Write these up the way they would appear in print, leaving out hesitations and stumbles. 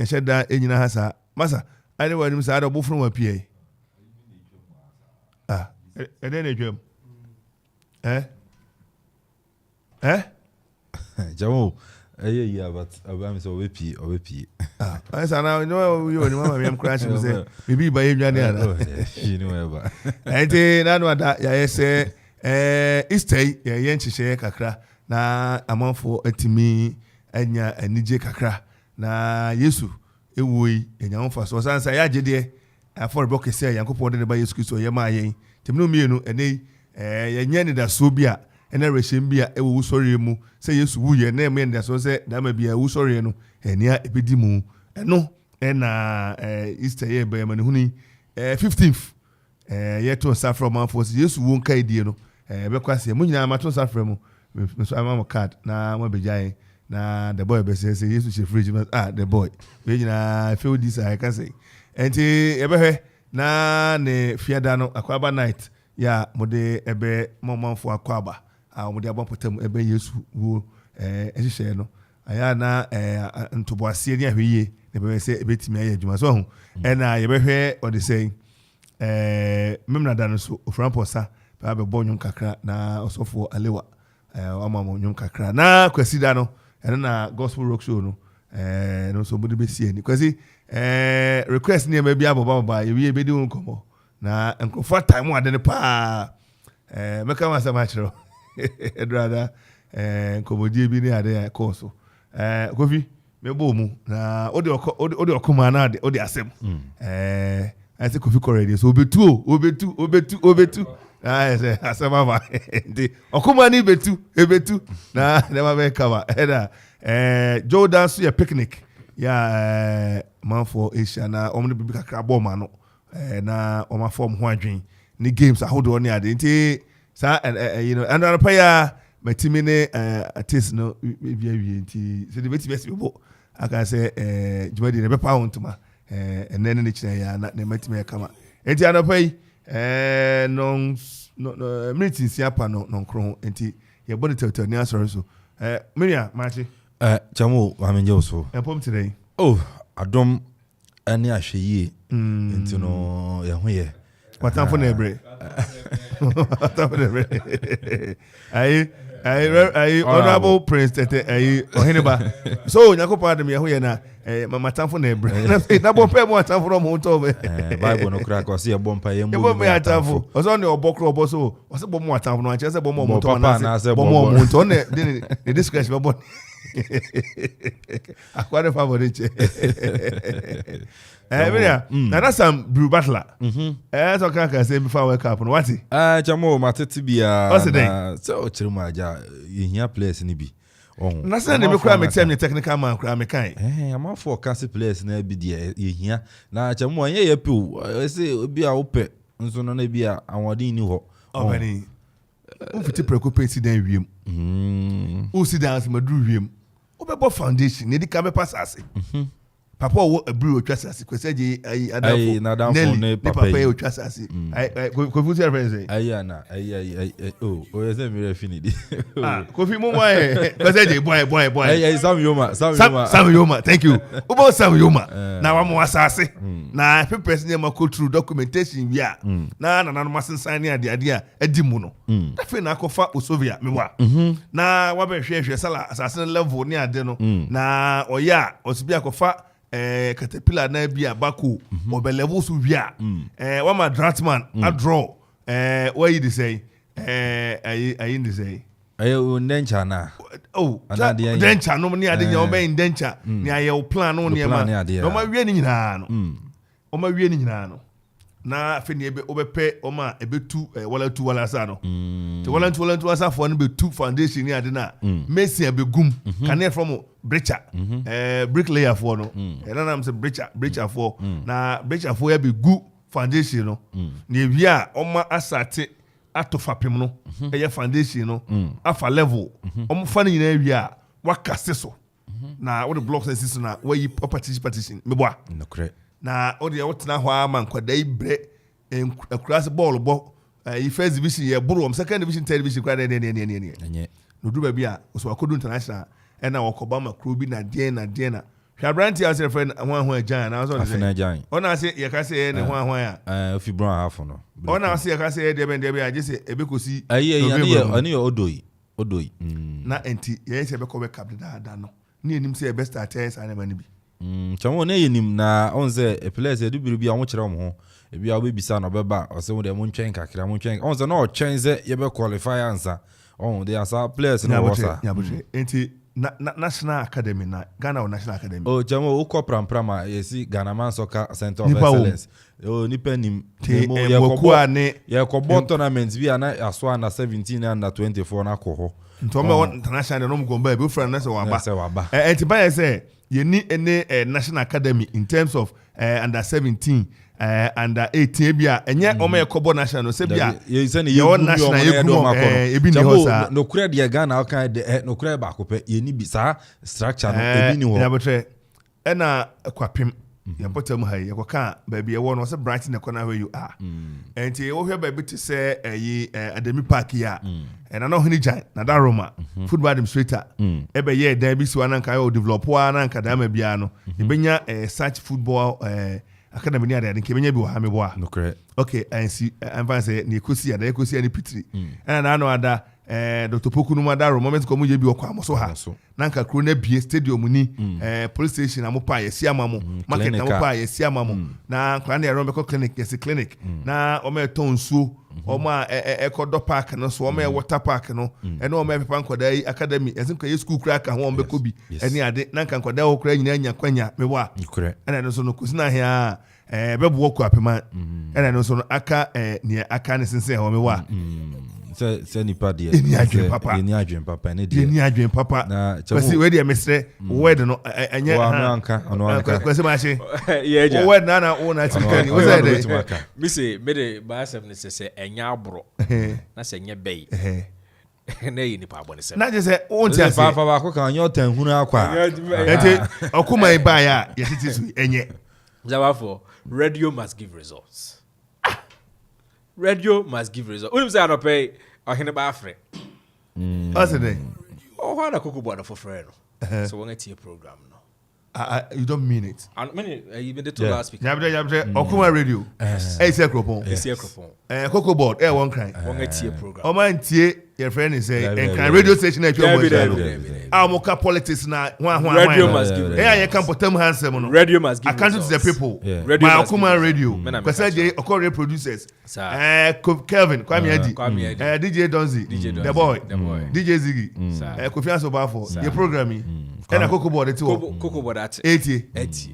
sheda enyina hasa masa ane wani msa ada bofunu wa pie ede na dwam Jamu yeah but I'm so weepy I say now no you ni mama me crash me say bibi ba yenwane ana you know ever ente na no ada ya say Easter ye nchihye kakra na amanfo atimi anya anije kakra na Yesu ewoi enyanfa so sansa ya gede afor bokese yankopon de ba Yesu Kristo ye ma yen temno mienu ene ye nya ni da so bia ene rehyen bia ewo usori mu se Yesu wuye na me nda so se da ma bia usori no enia ebedi mu eno na Easter ye ba ma ne huni 15th ye to safra manfo Yesu won kai die no be kwase mu nyina ma to safra mu so ama mo card na mo bejaye na the boy be say Yesu she fridge the boy we nyina feel this I can say enti ebe hwe na ne fiada no akwaba night ya mode ebe momamfo akwaba mode abopotam ebe Yesu wo ehihye no aya na ntoboase ni ahweye ne be say ebetimi aye adwuma so ho na ye be hwe o de say memna da no so oframposa ba be bonyo kakra na osofo alewa amamo nyum kakra na kwasida no na gospel rock show no no so body be see ni kwasi request ni e bia baba ye be di nkomo na enkrofo time ade ne pa meka ma sama chiro edrada nkomodie bi ni ade course Kofi me bo mu na odi okoma na ade odi asem I say Kofi already so obetu I say asema ba ndi okoma ni ebetu na never be cover Jordan so ya picnic ya man for Asia na omni bibi kakra ball ma no na oma form ho adwen ni games ahodo ni ade nti sa you know and pa ya matimi ne artist no bia wie nti so the beti best bo aka say jumadi ne be pa hontuma enen ne kire ya na ne matimi kama nti anopa yi no minute siapa no nkro nti ye body tell ni asori so Miria machi Jamu wamenje so empom today adom ani ahweye nti no ye ho ye watamfo na ebre I honorable prince tete oheneba so nyakopa adam ye ho ye na matamfo na ebre na bompa mo atamfo no mo to bible no kra ko se ye bompa ye mo me atamfo oso ne obokro oboso o se bomo atamfo no anche se bomo mo to na se bomo mo to ne the discretion bomo akwade favorite Miria na that's some brew battler so can say before wake up no what Jamo matete bia so chirmu aja yehia players ni bi na say ne me kura me tell me technical man kura me kan am for cast players na bi de yehia na Jamo anye ye pe say bia ope nso no na bia awodin ni ho obani o fiti preoccupate den wiem o sit down madru wiem o be foundation ne di ka be passase papa wo abru otwasase kwesaje adafo ne papa e otwasase Kofi reference o yese mi refini di Kofi mo why kwesaje boy Sam Yoma thank you ubo Sam Yoma na wa mo asase na papers ne ma go through documentation via na no masensan ne ade a adi mu no afi na akofa osovia mewa na wa be hwehwe sala asase level ne ade no na oya osibia akofa caterpillar na bia bako obelevo so wia wa ma draftman a draw what you say ayi ndi say ndencha na ndencha no ni ade nya obe ndencha ni aye plan no ni ma no ma wie ni nyina no o ma wie ni nyina no na fe ni ebe obepe o ma ebetu wala sa no te wala asa fo no betu foundation ni ade na Messi abegum can from breacher bricklayer for no na am say breacher for na breacher for ya be gu foundation no na ewia o ma asate atofapem no eye foundation no afa level o mo fa ni na ewia wakase so na what the blocks exist na where you partition me boa na o de wotena ho ama nkwadai bre across ball bo first division ye buru second division third division kwa ne no du ba bia so akodu international na wakoba makro bi na die na Shabranti as a friend one giant. I was on the giant. On I say you can say any one if you brown half no. On I say I can say I just say a bikusi. I knew Odoi. Na enti yes ebe ko be captain da no. Ni enim say best attends and mani bi. Chamo na yenim na on say a place e do bi a wo kire mo ho. E bi a we bisa na beba o say wo de mo ntwen kakra mo ntwen. On say na o twen say ye be qualify answer. On they are players no wasa. Enti National Academy na Ghana or National Academy. Oh, Chamo uko prampra yesi Ghana Man Soccer Center of Excellence. Oh, nipa nim. Ye ko bon tournament bi ana aso under 17 and under 24 na ko ho. Ntome international no mgo ba be friend na se waba. Enti ba say ye ni ene National Academy in terms of under 17 under 18 bia enye o me kobo national se bia ye se ne ye national ye gumo ebi ni ho sa no kura de Ghana o kan de no kura ba ko pe ye ni bi sa structure no ebi ni ho ya betre na kwapem ya potem ha ye ko ka ba bia wo no se branch na kona where you are enti wo hwe ba bi to say Ademi Park ya na no hini jan na da Roma football administrator e be ye dan bi si wa na nka yo develop wa na nka da ma bia no e benya search football academy ni ada nke benya bi wo ha me bo a no correct okay and see am say ni ekosi ada ekosi ani pitri na no ada Dr. Poku no madaro moment ko mu je bi okwa amoso ha na nka kro na bie stadium ni police station amopa yesi amamu market amopa yesi amamu na kwa na erombe ko clinic yesi clinic na o me ton nsuo o ma ekodo park no so o me water park no e na o me pepa nkoda yi academy yesi ko ye school kra ka ho o be ko bi eni ade na nka nkoda ho kra nyina anya kwanya me wa ena no so no kusina hia bebo ko apema ena no so no aka ne aka ne sense ho me wa se nipa de ni adwen papa ne de ni adwen papa na kwesi we de mesre word no enye anka kwesi ma she ye ja word na o na tikani o say de mi se me de ba sem ne se enya abro na se nye bei na yi nipa abone se na je se o ntia se fa ba ko kan yo tan hunu akwa ente Okoman ba ya ye titi su enye Therefore, radio must give results. Radio must give results. When you say I don't pay, I can buy free. What's the name? Oh, how na kuku board for free? So when it's your program, no. You don't mean it. I mean, you been the two last week. Yabde Okoman radio. It's a cropon. It's a cropon. Cocoa board. One cry. When it's your program. O man tie your friend is say and radio station na Amoka politics na radio must give. You can put them handsome no. Radio must give. Account to the people. Radio must give. Okoman radio. Because they Okoman producers. Kelvin, Kwame Adi. DJ Donzi. The boy. DJ Ziggy. Kofi Ansong Baffour. Your programming. And a cocoa board too. Cocoa board at 80.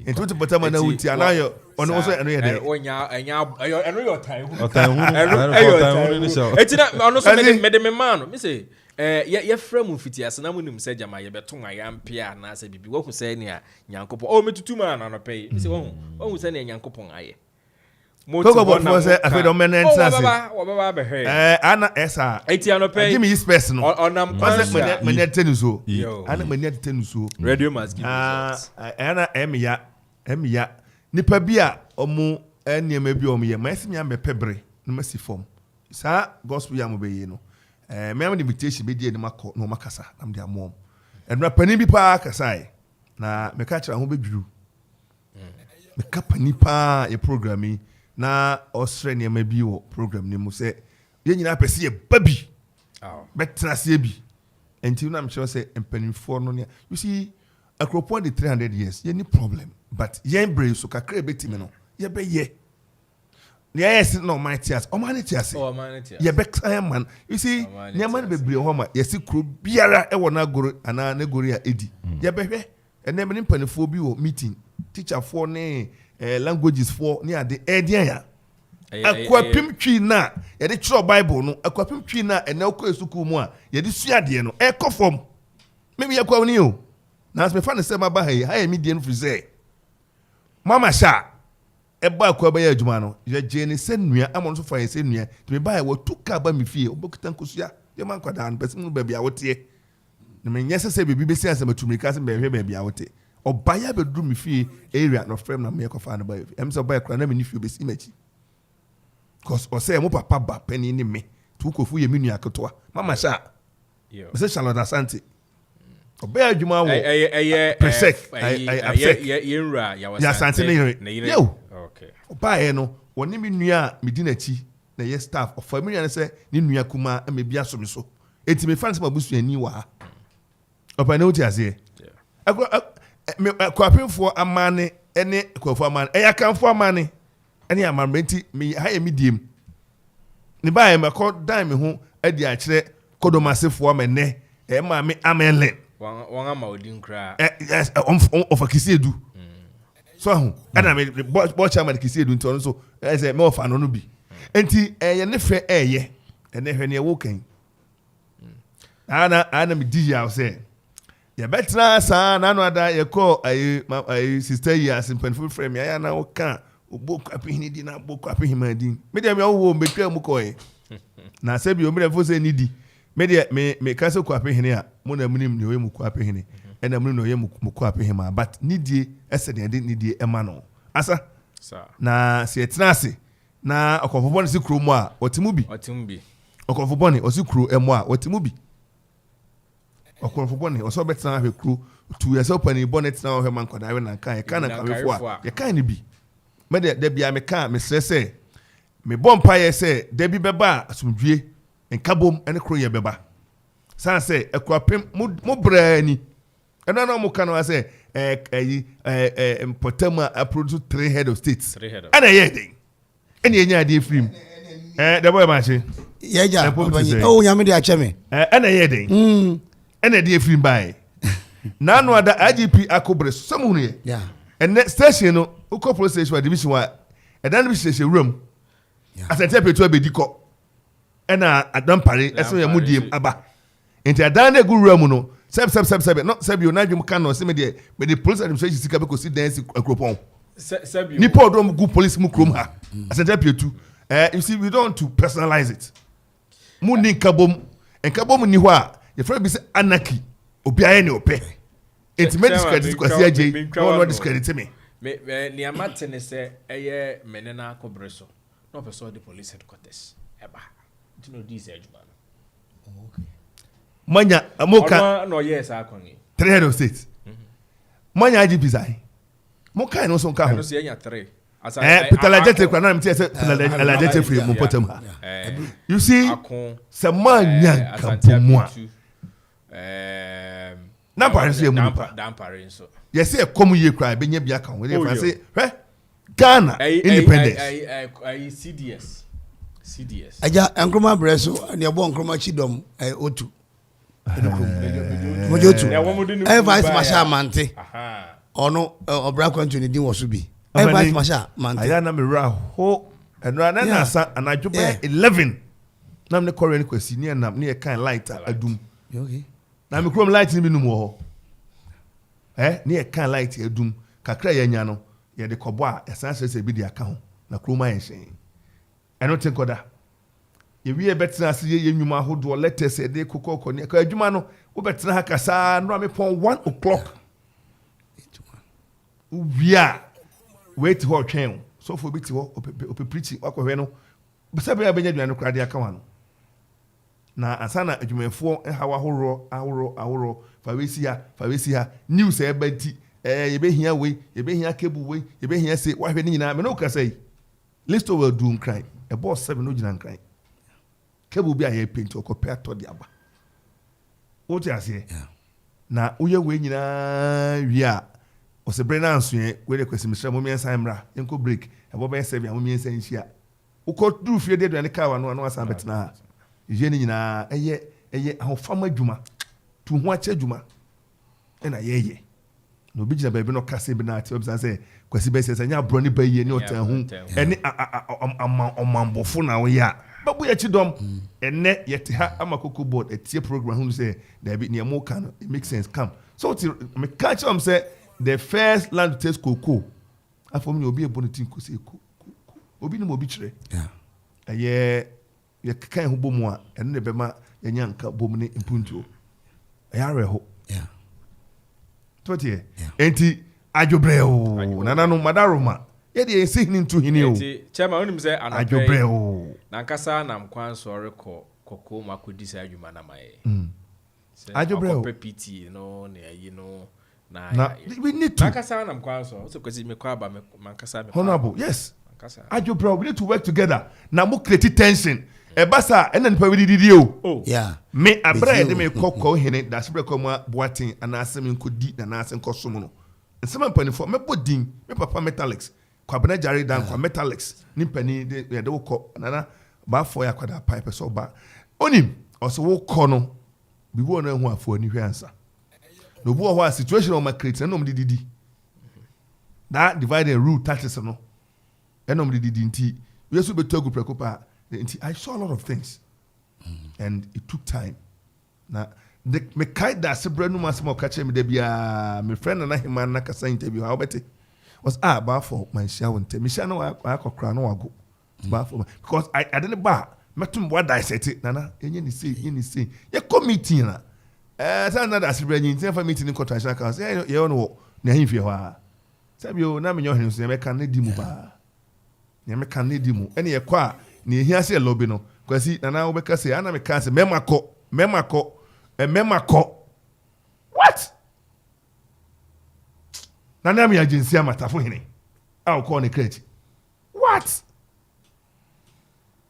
And to put them on the uti and I on also and I know your time. It's not honestly made me man. Me say ye frame fiti asena munim se jama ye beto ayam pia na se bibi wo hu se ne nyankopon o metutu man na no pay me say wo hu se ne nyankopon aye cocoa board for say afi do men entrance wo baba be he ana esa eti ano pay give me his person no onam kwase me net tenuso ana me net tenuso radio must give results ana emia nipa bia omu eniema bi omu ye masimi am bepebre no masi form sa gospel ya mo be ye no me am invitation be die ni makọ no makasa am dia mom enra pani bi pa kasai na me ka kira ho bedwuru me ka pani pa ye programming na osre ne ma bi wo program ni mu se ye nyina pese ye babi betra se bi enti na me sure say empanifo no ne you see akropon the 300 years ye ni problem but ye embrace so kakra betimi no ye be ye yes no my tears o man tears ye be kind man you see ne man be bre ho ma ye si kro biara e wona goro ana na goro ya edi ye be hwe ene me mpanifo bi wo meeting teacher for ne languages for ne ade edian ya akwapim twi na ye de chiro bible no akwapim twi na ene okọ esuku mu a ye de suade no e kofom me ye kwa ni o na as me fa ne se ma ba ha ye me die no free say mama sha eba akwa ba ya adwuma no ye je ne senua amon so fa ye senua to me ba ya wotuka ba me fie obokita nkosua ye man kwada an pesin ba bia wote ne me nyese se bibi be sianse matumika se be hwe ba bia wote obaya be dru me fie area no frame na me kofa na ba em so ba kra na me ni fie be si machi cause o say mo papa ba pani ni me tu kofu ye menua ketoa mama sha yo me se Charlotte Asante Obey adwuma wo. Presec. Yenra Ya sante ne yere. Yo. Okay. Obae no, woni me nua me di nachi na ye staff of family na say ne nua kuma e me bia so me so. Enti me fan se mabusu ani wa ha. Opa na uti ase. Me kwapemfo amane ene kwafo amane. Ya kanfo amane. Ene amamrenti me ha ye me diem. Ne ba me ko dan me ho adi a kire kodomasefo amene e ma me amelen. Wan ama odin kra. Yes, of Kisiedu. So ho, ana me bo chairman Kisiedu nti ono so say me ofa no no bi. Enti ye ne fe eye. Ene hwe ne wo kan. Ana me di ya say. Ya betra sa na no ada ye call ai sister yi asimpanfo frame ya na wo kan oboku apehini di na boku apehima din. Me dem ya wo metwa mu koye. Na se bi o me fo say ni di. Me ka se ku apehini a mo na munim ne we mu ku apehini. Ena munim no ye mu ku apehima but nidie ese de nidie ema no. Asa. Na se etena ase na okofo ne se kuro mu a otimu bi. Okofo boni osi kuro emu a otimu bi. Okofo boni oso betena hwe kuro tu ye se opani bonnet na hwe man koda we na kan ye kan na kawefo a ye kan ne bi. Me de bia me kan me sese me bompa ye se de bi beba asumdwie nkabom ene kuro ye beba san se ekwapem mo brani ena no mo kan say Potama produce 3 head of states ana ye den ene ye nya de film the boy machi ye ja oh nya me de ache me ana ye den ene de film bai na no ada IGP akobre somu ne yeah ene station no uko police station division wa edan bi station room asante petu abediko ena adampare eso ya mudiem aba enti adan na gu room no seb no seb yo na dwum kan no se me de police administration sika be ko si dance akropon seb yo ni podom gu police mu krom ha asante petu you see we don't want to personalize it mu ni nkabom ni ho a ye fra bi se anarchy obi aye ne ope enti me discredit kwasi agye no discredit me ni amate ne se eye menena akobreso no person the police headquarters eba you know this ejuma okay manya amoka no yes akoni 3 head of state manya IGP sai mo kai no so nka ho no se enya 3 Peter Lajete kwa na mtie se Peter Lajete free mo potem ha you see se manya kampomwa na pare so emu dan pare so yes se komu ye kra be nya bia ka ho dey say Ghana independence CDS aja enkroma breso ne ebo enkroma chidom otu mojotu vice marshal mante ono obra kwantu ne din wo so bi vice marshal mante aya na me ra ho enra na na sa anajo be 11 na me korean kwasi ne na ne kan light adum okay na me krom light ni bi num wo ho ne kan light adum kakra ya nya no ye de kobo a esan se bi di aka ho na kroma ye hyen eno tenkoda ye wie betina ase ye nwuma hodo letters e de kokoko ne ka adwuma no wo betina ha kasa no me pon 1 o'clock wia wait ho twen so for biti ho ope preaching akohwe no besabe ya benya dwan no krade aka wa no na asana adwumafo hawa ahoro fa wesi ha news e bati ye behia we ye behia kebu we ye behia se wahwe ni nyina me no ka sai list over doom cry a boss 7 no gina cry kebu bi aye paint okopia to de aba o ti ase na uye we nyina wi a o se brena ansoe we de kwesi misra mo miensa mra enko break e bo be serve am miensa nhia uko du fie de do ne ka wa no asan betena je ni nyina eye ahofama dwuma tu ho ache dwuma na ye no bi gina baabi no kase bi na ati obisa say kwasi be say nya bro ni ba ye ni otan hu eni omambofo na wo ya babu ya chidom enne yete ha amakoko board etie program hu say there be near more can it makes sense come so me catch am say the first land to taste cocoa afom ni obi ebonitin ko say obi ni mo bi kire ye kan hu bomu a enne be ma yenya nka bomu ni impuntuo ayare ho totie enti ajobreo nananu madaroma ye de ensi ntu hini o enti chema onim se ajobreo na nkasa na mkwan so rekọ kokko makodi sa adwuma na maye Adwo bro. PT no you know. Now we need to. Mankasa na mkwanso. So kwesi me kwa ba mankasa me. Honorable, yes. Mankasa. Adwo bro, we need to work together. Na mo create tension. Ebasa ena nipa we didi o. Oh. Yeah. Me abra de me kokko hene da se breko ma boaten ana asem nkodi na asem kosom no. Nsema mpanifo me bodin, me papa Metallics. Kwa bana jare dan kwa Metallics. Ni pani de wo ko nana ba fo ya kwada pipe so ba. Onim, oso wo ko no. Bi wo na hu afo ani hwe ansa. No bo ho a situation on my create na no didi. That divide and rule tactics no. Enom didi nti. We so be togu prekopa. I saw a lot of things, and it took time. Now, me kai da sebre no mas mo kache me de bia me friend na hima na kasa interview how beti was Baffour my share won te me share no akokra no wago Baffour because I didn't ba metum what dissect it nana enye ni say ye committee na say na da sebre nyi nti fa meeting in contraction account say ye no na himfie ho a say bi o na me nyo henu so me kan na di mu ba ne me kan na di mu ene ye kwa ni ehia se lobby no kwasi nana wo beka se ana me kan se memako what nana me agency amatafo hene a ko ne crate what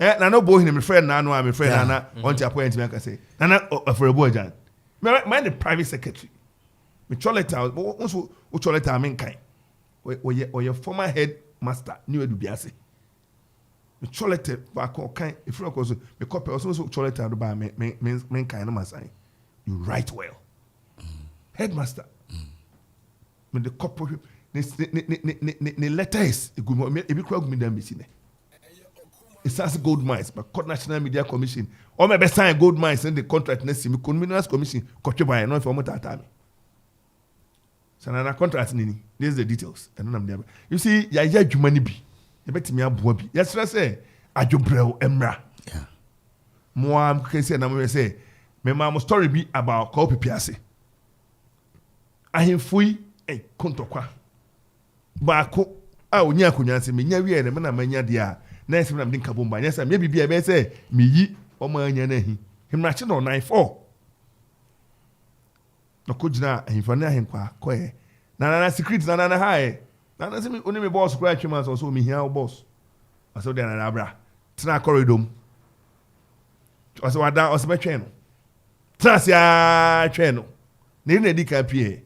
nana bo hene me friend nano a me friend nana on ti appoint me aka say nana afrebo ajan me the private secretary me choleta wo choleta me nkan we former head master ni edu biase me cholete back kan if you go so me copy also cholete do ba me kan no masan you write well headmaster me the copy ne letters e bi kura gumi dan bisi ne it says gold mines but court national media commission or me be sign gold mines in the contract na simi minerals commission kotwe by no for motata me sanana contract nini this is the details and none of you see ya adwuma ni bi you bet me aboa bi yes say adwobrel emra Yeah. mo am kese na mo say me ma mo story bi about Kofi Piase ahemfui kontokwa baako a onya akonya se me nya wie ne me na manya de a na ese na me nka bomba nya say me bibia be say me yi o ma anya na hi himrache no 94 no kujina ahemfa na ahenkwa koye na secret na hae na se me oni me boss kura twema so me hia boss aso de na abra tena corridor aso wada aso be twen no trasia twen no ne di ka pie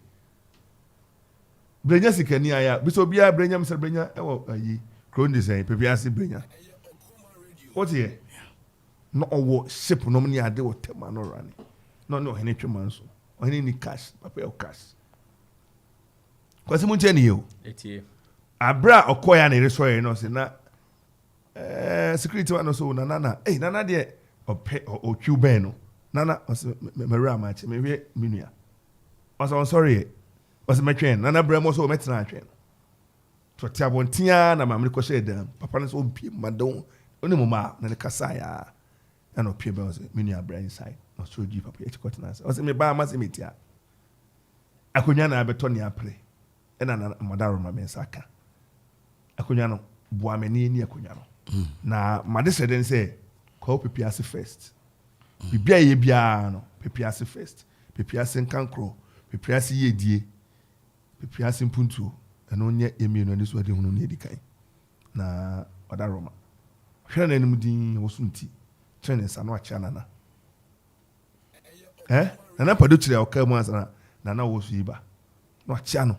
brenya sikani aya biso bia brenya mse brenya ewo ayi crown design pepiase brenya what here no owo ship no mni ade wo tema no rani no hene twema so hene ni cash papa o cash kwasi munche ni yo Etie. abra okoya na resoye no se na security one so nana nana de o Cuban no nana me rama che me hwe minua I'm sorry was my train nana bremo so metina train to tiabontia na mamre ko shedam papa no so bi madon oni mama na ne kasa ya na opie be was minua bra inside no so ji papa e chikot na was me ba ma se metia akonya na abeto ne apre ena na madaro ma me saka akonya no boa me ni akonya no na made said den say call Piase first bibia ye bia no Piase first Piase nkankro Piase yedie Piase mpuntu eno nye emienu ani so ade hunu ne edikan na oda roma hwe na enim din wosunti trene sa no acha nana nana pado kire okamu asana nana wosu yiba no acha no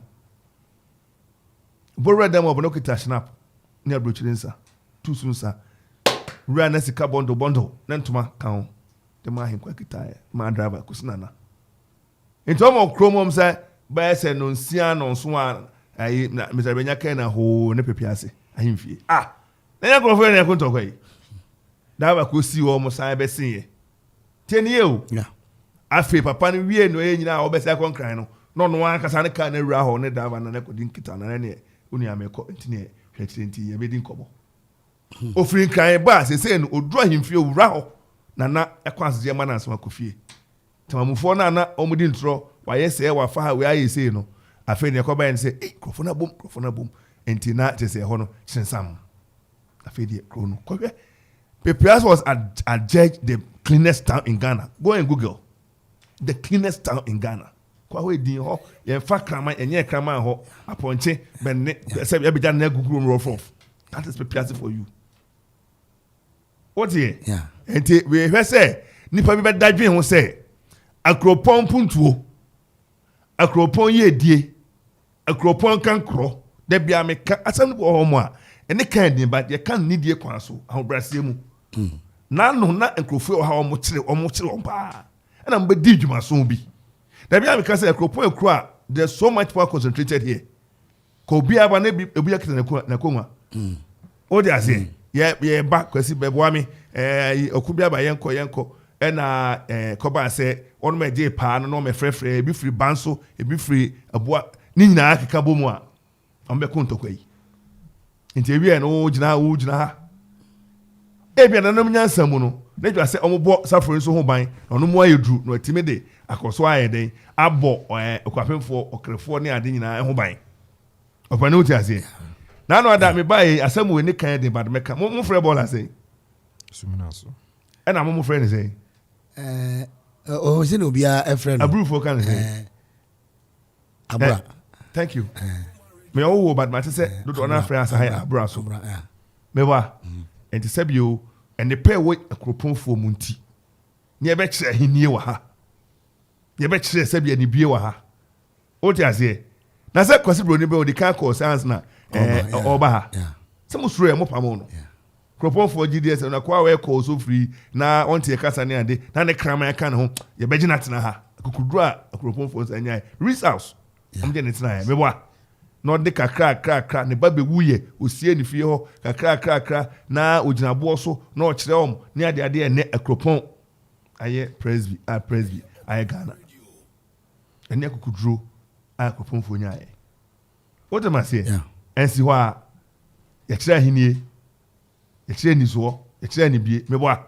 borra dem obono kita snap ne abrochire nsa tusunsa run na sika bondo na ntoma kan de ma hin kwa kita ma driver kusinana into mo chromom say ba se no nsia no nso a ayi na Mr. Benya kan na ho ne Piase ahimfie na ya krofo na yakunto kwa yi driver ko si wo mo sai be sin ye tenie o Yeah. afi papa no wie no e nyina obesa konkran no wan kasa ne kan na wura ho ne driver na ne kodin kita na ne oni ameko ntine hwetenti ye be din kobo ofrin kan ba se no odru ahimfie wura ho na ekwas je mana asema kofie tamamufo na omudi ntro waye se wa fa ha we aye se no afi ne koba en se krofo na bom enti na te se ho no chinsam afi de krono kohwe Piase was a judge the cleanest town in Ghana. Go and Google. the cleanest town in Ghana. Kwa we din ho ye fa krama enye krama ho aponche benne say e be jan na guguru rough off. That is prepared for you. What here? Yeah. Enti we hwe say nipa bi be dadwen ho say akropon puntuo. Akropon ye die. Akropon kan kro. Da bia me ka asam bo ho mo a ene kan din ba ye kan ni die kwan so ahobrase mu. Na no na nkrofo ha omo kire ompa. Na mbe di dwuma so bi. Da bia me ka say akropon ekro a there's so much more concentrated here. Ko bia ba na ebia kire na konwa. O dey say ye ba kwasi bebo ami okubia ba yenko na koba say onu me dey pa no me frefre ebi free banso ebi free aboa ni nyina akeka bomu a ombe kontokwa yi nti ebi no wo gyina ha ebi na nam nyansa mu no na dwa say omobo safori so ho ban onu mo ayedru no atime de akoso ayeden abo okwapemfo okrefo ne ade nyina ho ban opane uti ase na no ada me bai asem we ne kan de bad meka mo frɛ ball ase sumina so na mo frɛ ne say o se no bia e frɛ no abrufo kan say abra thank you me o bad ma say do na frɛ asa ha abra so me wa enti sabio and the pair we akroponfo mu nti ne be kyerɛ henie wa ha ne be kyerɛ sabia ne bie wa ha o ti ase na say kwasi bro ne be o di kan call science na oba ha se mo suro e mo pamo no kropon for GDS na kwa we call so free na onti e kasa ne ade na ne krama kan ho ye begina tena ha akukudru a kropon for anya resource am je ne tena ya me boa no de kakra ne ba be wuye osie ne fie ho kakra na oginabo so na o kire om ne ade ne akropon aye presby aye Ghana ene akukudru a kropon for nya aye what am I saying? Ensi ho a ye kire ahinie ye kire ni so ye kire ni bie me boa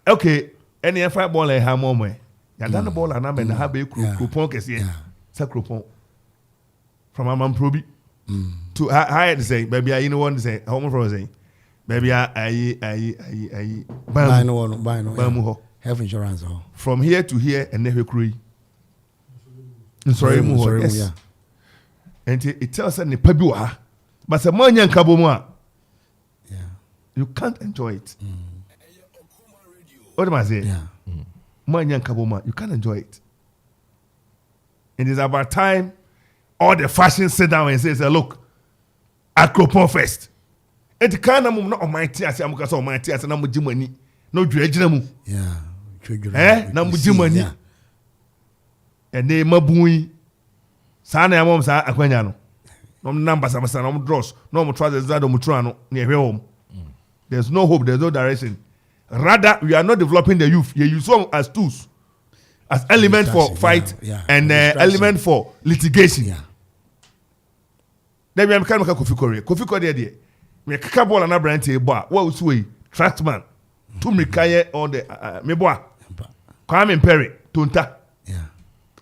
okay any five ball e ha mo mo ya dan ball na me na ha be kropon kese sa kropon from Amam Probi to higher to say baby you know what to say home from say baby I buy no health insurance from here to here and never create sorry mo yes and it tells us ne pabi wa ha but say man yanka bo mu a you can't enjoy it what am I saying man yanka bo mu a you can't enjoy it. It is about time all the fashion sit down and say look akropon first it kind of no almighty as am kasa almighty as na mo jimani no dwagina mu na mo jimani ene mabui sana ya mom sa akwanya no no number sama no draws no mo trousers that mo tru ano na ehwe hom there's no hope, there's no direction. Rather we are not developing the youth. You use them as tools, as element for fight and element for litigation. Then we are kind of Kofi Korea. Kofi Korea there. We are capable and brand table. What was we? Trackman. To me kaya all the meboa. Kwame Perry. Tunta.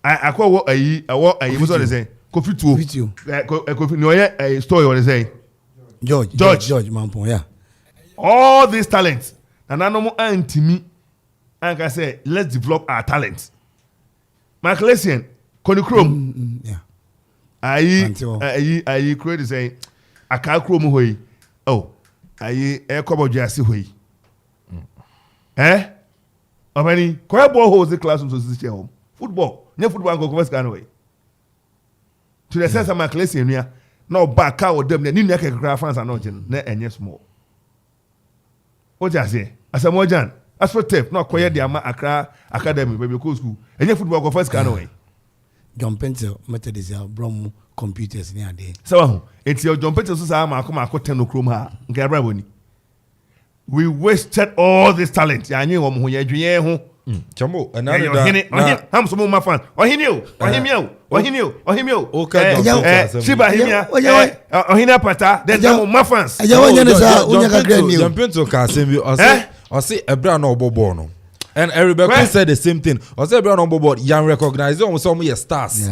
I call what I was what they say. Kofi too. Kofi no a story what they say. George Mampo, yeah. All these talents. And I know me. And I say, let's develop our talents. Michael Essien, Connie Chrome. Yeah. I create say I can't chrome away. Oh, I couple Jassy way. Omani, quite ball holds the classroom to sit home. Football, no football go first away. To the sense of Michael Essien here, no back out them, the new neck fans are not and yes more. What I say? As a Mojan, as for tape, not quiet the Accra Academy, baby school, and your football go first away. John Pencil Methodist Brom computers near day. So it's your John Pencil Sama come out no chroma. We wasted all this talent. I knew who you're doing. Chambo, another I'm some my fan. Or he knew. Okay, Shiba Himia, or Hina Pata, then my fans. John Pencil Casim, or say a brown or bobono. And everybody said the same thing. Or say brown on board, young recognize almost some of stars.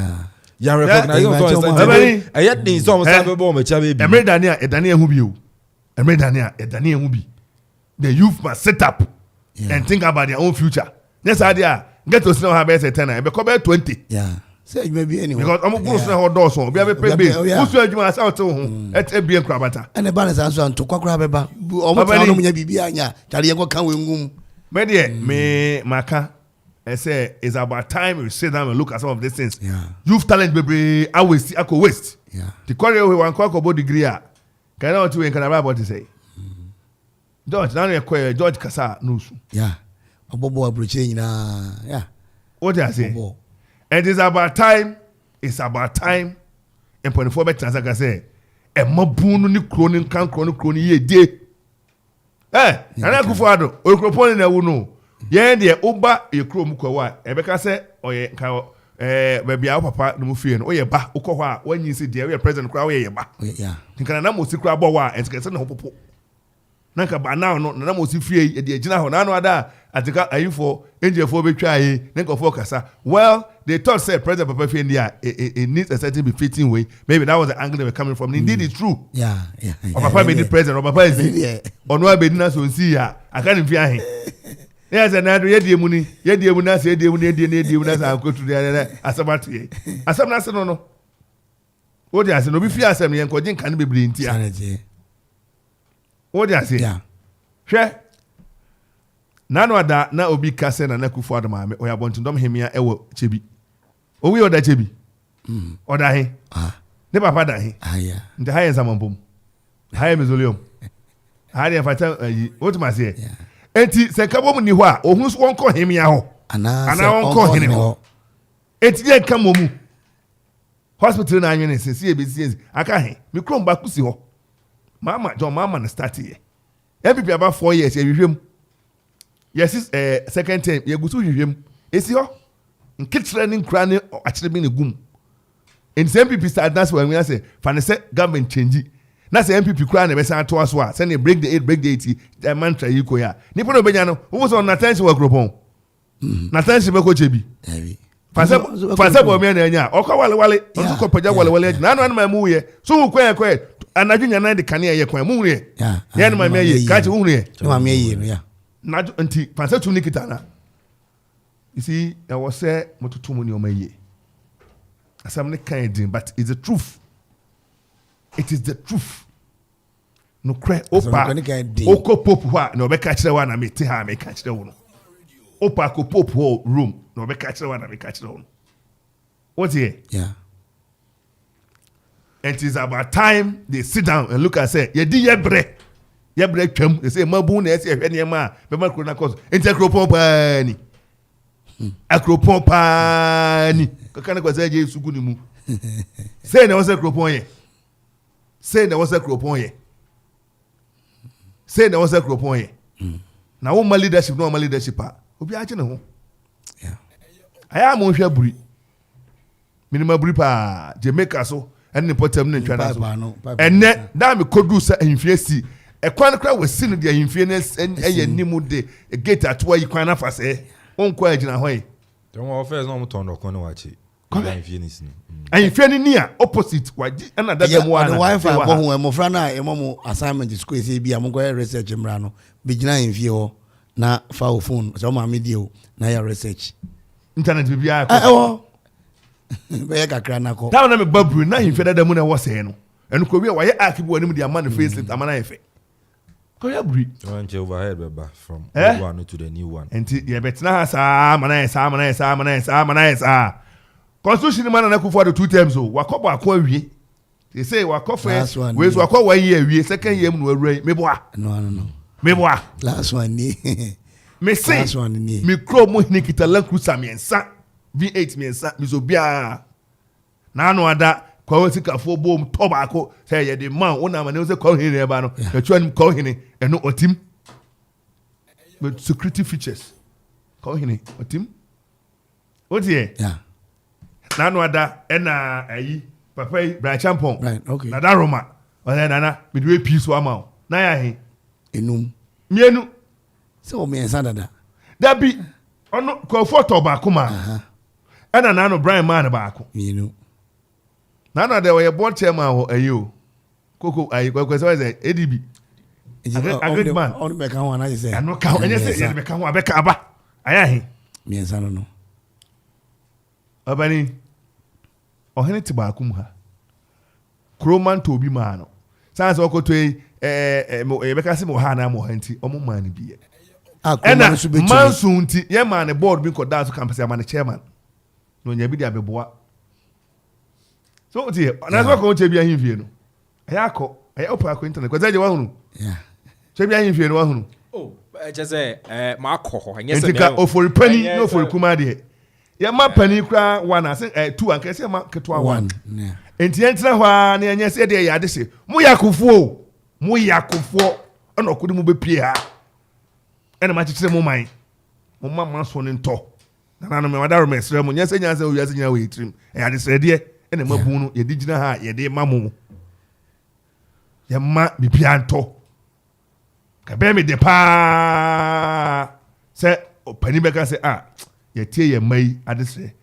Young recognize almost. I yet need some Saturday, Chabi. Emredania, Edania Hubi. Emredania, Edania Hubi. The youth must set up and think about their own future. Next idea, get to snow have say 10 be come 20 say maybe anyway because I'm go snow ho do so be pay base who so adwuma say out ho e bia krabata and the balance answer to kwakra beba omo tano munya bibia anya tare yenko kan we ngum me de me maka I say it's about time we sit down and look at some of these things. Youth talent baby I waste waste. The career we want kwako degree a can not to can about to say. George now you George Kasa news. Obobo abroche nyina what I say? It is about time. It's about time. And 24 better as I say. E mabunu ni kroni kan kroni ye de. Ana kufuado o kroponi na wuno. Ye de oba ye krom kwa e beka se oye ka baby a papa no fie no oye ba ukọ hɔ a wanyi se de we president kra we ye ba. Nkana na mo si kra bɔ wa entikase na hopopo. Na ka ba na no na mo si fie e de agina hɔ na no ada atika ayifo enjefo betwa ayi na nkofo kasa. Well, they thought say president papa fie ndia it needs a certain befitting way. Maybe that was the angle they were coming from. Indeed it's true. Papa be the president, papa is ono abedi na so nsi ya aka ne fie ahe. Yes, and I do ye muni na say ye muni na say go to the asabatu ye. Asam na say no. What dey say no be fie asem ye nko jin kan bebre ntia. What dey say? Hwe. Na no ada na obi kase na Akufo Addo maame oya bontundom hemia ewo chebi. Owi oda chebi. Oda he. Ne papa da he. Nti haye zamambom. Haye mezolium. Haye fata what ma say? Enti se kabom ni ho a ohun so wonko hemia ho. Ana wonko hene ho. Enti ye ka momu. Hospital na anwene sesi ebesi aka he. Me krom ba kusi ho. Mama na start here. MPP about 4 years ye hwehwem. Yes, second term ye gusu hwehwem. Esi ho. Nkitre ni nkra ni akire bi ne gum. In MPP start that's when we say fan say government change. Na say MPP kra na be san to aso a say na break the 80 the mantra yi ko ya. Nipo no benya no wo so na tension work ropon. Na tension be ko chebi. Fanse bo me na anya. Okwa wale onso ko paja wale na no ma mu ye. So wo kwen anadwu nya na de kane ye kwen mu ye. Ye na ma me ye. Ka che wo ye. Ma me ye no ya. Na nti fanse tu nikita na. You see, I was say motutu mu ni o ma ye. Asam ne kan din but it's the truth. It is the truth. No cry opa oko pope wa na obeka kire wa na meti ha me ka kire wo no. Opa ko pope ho room na obeka kire wa na me ka kire wo no. What here? And it is about time they sit down and look and say, ye di ye bre twam. They say mabu na ese hwe ne ma be ma krona cause enti akropon pa ni. Akropon pa ni. Kakana kwa say je sugu ni mu. Say na wose akropon ye. Say na wose akropon ye. Say na wose akropon ye. Na wo ma leadership no ma leadership a. Obi a che ne ho. Aya mo hwa buri. Minima buri pa Jamaica so ene potem ne ntwa na so. Enne da me kodu sa ahimfie si. E kwan kra we si no de ahimfie na eye nimu de gate atwa yi kwan na fa se. Onko agina ho yi. Don't offers no moton no kono wachi. Ahimfie ni sini. Ahimfie ni near opposite waji na da mu ana. The wife go ho e mo fra na e mo assignment school say bia mo go research mra no. Be gina ahimfie ho na fa o phone so ma me die o na ya research. Internet bi bia ko. Be kakra na ko. Ta na me babru na ahimfie da mu na wo se no. Enu ko wi wa ye akibu anim dia man facelift amana efe. Ko ya buri. Don't you overhead beba from old one to the new one. Enti ye betina ha sa mana esa. Constitution man na Akufo Addo 2 terms o. Wakobo akọ awie. They say wakọ first. We so wakọ 1 year awie, second year mu awura. Meboa. No. Meboa. Last one ni. Me say. Last one ni. Me kro mo hini kita Land Cruiser miensa. V8 miensa. Mi so bia. Na anu ada kwa wesi kafo bom to baako say ye de man wona ma ne se kwa hini e ba no. Ya twa nim kwa hini eno otim. With security features. Kwa hini otim. Otie. Yeah. Na anu ada ena ayi papa yi bra champon. Right, okay. Na da Roma. Ona nana me de peace wa ma. Na ya he. Enum. Mienu. Se o me ensa dada. Da bi ono ko photo baako ma. Ena na anu Brian man baako. Mienu. Na na de we board chairman ho ayi o. Koko ayi ko say ADB. Agreed man. On be kan wana say. Ano ka enye say ye be kan ho abeka aba. Aya he. Me ensa no. Obani ohene te ba kum ha kroman to bi ma no sans okoto e be ka se mo ha na mo hanti omo man bi ena mansu nti ye man board bi ko dance campus ya man chairman no nya bi dia beboa so tie na so ko che bi ahimfie no ayako opa ko internet ko zaje wa hunu che bi ahimfie no wa hunu just ma ko ho anya se ka ofori pani no ofori kuma de ya ma pani kra one as 2 anka se ma ketwa 1 enti entra hwa na anya se de ya de se mu yakofo ona okudi mu be pie ha ena ma chichire mu man mu ma so ne nto na no me wadaro me sere mu nya se o ya se nya we trim ya de sere de ena mabu no ye di gina ha ye de ma mu ya ma bibia nto ka be me de pa se opani be ka se ye tie ye mai ade sere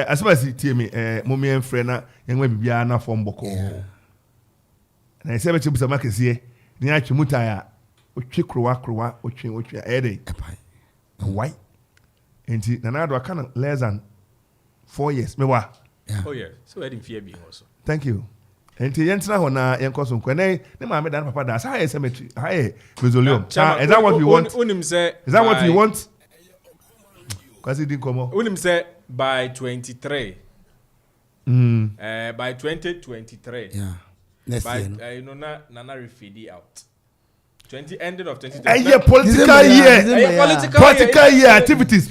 asabasi tie me mo me enfre na ye nwa bibia na fo mboko na se be chibusa makese ni a chimuta ya otwe krowa otwe ede why enti na na do aka less than 4 years me wa oh yeah so I didn't fear being also thank you enti yentra ho na yenkoso nkwane ne ma me dan papa da sa cemetery haye mausoleum is that what we want unim say is that what we want kwasi din komo unim say by 23 by 2023 yeah next by year you know na refeed out 20 ending of 2023 yeah political year activities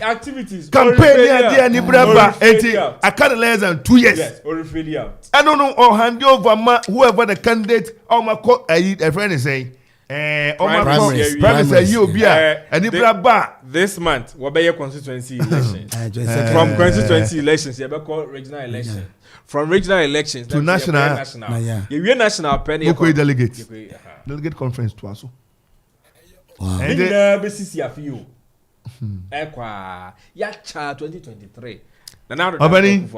campaign year ni braba enti I can't less than 2 years yes or refeed out I don't know or hand over whoever the candidate or my a friend is saying primaries you be and braba this month what be your constituency elections from constituency elections you be call regional elections from regional elections to national you national penny delegate conference to us. Wow. And the basis ya fio. Ekwa ya cha 2023. Na now Obani,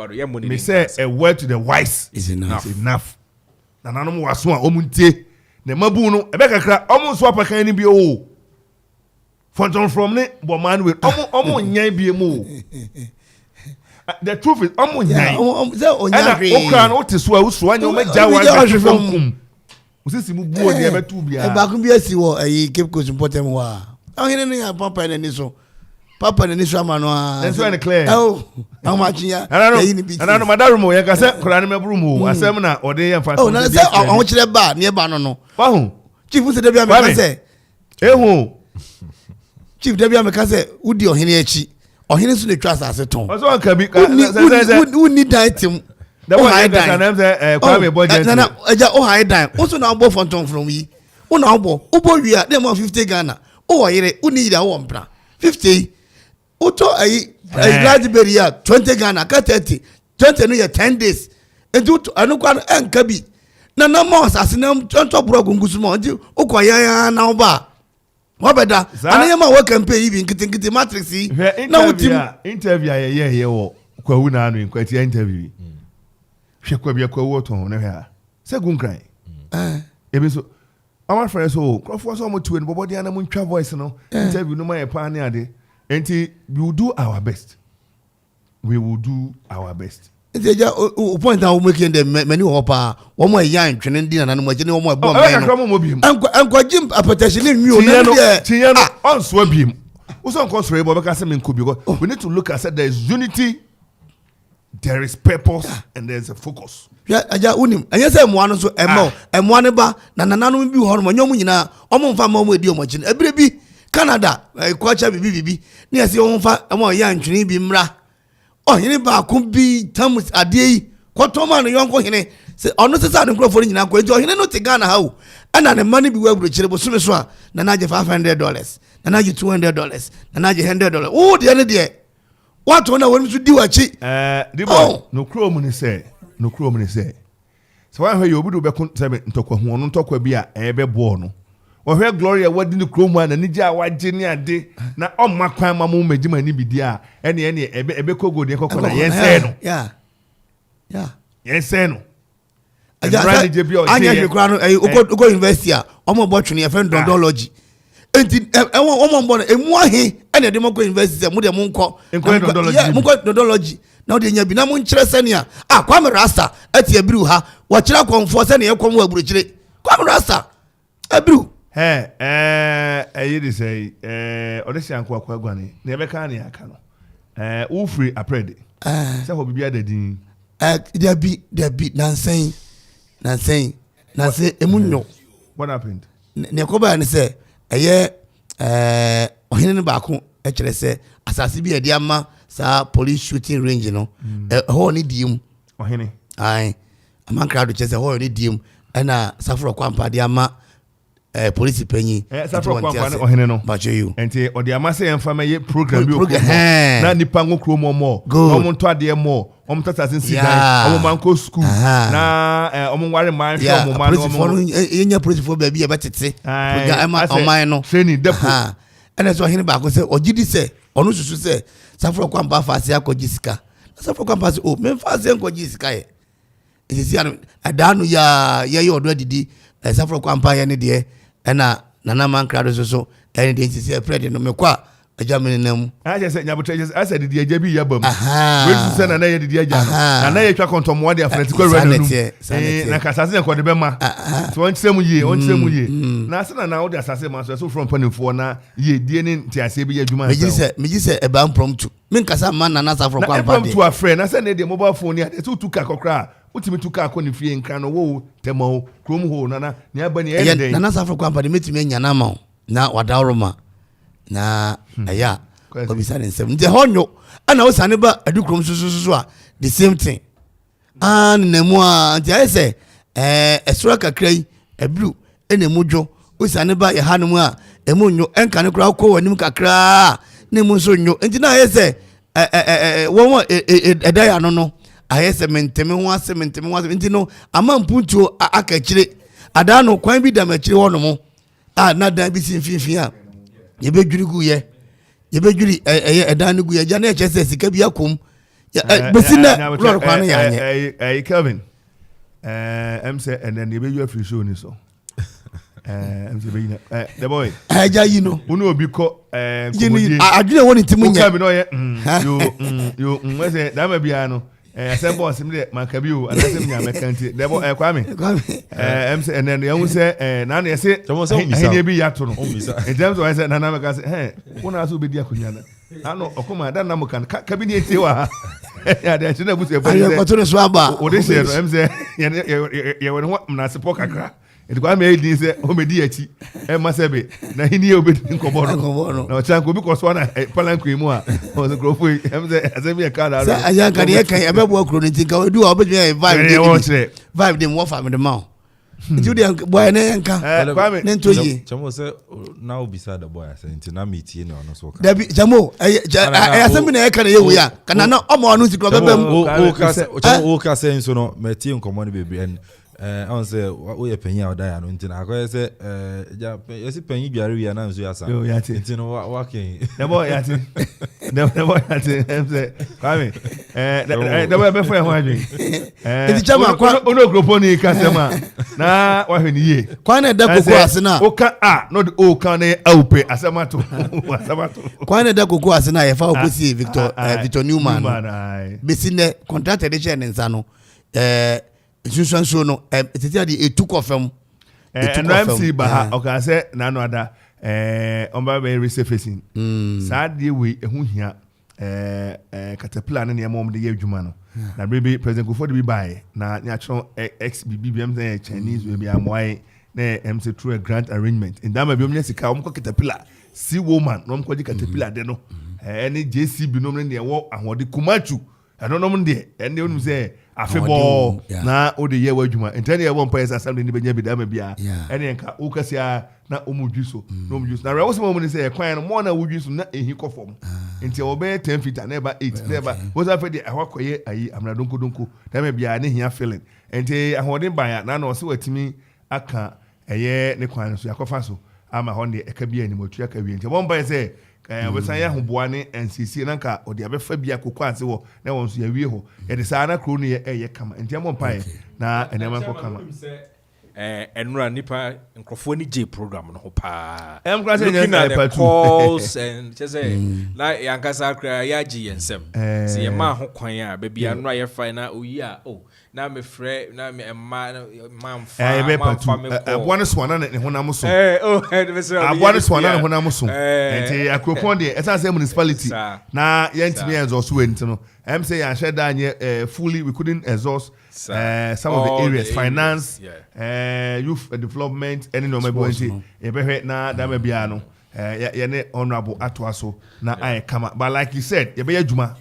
me say a word to the wise is enough. Is enough. Na nanom waso a omuntie. Na mabu no ebe kakra omo so apakan ni bi o. Fonton from ne bo man we omo nyan bi mu. The truth is omo nyan. Say onya hwe. O kan o te so a usu anya o meja wa from kum. Usisi mu buo de betu bia. E ba kun bi asi wo ayi Cape Coast important wa. Ohene no ya papa na ni so. Papa na ni so ama no a. That's why clear. Oh, how much ya? Ana madaru mo ya ka se kura ne meburu mo. Asem na ode ye mfa. Oh, na se o kire ba ne ba no no. Wa hu. Chief se debia me ka se. Ehu. Chief debia me ka se udi ohene achi. Ohene so ne twa asase ton. Oso anka bi. Who need that team? The one that can say kwame budget. Na eja o high down. Oso na agbo fonton from we. O na agbo. Obo wi a dem 50 Ghana. O yire o need a wo mpra. 50. Oto ayi raspberry 20 Ghana ka 30. 20 no ye 10 days. Edu anu kwa enka bi. Na na mo asase na tonto bro gungusu mo. Ndi o kwa ya na oba. Wabeda. Ana ma work campaign bi nkitikiti matrix yi. Na utim interview ye wo kwa hu na anu nkwati interview. Hwekwa bia kwa wo ton na hwa se gunkran ebe so our friends so crofo so mo tuwe no bobodi ana mo ntwa voice no interview no my pa ne ade enti we will do our best eja o point na o make dem many hopa wo mo yan twene ndi na no mo je ne wo mo ebo anko jim apetashili nwi o na de tiye no on so biem wo so nko so ebo be ka se me nko bi we need to look at there is unity. There is purpose and there's a focus. Yeah, aja unim. Anya say mo anu so emo ne ba na nananu bi ho no nyom nyina omo mfa ma mo edi omo chi. Ebire bi Canada, kwacha bibi. Ne ase omo mfa emo ya ntwene bi mra. Oh, hene ba ko bi tamus ade yi. Kwoto ma no yonko hene. Se ono se sa ne nkrofo nyina ko ejo hene no te Ghana ha o. Ana ne mani bi wa buro chire bo so so a na naje $500. Na naje $200. Na naje $100. Oh, de ne de. What one when to do achi no chrome ni say so why you obudu be kun say ntokwa hu no ntokwa bi a ebe bo no wo hwe gloria wadi ni chrome na ni ja waje ni ade na omma kwan ma mo magima ni bidi a ene ebe kogo de kokko na yense no yeah yense no anya hwekra no ugo university a omo bo twene ye dondology enti omo mbo na emu ahe ene de mako university mu de mu nko dondology na odi nya bi na mo nkyerɛ sɛnea Kwame Rasta ati abiru ha wɔkyerɛ kɔnfoɔ sɛnea yɛkɔm wɔ aburukyire Kwame Rasta abiru ɛyɛ de sɛ ɔde hyɛ anko akɔ aguane na yɛbɛka ne aka no wofiri aprɛde sɛ hɔ biribi adadin dabi nansɛn emu nnwo what happened ne ɛkɔbaa ne sɛ ɛyɛ ɔhene no baako ɛkyerɛ sɛ asase bi yɛde ama saa police shooting range no ɛhɔ ne diem ɔhene amankra do kyerɛ sɛ ɛhɔ ne diem ɛna Saforo Kwampa de ama police panyi Saforo Kwampa ne ɔhene no enti ɔde ama sɛ yɛmfa mɛyɛ program bi na nipa ngo kuro mɔ ɔmo nto adeɛ mɔ ɔmo tata sin si dan ɔmo manko school na ɔmo ware man hwɛ ɔmo man ɔmo yɛnya police fo baabi yɛbɛtete program ɛma ɔman no training depo ɛna sɛ ɔhene baako sɛ ɔgyidi sɛ ɔno susu sɛ Saforo Kwampa fa ase akɔgye sika na Saforo Kwampa sɛ memfa ase nkɔgye sika yɛ ɛsisi ano ɛdaa no yɛyɛ ɔdɔ adidi Saforo Kwampa yɛ ne deɛ ɛna Nana Mankra do so ɛne deɛ nsisi ɛprɛde no mekɔ a Germany nam aje sɛ nyabotre asa didi agya bi yabam wetu sɛ na yɛ didi agya na yɛ twa kontomo de afrɛti kɔ rɛnu na kasase ne kɔ de bɛma so onkyerɛ mu yie na asa na wo de asase ma so from panimfo na yie die ne ntiase bi yɛ adwuma meji sɛ ɛba impromptu men kasa man na Saforo Kwampa de impromptu afrɛ na sɛ ne de mobile phone ya de so tuka kokra utimi tuka akɔ ne fie nkra no wo temo krom ho na ne aba ne yɛ den na Saforo Kwampa de metimi anya na ma na wadawroma na aya obisa ne nsɛm nti hɔ nyo ana osane ba adukrom so a the same thing nemu a nti ayɛ sɛ ɛsoro kakra yi abiru enemu dwo osane ba yɛ hanom a emu nyo enka ne kora kɔ wanim kakra nemu so nyo nti na ayɛ sɛ wɔn ɛda ya no ayɛ sɛ menteme ho ase nti no ama mpuntuo aka kyire ada no kwan bi da makyire hɔ no mo na dan bi si mfimfini a yebedwiri gu ye yebedwiri edan gu ye ja na eche se sika bi akom besi na lord kwa no ya nye Kelvin em say and then yebedwiri free show ni so em say be the boy ja yi no unu obi ko yini adwene woni timu nya Kelvin no ye yo we say da ma bia no asem boss me de makabi o anasem nya mekanti the boy Kwame em say and then you say na na say he bi yato no in terms of I say na na meka say wona so be di akonya na ano Okoma da na mukan cabinet wa ya de china bu se bo ayo ko to no so aba o de say no em say ye won ho na sepo kakra it kwa me di say o me di achi e ma sebe na hini e obedi nkobo no na chan ko bi ko so na palanko mu a o se grofo em say asemi e ka da sa ayan kan ye kan e bebo akro ni tin ka o du o be vibe dem wo fa me de ma nti de boy na yanka ne ntoyi chamo se na obisa da boy asa nti na meeting no so ka dabi chamo asemi na ye kan ye wo ya kana na o ma anu ti ko bebem o ka se nso no meeting komo ne bebre en on say wo ye panyin a da no nti na akoye se ja yesi panyin biare wi na nso ya sa nti no wa ken the boy yati the boy yati em say Kwame the boy be fa ho adwen nti chama kwa ono gropo ni kasema na wa hwe ni ye kwa na da koko asena o ka no the o ka na aupe asamato kwa na da koko asena ye fa okosi Victor Newman besine contract de che ne nsa no sunsun no tete ade etu kofam MC ba ha o ka se na no ada on ba be resurfacing sa de we ehu hia caterpillar ne mom de ye adwuma no na baby president Kofi de bi buy na nya chron XBBM say Chinese we be amwai na MC through a grant arrangement in that be omnya sika omko caterpillar si woman no omko di caterpillar de no any JCB no ne wo ahode kumachu adonom de ene onum say afebo na ode ye wadwuma entene ye won pa esa assembly ni benya bi da ma bia ene nka wo kasia na omudwiso no omudwiso na rewo mo ni say kwan no mo na wudwiso na ehi kofom enti wo be 10 feet na eba 8 na eba wo za fe de ahwakoye ayi amra donko da ma bia ne hia feeling enti ahode banya na na o se watimi aka eye ne kwan so yakofa so ama honde eka bia ni motu aka wi enti wo mba say obesan ya hoboa ne NCC na nka odi abefa bia kokwa ase wo na won so ya wie ho ye de saa na kro no ye kama enti amon pae na enema ko kama enra nipa nkrofo ni J program no pa looking at the calls and just say like yankasa kra ya gi yensem see ye ma ho kwan a baby anra ye fine na oyi a na me frɛ na me man fa aboa swana ne honam so aboa swana ne honam so enti akropon de esa say municipality na yentimi exhaust we ntino em say ya share da fully we couldn't exhaust some of the areas finance youth development any no maybe enti na da me bia no ne honorable atoaso na I come but like you said you be adwuma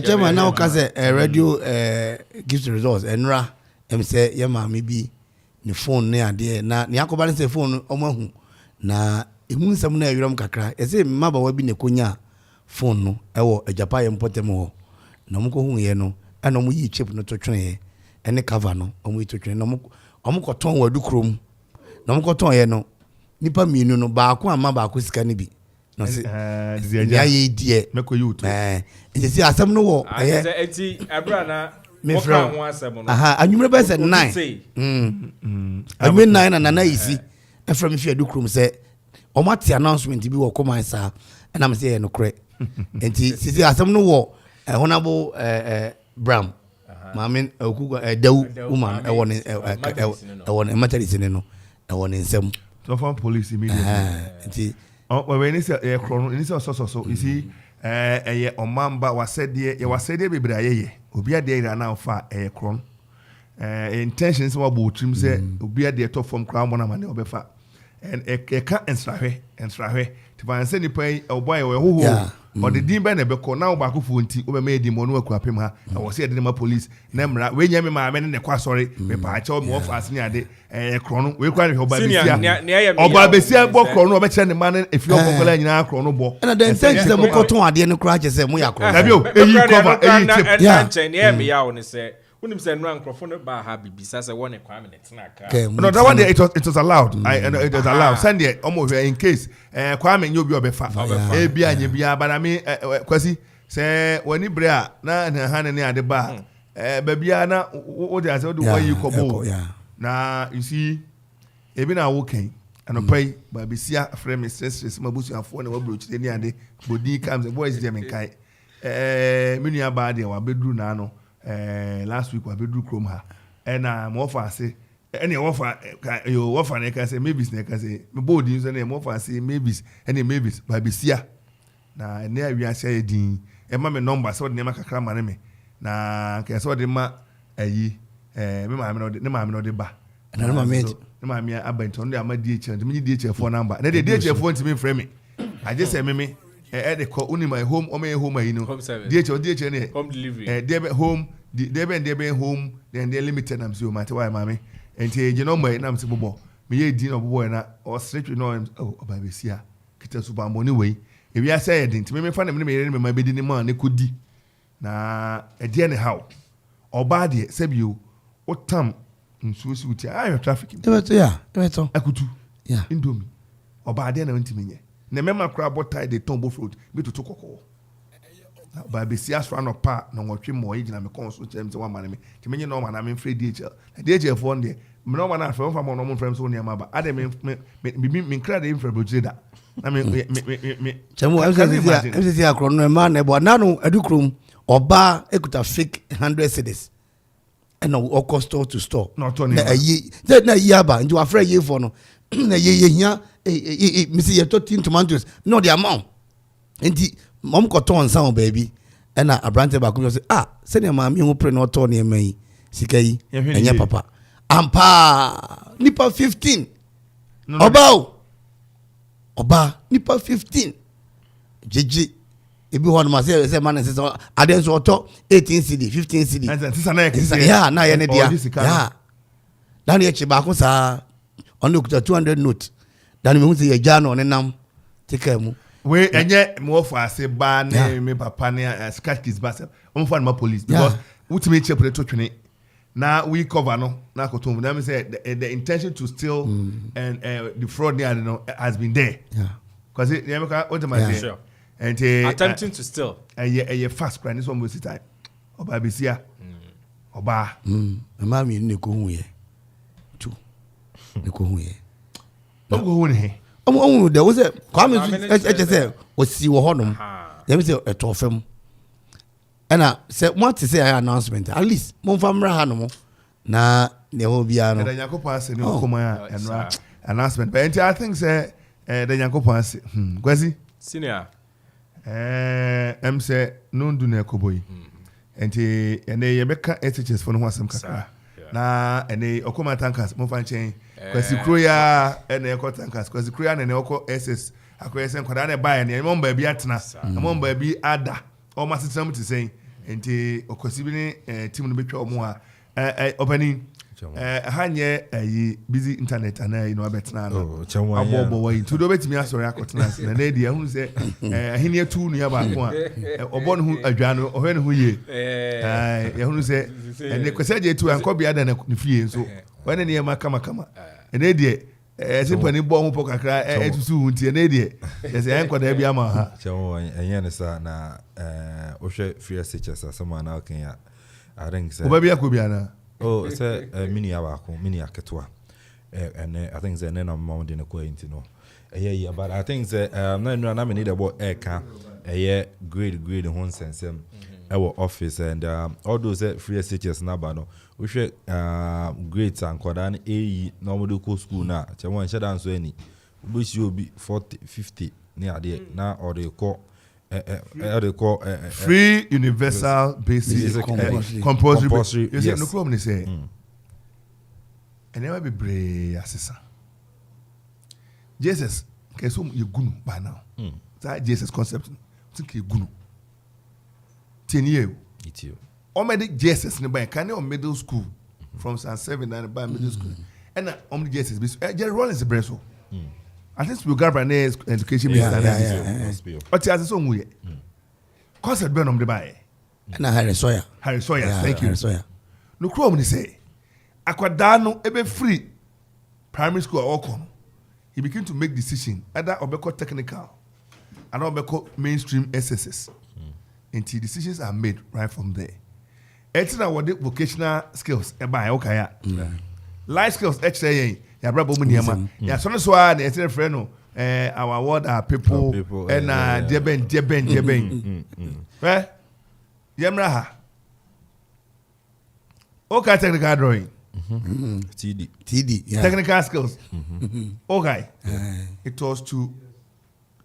Chairman now cause radio gives the results enra em say ye ma me bi ni phone ne ade na ni akoba ne say phone omahu na emu nsam na awiram kakra e say mmaba wa bi ne konya phone no e wo ajapa ye mpotem ho na mo ko hu ye no e na mo yi chip no to twen e ne cover no mo yi to twen na mo ko ton wadu krom na mo ko ton ye no nipa mienu no ba ko ama ba ko sika ne bi no se ya ye die meko you to e say asem no wo enti abra na mo ka ho asem no anwumre be say 9 anwumre 9 na isi e from fi adukrum say o mate announcement bi wo Okoman Kasa e na me say no kre enti sisi asem no wo honorable Bram mamen okugo dawu woman e won e won maternity no e won nsem so from police immediately when you say chrono you say so you see omamba wasede bebre ayeye obi ade ira na fa chrono intentions wa bo trim say obi ade to from crown bona mane obefa and ka ensrahwe tiban say ni pai oboy we hoho or the din be na be ko na ba ko fu nti obe me di mo no akuapem ha na wo say de ma police na mra we nya me ma me ne kwa sorry me pa cha me ofa ase ni ade chrono we kwa ne oba besia bo chrono obe kire ne ma ne efi okokola nyina chrono bo na the intention say mo ko ton ade ne kra che say mo ya chrono dabio eyi cover eyi tip ya me ya won say unim say no ankrofo no ba ha bibisa say won e kwa me ne tena ka no that one it was allowed it was allowed send there almost in case kwa me nyobi obefa e bia nya bia ba na me kwasi say woni bre a na ha ne ade ba ba bia na wo dey say wo yi kobo na you see e bi na wo kan anopai ba bisia frame me stress mabusu afo na wabro chire ni ade bodi comes boys dem kai menu aba de wa bedru na no last week wa bedru krom ha na mo fa ase ene wo fa yo wo fa ne ka say maybe ne ka say me bodi so ne mo fa ase maybe ene maybe ba bisia na ne awia ase din e ma me number so de ma kakra ma ne me na ke so de ma ayi me ma me no de ba na ma me ne ma me abenton de ama DHL me DHL phone number na de DHL phone ti me frame me I just say me they call only my home or my home you know DHL home delivery they home they home then they limited am so matter why mommy and you know my na mse bobo me ye din obobo na or straight you know ba be sia kita super money way if you say din me fa na me my be din man ne kodi na e de ne how oba de sebio otam nsuosi uti ayo traffic ebeto akutu yeah indomi oba de na ntimi nye na mema kra botai de tombo fruit bi to kokko ba be sia so no pa na nwotwe mo yigina me kon so chem se wa mane me ti menye no ma na me free DHL phone de me no ma na frem fa mo no mo frem so ne ma ba ade me kra de infra bojire da na me chemu MCC akro no ma na bo na no adukrum oba ekuta fake 100 cedis and no cost store to store no to na yi na yi aba nji wa frɛ yi for no na ye hia misi ye to tin tomatoes no the amount enti mom ko ton san baby na abrante ba ko say se ne ma mi ho pre no to ne mai sika yi enya papa ampa nipa 15 oba nipa 15 jeje ebi ho no ma say man say aden so to 18 cd 15 cd yeah na ye ne dia yeah dan ye chi ba ko sa onu kuta 200 note dan me hu say ye ja no ne nam tika mu we enye mo for ase ba ne me papa ne scratch his back on for my police because ultimate check to twene na we cover no na ko to me say the intention to steal and the fraud there no has been there because it you make ultimate sure and attempting to steal a fast crime this one most time oba besia oba mama mi ne ko hu ye tu ne ko hu ye Ogo he. Omo de wo se kwa me eche se osi wo honom dem se eto fam ena se what say announcement at least mo fa mra hanom na ne ho bia no The Yakopon say no Okoman and announcement. But I think say the Yakopon say Kwesi Senior. Say no do na ekoboyi. Enti ene ye beka SHS for no asem kakra. Na ene Okoman tankers mo fa nchen. Kwesi kroya ene ekọ tankers. Kwesi kroya na ene ekọ SS akoyesen kwada na buy na mo mba bi atena. Na mo mba bi ada. O ma sitam ti sen. Enti okosi bi ni team no betwa omo a opening hanye busy internet and abetna no abobo way to do betimi asori akotena na na dia hu se ahini atu nu ya ba ko a obo no hu adwano ohwe no hu ye ya hu se ene kwese je tu anko bia da na fie nso wane ne ma kama ene die simpani bo hu pokakra etusu hu ntie ene die se enko da bia ma ha chewo enye ne sa na ohwe free SHS asema na oken ya areng se oba bia ko bia na oh say mini abako mini aketwa and I think say na mount in ko enti no yeah but I think say na me need about eka grade hon sensem our office and all those free SHS na ba no we hwe grades and koda na AE na omodo ko school na chemo nche dan so ani obi obi 40 50 ni ade na or they call free universal basic compulsory. You say no problem say. And never be brave assessor. Jesus, keso you gunu by now. That Jesus concept. Think you gunu. 10 years. It's you. Omedi Jesus ne by can on middle school from San 7 and by middle school. And omedi Jesus be Jerry Rollins breso. I think we got an education minister. But as so we concept be on the buy. na Harry Sawyer Thank you. Harry Sawyer No chrome ni say akwada no ebe free primary school or Okoman. He began to make decision either obeko technical and obeko mainstream SSS. Until decisions are made right from there. Etina what vocational skills e buy okaya. Life skills extra ya brabo mu niam ya so no so a na etere frɛ no our word are people and deben yemra ha okay technical drawing TD yeah. Technical skills okay it was to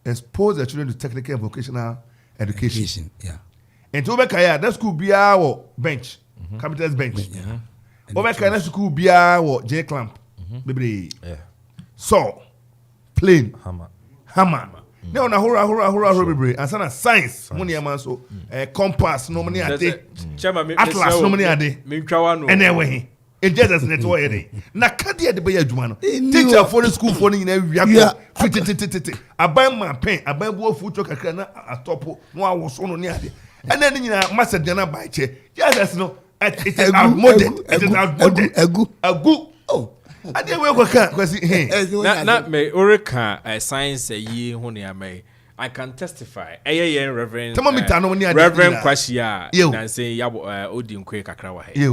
expose the children to technical and vocational education yeah and to obekaya that school bia wo bench capital's bench obekaya that school bia wo J clamp baby saw plane hammer now na hora baby and sana science money man so compass no money ade atlas no money ade and then it just net wo here na kade de be adwuma no teacher for the school for na wiako fititititi aban ma pen aban bu ofu kakra na atopo no awoso no ne ade and then nyina master jana by che just no it is outmoded agu oh I didn't work because na me orika science yi ho ne amai I can testify Reverend Reverend Kwashia na say ya odi nkwe kakra wa he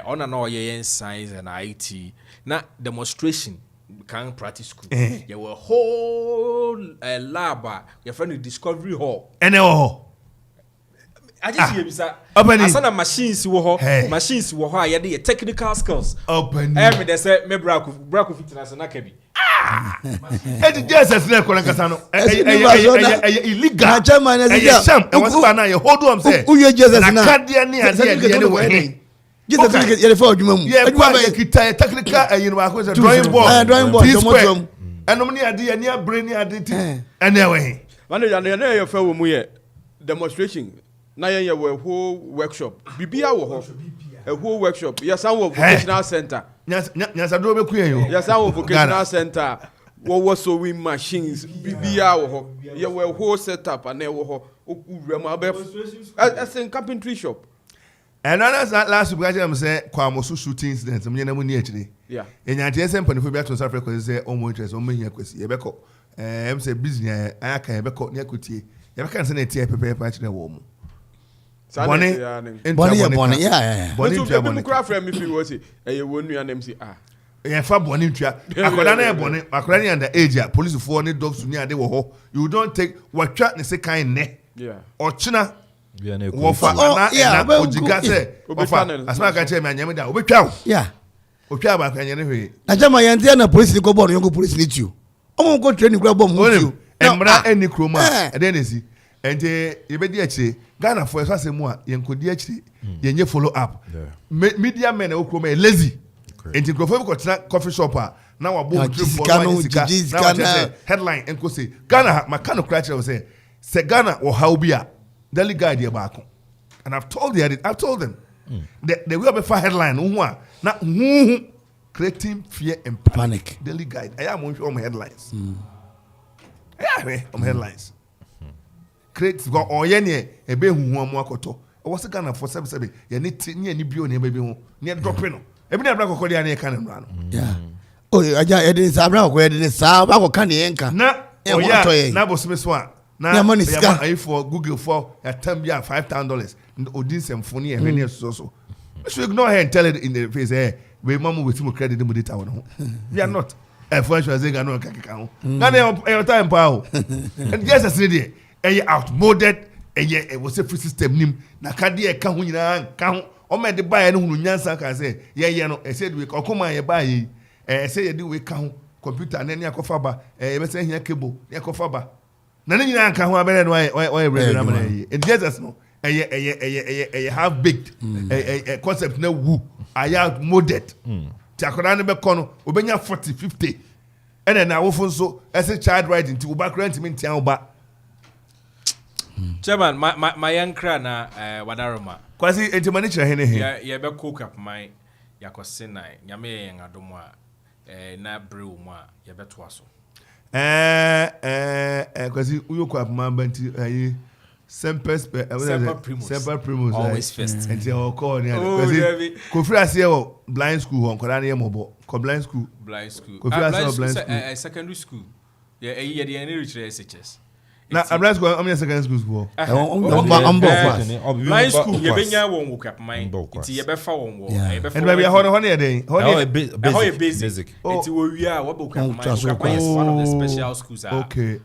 ona na oye science and IT na demonstration can practice school there were whole lab your friend discovery hall I just hear bisa asana machines wo ho a ye de technical skills me dey say me braku fitness na kabi it just na kola kasa no illegal chairman sham e was ba na ye hold on say uye Jesus na kadia ni ade we Jesus ye for adwuma mu adwuma ba kita technical you know I say drawing board enom ni ade ni abre ni ade ti ene we man na ye fa wo mu ye demonstration na yen ye whole workshop bibia wo ho a whole workshop yes an wo vocational center nyasa do be ku yen yo yes an wo vocational center wo sewing machines bibia wo ho ye whole setup and wo ho okuwura ma be as in carpentry shop and last week I say kwamo shooting incident me na mu ni akire yeah enyante ese mpanifo bia to South Africa say omo interest omo hia kwesi ye beko em say business aka ye beko ne akotie ye beka say na tie pepe akire wo mu Bonnie, yeah. Bonnie, craft me feel what say, wonu ya nem say yɛn fa bɔnne ntua akɔda na yɛ bɔnne akɔda ne under age a police for ne dogs ni ade wɔ hɔ you don't take watwa ne se kan nɛ ɔkyina wɔfa na ojiga sɛ wɔfa asoma ka kyerɛ me anyame da obɛtwa wo otwa ba ka nyane hwee na jama yɛn te na police ni ko bɔ no yɔnko police ni tio ɔmo ko training kura bɔ mo tio emra eni kroma ɛdɛ nesi ente yɛbɛdi akyire Ghana for ɛsɛ asɛm a yɛnkɔdi akyire yɛnyɛ follow up media men ɛwɔ kroma yɛ lazy enti nkurɔfoɔ bi kɔtena coffee shop a na wabɔ ɔtiri fɔ na wɔkyɛ sɛ headline ɛnkɔ sɛ Ghana maka no kora kyerɛ wo sɛ Ghana wɔ haw bi a daily guide yɛ baako and I've told them the way ɔbɛfa headline wo ho a na huhu creating fear and panic daily guide ɛyɛ a mo nhwɛ ɔmo headlines ɛyɛ ɔmo headlines create because ɔyɛ neɛ ebe huhu ɔmo akɔtɔ ɔwɔ sɛ Ghana for sɛbsɛbɛ yɛ ne ti ne ni bio ne ebe bi ho ne dɔpe no ebi na abira kɔkɔ de ane ka ne nra no o aja yɛde sa abira kɔkɔ yɛde sa ba kɔ ka ne yɛnka na ɔyɛ na bosome so a na yɛma ayi for Google for atam bi a $5,000 odi nsɛmfo ne yɛ ne so so ignore her and tell it in the face we mamu with some credit mu data won ho we are not for sure say Ghana kakeka ho na na time pa and yes as dey outmoded was a free system nim na ka dey ka ho nyina ka ho o me de buy no hunu nyansa ka say ye no said we Okoman ye buy say ye dey we ka ho computer na ne akofa ba e be say hia cable ne akofa ba na ne nyina ka ho abere no why ready na man ye and yes no half baked a concept na wu aya moded ti akoda ne be kono obenya 40-50 ene na wofo nso ese child right nti uba grant me ntia uba chairman my yankra na wadaroma kwasi enti mani kire hene he ye be cook up my yakose nine nyame ye ngadomo a na brew mu a ye beto aso kwasi uyoko up man banti ayi Semper Primus always first and your call Kofi Ansong blind school on Koran Mobo blind school Kofi Ansong secondary school the reach SHS na blind school how many secondary schools blind school you benya won wo cap mine it ye be fa won wo and maybe honey dey basic it wo wi a wo bo cap mine one of the special schools okay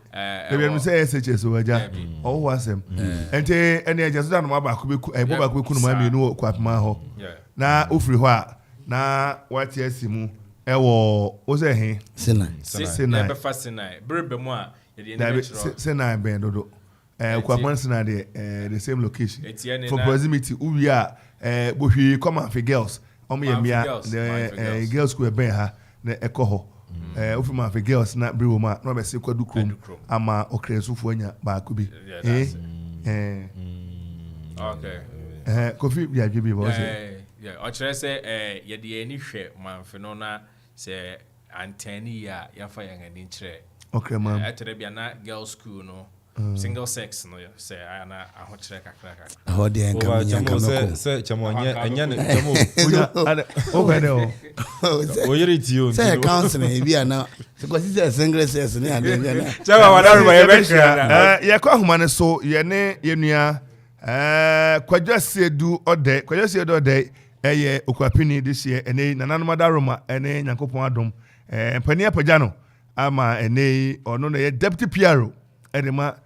maybe we say SHS o aja o wasem ente ene aja so da no ba ko be bo ba ko be kunu ma me no cap ma ho na ofiri ho a na what yes mu e wo o say he Sinai be fa Sinai brebe mu a Sinai ben dodo Okoman Sinai the same location for proximity we are bohwi come and for girls the girls school ben ha na ekoho ofi man for girls na brew ma no be se kwadu krom ama okresufo anya ba ko bi okay Kofi ya dwebi bo say o kire se ye de ani hwe manfe no na se anteni ya fa yan ani kire okay man atere bia na girls school no single sex no say ana ahokyere kakra ho de enka me se chamo anya ne chamo o bene o yere tio say counseling bia na se kwasi say single sex ne ade bia na chama wadaru ba ye be kra ye kwa homa ne so ye ne ye nua kwadwasiedu ode eye okwapini this year ene nananu madaroma ene nyankopon adom mpani apaja no ama ene ono na ye deputy PRO edema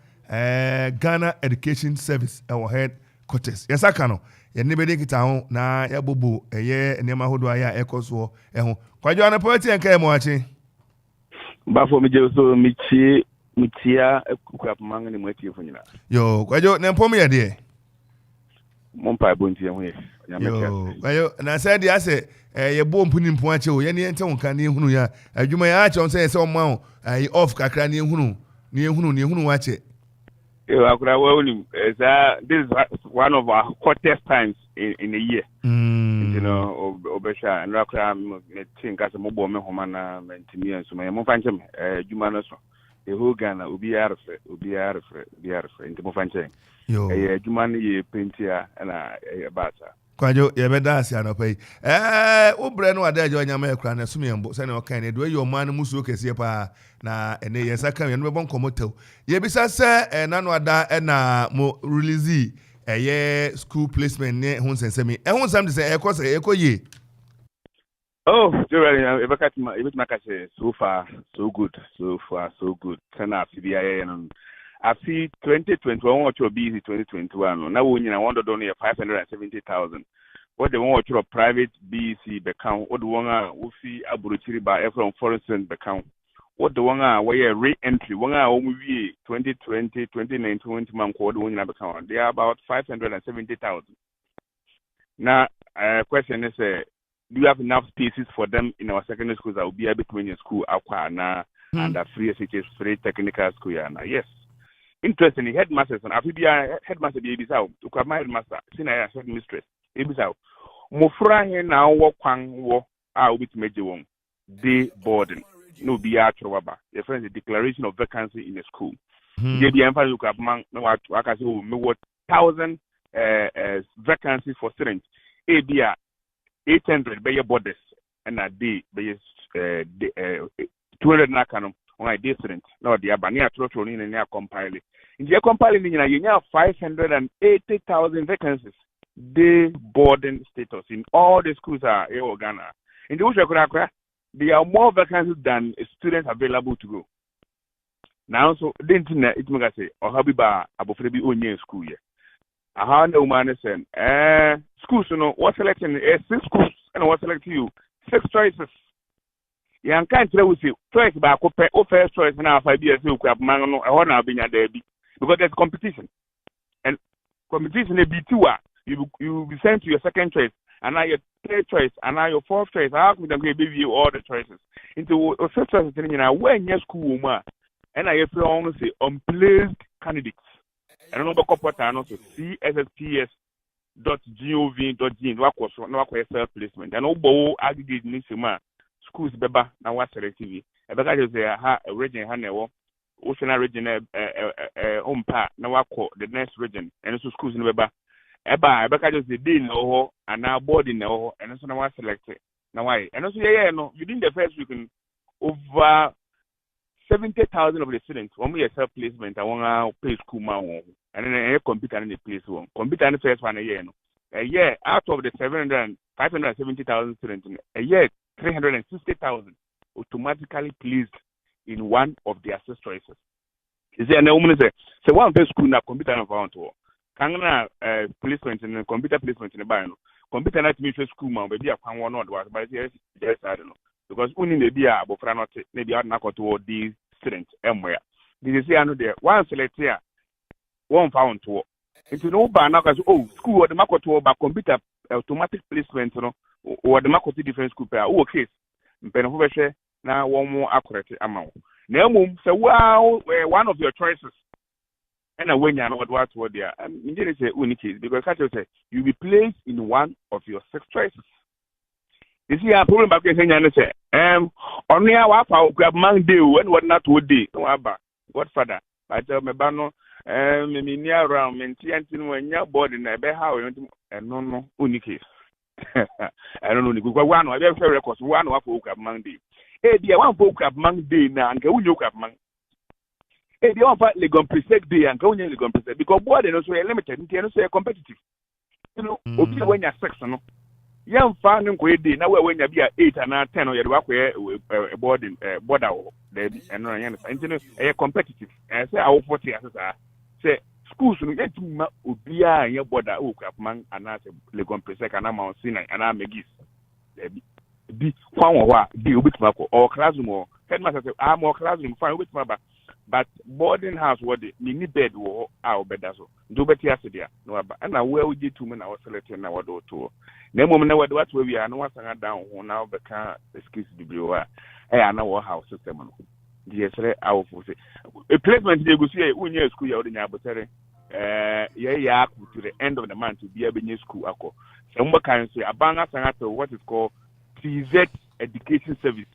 Ghana Education Service our headquarters yesaka no ye ne bede kita ho na ya bobo eye enema hodo aya ekoso eho kwadwo na poeti enka e mo achi Baffour mi je so mitia ekukwapmanga ni mweti funyina yo kwadwo na mpom ye de mompa bonti ho ye yo kwadwo na say de ase ye bo mpuni mpo ache o ye ne ente wonka ne hunu ya adwuma ya ache on say o ma ai off kakra ne hunu wache yo akura woni this is one of our hottest times in a year you know obesha and akura me think as mo bo me homa na mentimi enso me mo fanchem adwuma no so the whole Ghana obi arfe into mo fanchem yo adwuma no ye pentia na bata kwadwo ye beda ase anopai obre no ade ajo nyama ekura na sumyembo se na okan ne do ye oman musuo kese pa na ene ye saka ye no be bon komotew ye bisa se na no ada na mo release school placement ne hu nsensemi hu nsam de se ekoye Oh, so far, so good. So far, so good. Turn up CBI and I see 2021 what you're busy 2021. Now when you want to donate 570,000. What they want to private BC account, what the one who see Aburuchiri by from foreign account. What the one where re-entry, one movie 2020, 2019, man called one account. They are about 570,000. Now, question is, do you have enough spaces for them in our secondary schools that will be able to in school and free SHS, free technical school? Yes. Interestingly, headmasters and Afibia headmaster babies out to come my headmaster, senior headmistress, babies out. Mofra here now walk with major one. Day boarding. No be at Robaba. The friends a declaration of vacancy in the school. They be emphasis look up man no what I can say what 1,000 vacancies for students. A be 800 by your borders and a day by 200 na canon on a different. No, the Abania Trotron in a compiling. In the compiling, you have 580,000 vacancies. Day boarding status in all the schools are Ghana. In the Usha, there are more vacancies than students available to go. Now, so didn't it make say or Habiba Abofrebi Onye school year. I had no man saying, schools, you know, what selection 6 schools and what select you 6 choices. Yeah, can't tell you choice back or first choice now 5 years you have man or now being a derby because there's competition and competition a B2. You will be sent to your second choice, and now your third choice, and now your fourth choice. How can they give you all the choices? Into a first choice, when your school, and I have to say unplaced candidates. I don't know about corporate and also CSSPS.gov.gin. No self placement. And all aggregate needs schools beba now what selectively. I bet I just say a region Hanewo, Ocean region umpa now the next region, and also schools in Beba. I just the day no and now boarding no and also now selected. Now why? And also no within the first week over 70,000 of the students when we self placement I want to pay school man and then a computer in the place one. Computer in the first one a year out of the 570,000 students a year 360,000 automatically placed in one of their assessed choices. Is there no woman say one best school na computer and found to Kangana placement and computer placement in the bio. Computer not me school man, but a one not was, but yes, I don't know. Because only maybe a bofranot, maybe I'm not toward these students somewhere. This is here, there. One select here, one found to. It's no bar now as school or the market to by computer automatic placement, or the market different school pair. Oh, case. Benefit now one more accurate amount. Now, so wow, one of your choices. And when you know what there, in say unique because you'll be placed in one of your 6 choices. You see, a problem back in say, only our grab man day when what not would day, no abba, what father. I tell me, Bano, me near around, and when you're bored in a bed, how and no unique. I don't know, because one of every records, one of grab man day. Hey, dear, one book grab man day now, and go you grab man. They don't fight Legon Presec Day and going Legon Presec because board and also limited and also competitive. You know, when you're section, young fan and great day now when you be at 8 and 10 or you walk where boarding border and a competitive. And say our 40 as say schools will get to be a your border man and I say Legon Presec and I'm on Sinai and I'm a geese. Be one or be with Marco or classroom or headmaster say I'm more classroom fine with my back. But boarding house what the mini bed or our bed as well. Do better yesterday. No, and now where we did 2 men our selecting our door tour. No moment know what we are no one down who now become excuse the blue. I know our house system. Yes, our force. A placement they go see when you school out in Abutere. Yeah, to the end of the month to be a business school. Some can say a banger what is called TZ Education Service.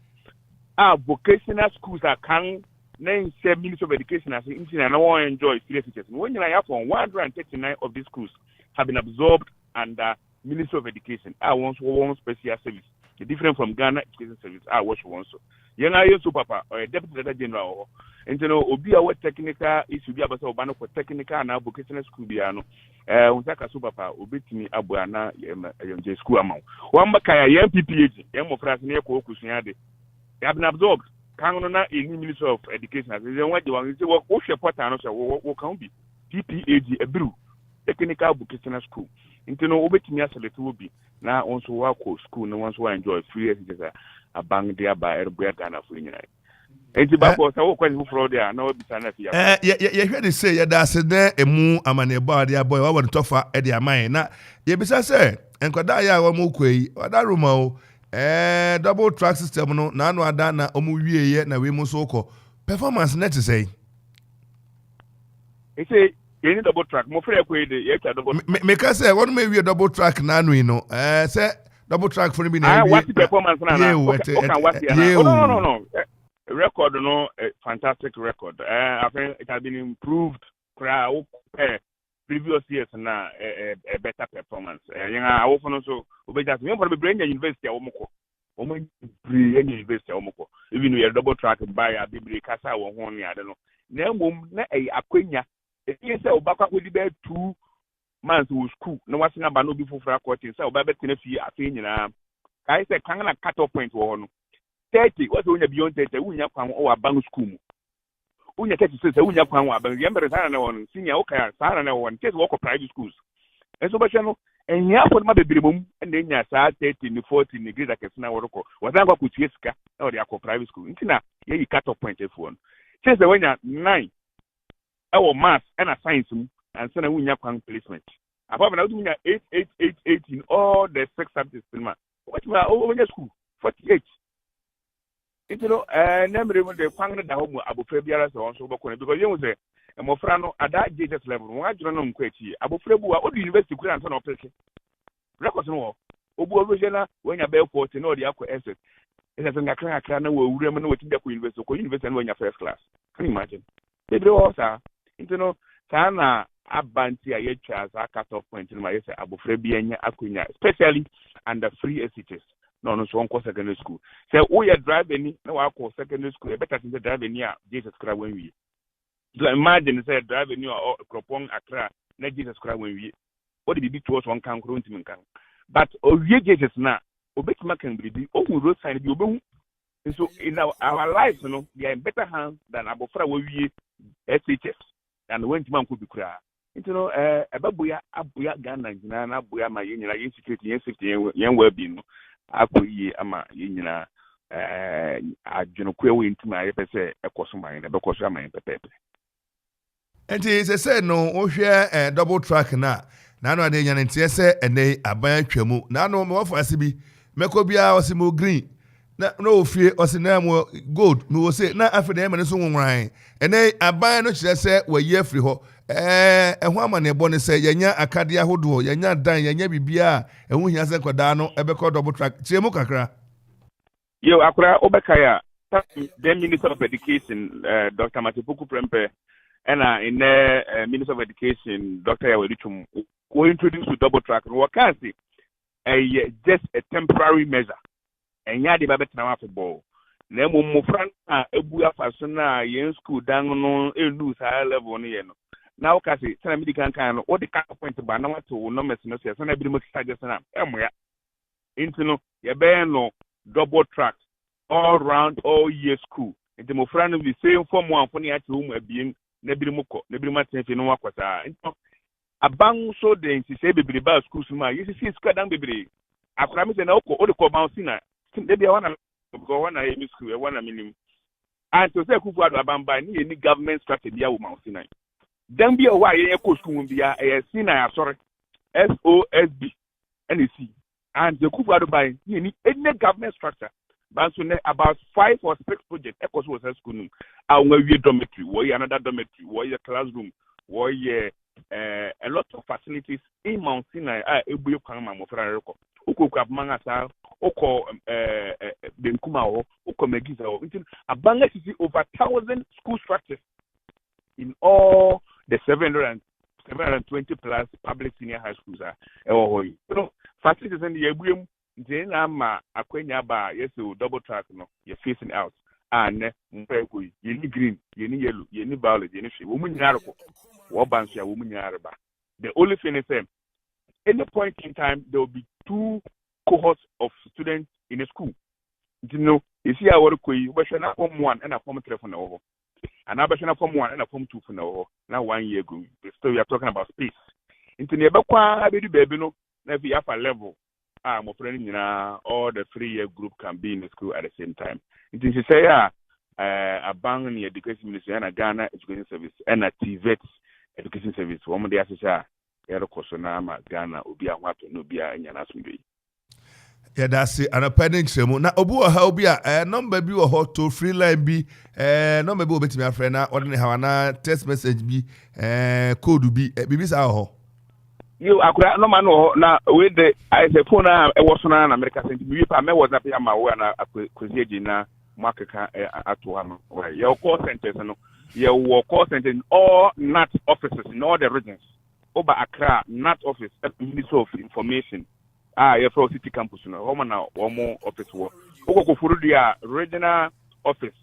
Our vocational schools are coming. Name say Ministry of Education as and I want to enjoy serious teachers. When you have 139 of these schools have been absorbed under Ministry of Education. I want one special service. Different from Ghana Education Service. I watch one so. Young I used to papa or a deputy director general nti no obi a what technical issue bi abasa oba no for technical na vocational school bia no unsaka so papa obetimi aboa na yem school amount wan baka ya PPH yem mo frase ne ko okusua de Abin absorb kan no na in Ministry of Education as they want the say wo hwe portal no so wo kan bi PPAG ebru technical vocational school nti no obetimi aselect wo bi na onso wa ko school no onso wa enjoy free education abang dia ba erbuya Ghana for nyina enti ba ko sa wo kwani fro dia na obi sana fi ya ye hwe de say ye da se na emu amane ba dia boy wa won tofa e dia man na ye bisa say enkwada ya wa mu kwei oda roma o double track system no na anu ada na omu wieye na we mu so ko performance net say e say you need double track mo free kwei de ye twa double me ka say won me wie double track na anu no say double track for me na what performance na na no record no fantastic record I think it has been improved previous years na a better performance yenga awo fono so obeja so me brain university awomko brain university awomko even we double track by a bibli kasa wo ho ne ade no na mom na akwanya e say obakwa kodi be 2 months wo school na wasinga ba no bi fofura courting say oba betena fi afi nyina kai say kan na cut off point wo ho no 30 what wonya beyond 30 wonya kwan o abang school mu wonya 30 say wonya kwan o abang yember sana na won senior o kai sana na won case work private schools eso ba chano enya for ma bebere mom na enya sa 30 ni 40 ni grade akesina woroko wazanga ku tie sika na odi akọ private school ntina ye cut off point efu on case wonya 9 our math and science and so wonya kwan placement apart na wonya 8 in all the 6 subjects ma what we wonya school 48 you know nemre mo de kwan da ho mu abofra biara so on so bokone because you say mofra no ada JS level won adworo no mko achi abofra bu a odi university kura nso na opeke record no obu original wonya be 40 na odi akọ SS esa so ngakra na wo wura mo na woti da ko university na wonya first class can you imagine they also you know kana abanti aye chance cut off point no ma yesa abofra bi anya akonya especially under free SHS no so onko secondary school say we are driving na wa ko secondary school better than driving here Jesus Christ when we so imagine say driving you Kropong Accra na Jesus Christ when we what did be to us one kan kro ntimi kan but owie Jesus na obetima kan bi o road sign bi obehu so in our lives you know they are in better hands than abofra we SHS and when man could be kra you know ababoya Ghana na aboya ma yenyina yen security yen safety yen well being akoyi ama yenyina adwonokwe we ntuma ayepese ekoso man na bekoso ama yen pepepe enti se say no wo hwe double track na no ade nya ntie se ene aban atwamu na no me wofo asibi meko bia osimo green na ofie osinam gold me wo say na afede me so nwonwan ene aban no kire se wayi afri ho eho ama ne bo ne se yenya akade ahodo yenya dan yenya bibia ehu hia se koda no ebeko double track tie mu kakra yo akura obekaya the Minister of Education Dr. Matipuku Prempe and in the Minister of Education Dr. Yawelichum who introduced to double track and what can see just a temporary measure and yadi babet na football na mo fran ebu afaso na yen school dan no lose high level no ye no na o ka se sana mi kan no o de ka point ba na wato no mess no se sana bi mo suggest na emoya into no ye be no double track all round all year school into mo fran no be same form one for ni ati o mu abien na bi mo ko na bi ma ten fi no wakwasa into abang so den si se bebere ba schools ma yesi si school dan bebere akura mi se na o de ko bounce na they be one go na emi school e one minimum and to say kufu ado abamba ni any government strategy ya wo mountain nine then be why ye ko school bia e si na asore SOSB NEC and the kufu ado by ni any government structure but so about 5 or 6 projects e ko so school nu awon awie dormitory wo another dormitory wo classroom wo a lot of facilities in Mount Sinai ebuye kwan ma mo fra rekọ ukoku abmanga sa uko benkuma ho uko megiza ho abanga sisi over 1,000 school structures in all the 720 plus public senior high schools hoyi so facilities and the ebuye nje na ma akwenya ba yes double track no you facing out ne mpa ko yeni green yeni yellow yeni biology yeni hwe wo mu nyare ko wo ban so ya wo mu nyare ba. The only thing is any point in time there will be 2 cohorts of students in a school. You know, you see our koi we should na form 1 and a form 3 for now. And now we should na form 1 and a form 2 for now. Now 1 year ago. So we are talking about space. Into never kwa be baby no na be at a level. My friend, all the 3-year group can be in the school at the same time. It is say a bang in the education ministry and a Ghana education service and a TVET education service. One of the associates, Kosonama, Ghana, Ubia Wato, Nubia, and Yanasumbi. Yeah, that's it. And a pending ceremony. Now, Obu, how be a number be a hot to free line be number be to my friend. Ordinary Hawana text message be code be Bibis our. You akura no man na with the I say phone na e was na America sent me pa me was up here ma we na akwezi na makaka ato ha no your call centers no your call centers in all NAT offices in all the regions over Accra NAT office Ministry of Information your for city campus no home na one office wo go furu dia regional office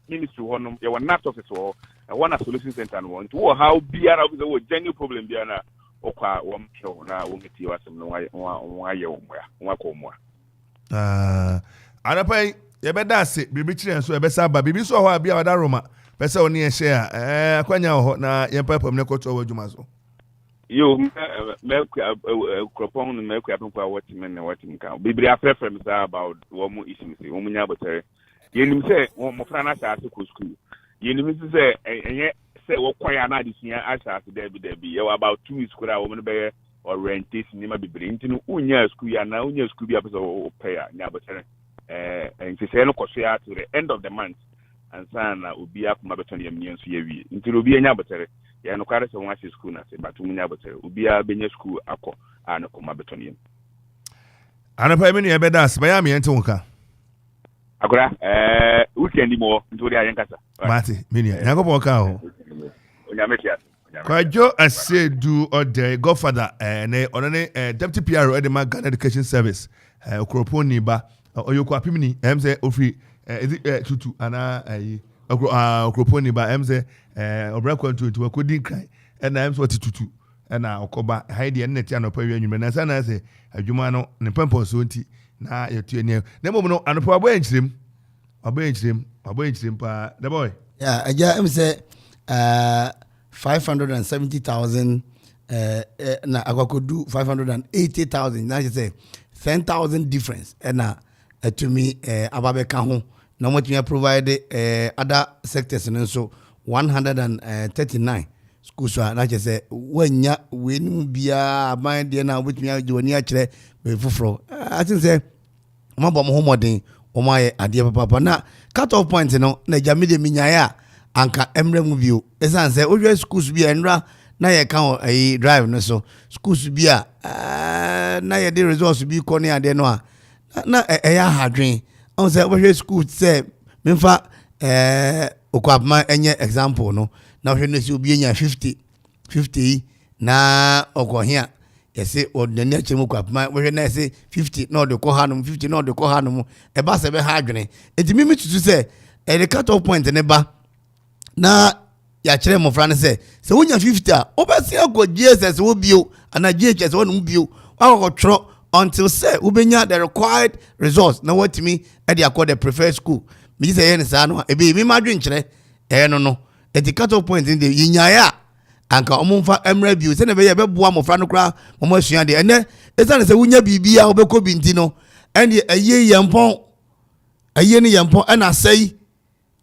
ministry one your NAT office wo one solution center no one to how biara we genuine problem biara okwa womcho na womiti wasem no waye womwa anapai yebeda ase bibi kire nso ebesa ba bibi so ho abia wada roma pese oni e share akwanya ho na yempapam ne koto wadwuma so yo me kropon me kwapon what men what nka bibiri afrefe me say about womu issues womu nya botere yenim say mo frana sa ase ko school yenim say enye say wo kwaya na adisia asha there be you about 2 weeks kura wo be orientation ni ma bibiri ntinu unya school ya na unya school bi apeso pay nya botere nti say no kwosua to the end of the month and sana obi akuma beton yam nyen so yewie ntinu obi nya botere ya no kware se won ase school na se but munya botere obi a benya school akọ ana kuma beton yam anapai me ne yebeda ase ba ya me ente wonka akura weekend mo ntori ayen kasa mate me ne yakobon ka ho Kwajo Asedu Ode Godfather ne onane deputy PRO Edema Ghana Education Service okroponi ba oyoko apimni emze ofri tutu ana okroponi ba emze obra kwantu wakodi kran na emze wati tutu na okoba haide ne tia no pa wi anwume na sana se adwuma no ne pampo so nti na yetu ene na mom no anopo abo enchirem pa the boy yeah aja emse 570,000 na akwakodu 580,000 na say 10,000 difference na to me ababeka ho na mo tumi provide other sectors no so 139 schools so na say wanya wenu bia aban de na obetumi agwani a kire be foforo I think say mo bom ho modern o maye ade papa na cut off point no na jamide minyaya anka emre mu bio esan say odwe schools bia enra na ye kan drive no so schools bia na ye the results bi ko ne ade no a na eya hadwen on say odwe school say memfa okwapma enye example no na hwe no si obi nya 50 na okohia yese odani achemu kwapma hwe na say 50 na de ko hanum 50 na de ko hanum e ba se be hadwen etimi mitutu say the cut off point ne ba na ya kire mo frane se wonya 50 a obesi ago GSS wo bio ana GHS wo no bio wa tro until say ubenya the required results na what me e dey accord the preferred school me say yen sa no e be mi madwen kire no the cut off point in the yinyaya anka omumfa emra bio se na be ye be boa mo frane kra mo asua de ene esa se wonya bibia obekọ binti no ene aye yempon ana sei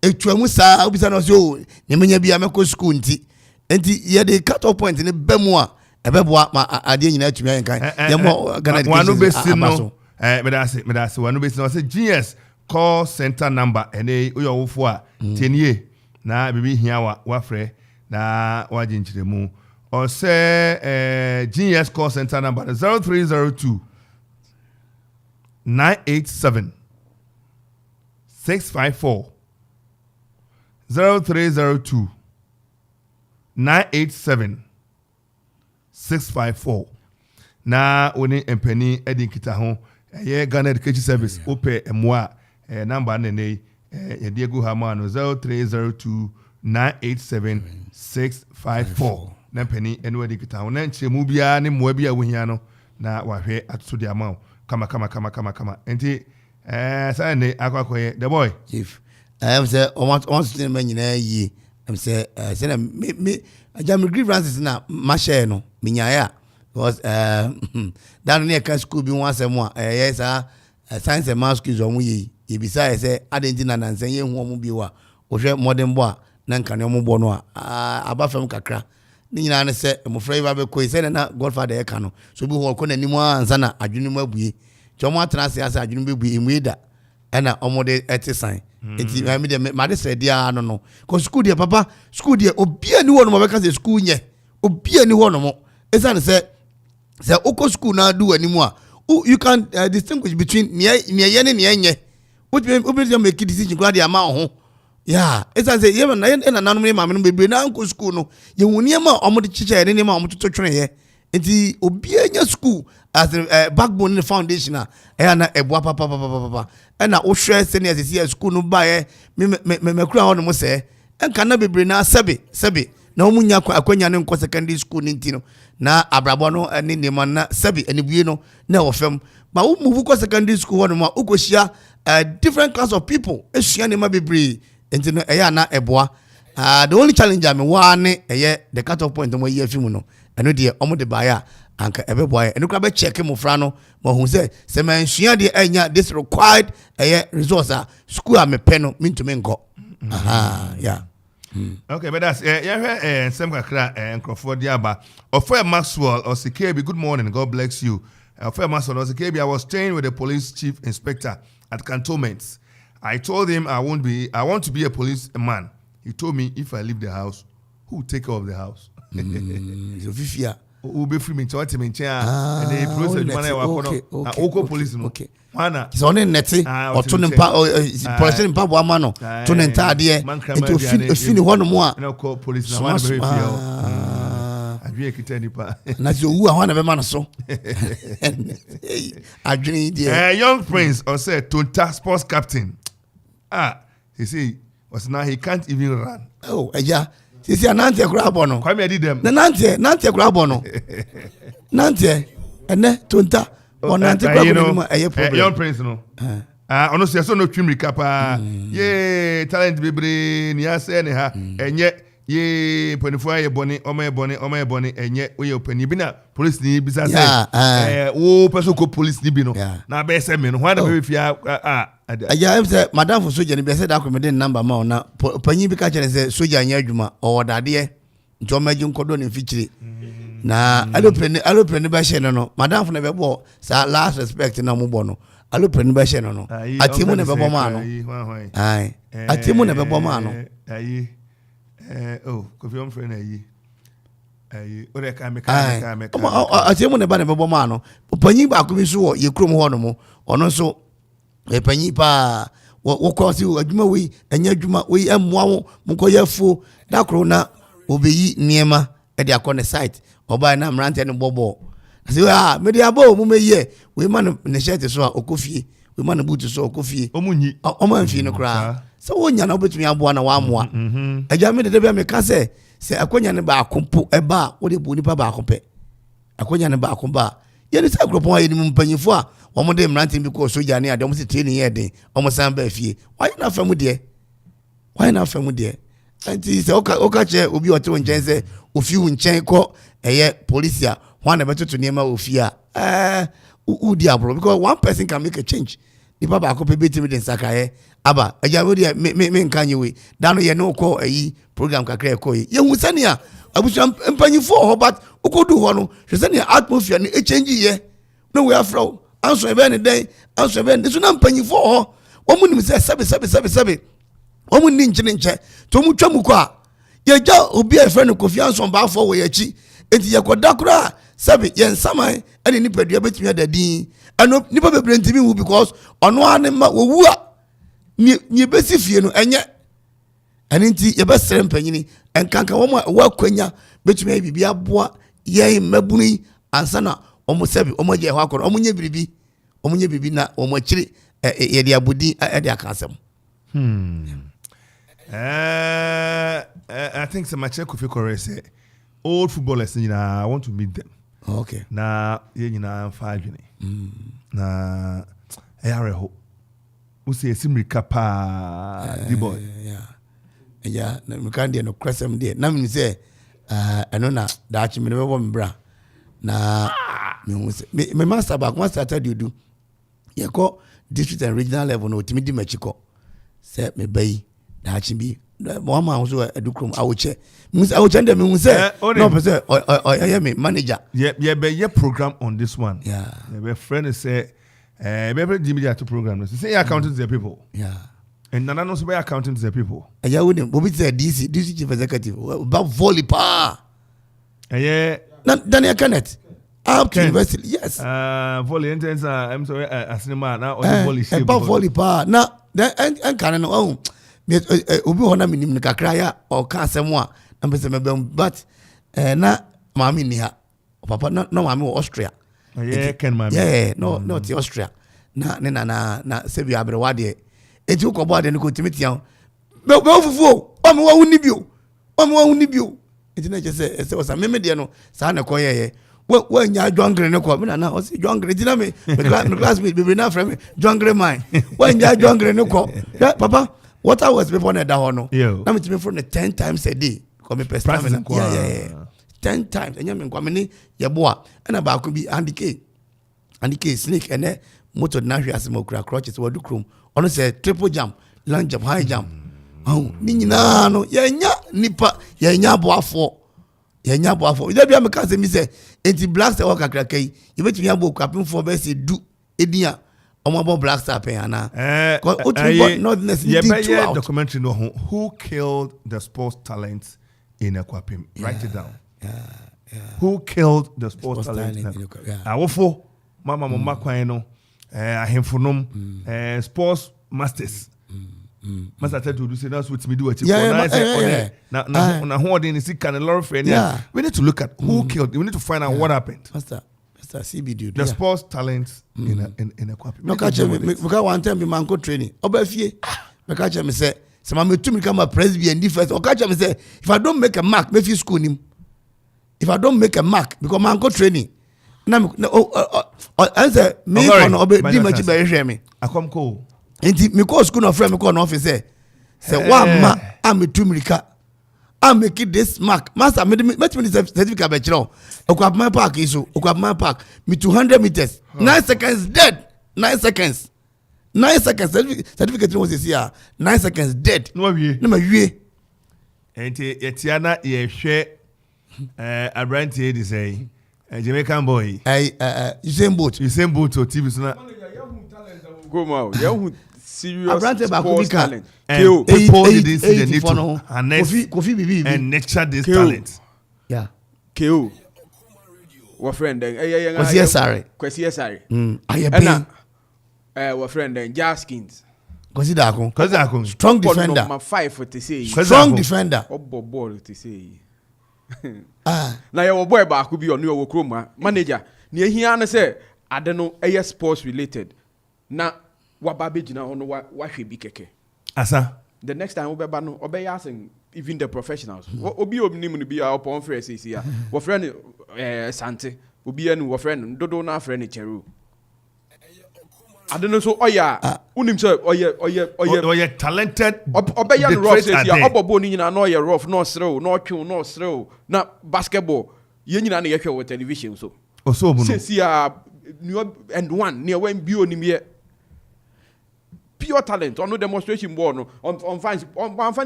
etwamu saa obisa no so ne menya bia meko school nti ye the cut off point ne bemu a ebeboa ma ade nyina atumi ayenkan ye mo Ghana wanu besi no medase wanu besi no say GS call center number ene oyowofo a tenie na bibi hia wa frɛ na waje nchiremu o say GS call center number 0302 987 654 0302 987 654 na oni empeni edi kita ho Ghana Education Service ope emwa number nene Diego Hamano 0302-987-654 na penny anywhere kita na nche mu bia ne mo bia wo hia no na wahwe atoto de ama kama enti say ne akwakoye the boy chief I am say on still man nyina yi am say say me ajam grievances na ma share no me nyaaya because down near can school bi one sem a yes science and math schools on yi ebisa say adentina na nsan ye hu omo bi wa ohwe modern boy na nka ne omo bo no a abafam kakra ni nyina ne se mo frɛ ba be ko se na godfather e ka no so bi ho ko na nimu ansa na adwene mu abue chomo atena se asa adwene be bue emuida ɛna omo de eti sign eti me de ma de se dia no ko school de papa school de obi ani wo no mo be ka se school nye obi ani wo no mo esa ne se oko school na do animu a you can distinguish between near ye ne near nye which mean make decision kwa de ama ho yeah esa se ye na nanom ne maame no bebre na anko school no ye woni ma omo de chicha ne ma omo toto twene ye enti obi anya school as a backbone in the foundation na eboa papa na wo hwe senior se school no ba ye me kura ho no mo se enka na bebre na sebe na omunya akwanya ne nko secondary school ni ntino na abrabo no ne nema na sebe anibue no na ofem ba wo move ko secondary school ho no ma ukohia different class of people esua ne ma bebre ntino na eboa the only challenge am one the cut off point mo ye afimu no eno de omo de baya anka ebeboa eno kra be check mo fra no mo hu se man sua de anya this required resource school am pe no mintumi nko yeah. Okay, but that's some kakra Crawford Diaba. Ofoe Maxwell or Sikebi, good morning, God bless you. Ofoe Maxwell or Sikebi, I was staying with the police chief inspector at cantonments. I told him I want to be a policeman. He told me if I leave the house, who will take care of the house? Who be free me to what me and the police Oko police no. Okay. Mana. It's only neti or to nimpa or police nimpa bo amano to nenta de into fini hono mo a. No call police na one very few. Adwe kita nipa. Na so wu a ho na be man so. Adwene de. Young Prince or say Tonta sports captain. He say was now he can't even run. Oh, eja. Sisi anante kura bono. Kwa me adi dem. Na nante kura bono. Nante ene Tonta onante kura bono eye problem. Young Prince no. Ono se so no twimri kapa. Ye talent bebre ni ase ne ha. Enye ye ponifo aye boni omo e boni enye oye opani bi na police ni bi sa say wo person ko police ni bi no. Na be se me no ho na be fia Aya em say madam for soja ni be say da ko me den number ma ona panyi bi ka kire say soja anya adwuma o dade nto maji nkodo ne fikire na alopre ba she no madam for na be bo sa last respect na mo bo no alopre ba she no atimu ne be bo ma no ai atimu ne be bo ma no ayi Kofi Ansong ayi o de ka me atimu ne ba ne be bo ma no panyi ba ko bi so wo ye krom ho no mo ono so panyi pa wo kwasi adwuma we anya adwuma we ammoa wo mko yafu da kro na obeyi niema e de akọ ne site oba na mrante ne bobo say me de abo mu meye we man ne shirt so okofie we man boot so okofie omunyi omanfi no kra so wonya na obetumi aboa na wa amoa agya me de bia me ka se akonya ne ba akompo eba wo de bu nipa ba akompe akonya ne ba akomba ye ne sa gropon ayi ni mpanyifo a omo de mrante bi ko soja ne ade omo se training ye den omo san ba fie why na famu de anti se oka che obi oto nchen se ofi hu nchen ko police a ho na betoto niema ofi a udi abro because one person can make a change nipa ba ko pe betimi den sakaye aba aja we de me nkanye we da no ye no ko program kakra ko ye hu sane a abusu mpanyifo ho but ukodu ho no hwe sane atmosphere ne change ye no we afro anso ebe ne den anso ebe ne so na mpanyifo ho omu nim se sebe omu ni nche to mu twa mu ko a ye ja obi a friend Kofi Ansong Baffour we yachi enti ye koda kura sebe ye nsaman ene ni padua betumi adadin ano nipa bebre ntimi wu because ono anema wo wu a ni besi fie no enye ene nti ye besere mpanyini enkanka wo wa kwanya betumi bibia aboa ye mabunu ansana omo sebe omo je ho akoro omo nye biribi na omo akiri ye de abudi e de akasem I think some match Kofi Kore say old footballers, I want to meet them. Okay. Na five na ayareho. Usi esimrika pa the boy. Yeah, na mkandi no kwesem de. Na me say eno na daachi me no mbra. Na me master back once started you do. You go district and regional level no timidi machiko. Say me bayi daachi bi. Mo ma so edukrum awoche. Awoche dem me say no person I me manager. Yeah, be program on this one. Yeah. My friend say maybe Jimmy to program. Say accounting to the people. Yeah. And Nana knows by accounting to the people. Yeah, wouldn't Bobby say DC chief executive about volley pa. Yeah. Daniel Kenneth. Up to university, yes. Volley intense I'm sorry cinema now or volley shape. About volley pa. Now then and can no me obi hona minim kakra ya o ka asemo a na pese mebem but na mami ni ha papa no mami wo Austria. Yeah, Ken mami. Yeah, no ti Austria. Na sebi abrewa de enti ko bo ade no ko timitian be ofufu o me wa huni bio enti na je se o sa meme de no sa na ko ye we nya dwangre ne ko me na o se dwangre dina me classmate be na frame dwangre mine we nya dwangre ne ko papa what I was before na da ho no na me timi for 10 times a day ko me person yeah 10 times enya me kwa me ni ye boa na ba ko bi andike snake ene motor na hwe asema kura crutches wadu krom ono say triple jump long jump high jump ni nyina no yenya nipa yenya boafo ida bia me ka se mi say enti black star wakakra kai ye betumi abo kwapem for be say du edia omo black star pen ana not necessarily yeah, documentary no who killed the sports talent in Akwapim. Write it down. Who killed the sports talent in Akwapim? Awofo mama kwan no ahemfonom sports masters master tell to do say that's what me do na holding is can a lot of friend. We need to look at who killed. We need to find out what happened. Master CB dude. The sports talents in Akwapim. No catch me because one time me man go training obafie me catch me say some me to me come a presbyterian defense or catch me say if I don't make a mark me fi school him. If I don't make a mark because man go training na answer me on obe di machi be hwe me akom ko enti me call school no friend me call no office say one ma am tumrika am make this mark master me certificate be kiro Okoman Park iso Okoman Park me 200 meters 9 seconds dead 9 seconds certificate was here 9 seconds dead no wie na ma wie enti etiana ye hwe abrantie di say Jamaican boy. Usain Bolt to TV so go ma you serious sports talent. People didn't see the need to harness Kofi Bibi and nurture this talent. Yeah. KO. Wa friend then Kwesi Esare. Ena wa friend then Jaskins. Kwesi Dakon. Strong defender. Number 5 to say. Strong defender. Obo ball to say. Na your boy ba could be on your kroma manager near here na say I don't know a sports related na wa babeji na ono wa hwe bi keke asa the next time we no obey asking even the professionals obi obnim no bi upon free say ya wo friend Sante obi anu wo friend dodo na friend Cheru I don't know so unim say oye talented obey yan rough say ya obobo ni nyina no ye rough no srew na basketball ye nyina na ye hwe with television so say ya and one near when bi onim ye pure talent on no demonstration board no on fan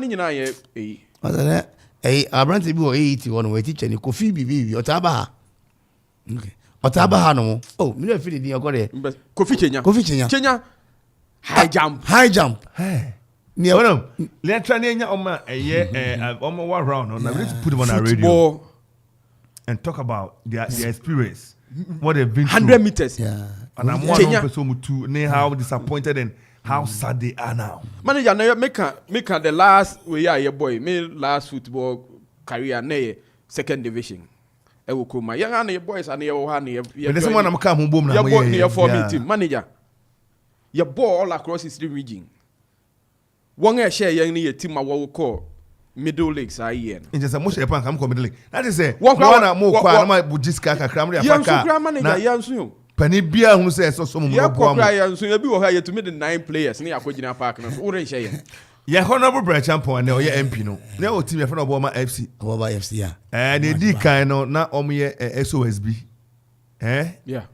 nyina ye abranti bi o 80 won we teacher ni Kofi Bibi otaba okay otaba ha no me no feel the ogore Kofi Chenya high jump ne wona le tra ne nya oma oma wa round on we need to put them on our radio and talk about their experience what they've been 100 meters and I'm one person to know how disappointed and how sad they are now. Manager na make the last we are your boy me last football career na second division e wo Kroma young and your boys and your ha na but someone am come bom na your boy near for me team manager your ball all across his region One share young near team I will call middle leagues. I yen. In just a motion upon come middle league. That is it. One more quiet. My Buddhist cramming. Young Penny beer who says so. Some more quiet. So you be hired to meet the 9 players near Aquajina Park. Orange share. Yeah, honorable branch champion. No, yeah, MP no. No team in front of Obama FC. Obama FC, yeah. And they did kind of not SOSB. Yeah.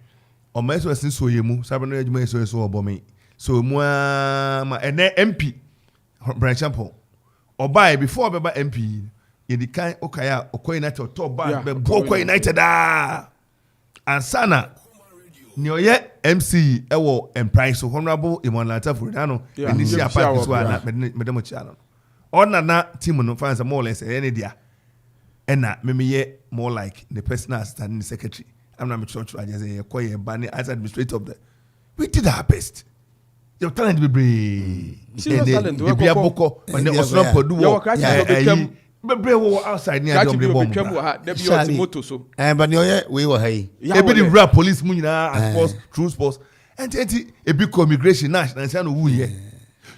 On my SOS so you move. Sabano you SOS over me. So moi and then MP branch champion. Or buy before I buy MP. You the kind Okaya Okoye United top band. Okoye United and Sana. Nyoye MC ewo emprise so honorable Imonlata Furano initial party so na medemo channel on na team no fans more or less any dia na me more like the personal assistant secretary. I'm not church I just say koye bani as administrator of the we did our best. Your talent be brave and be boko when the oslo podu Bebre wo outside near the bomb. But we were hey. Ebi the rap police mu nyina sports true sports. And a big immigration national and who here.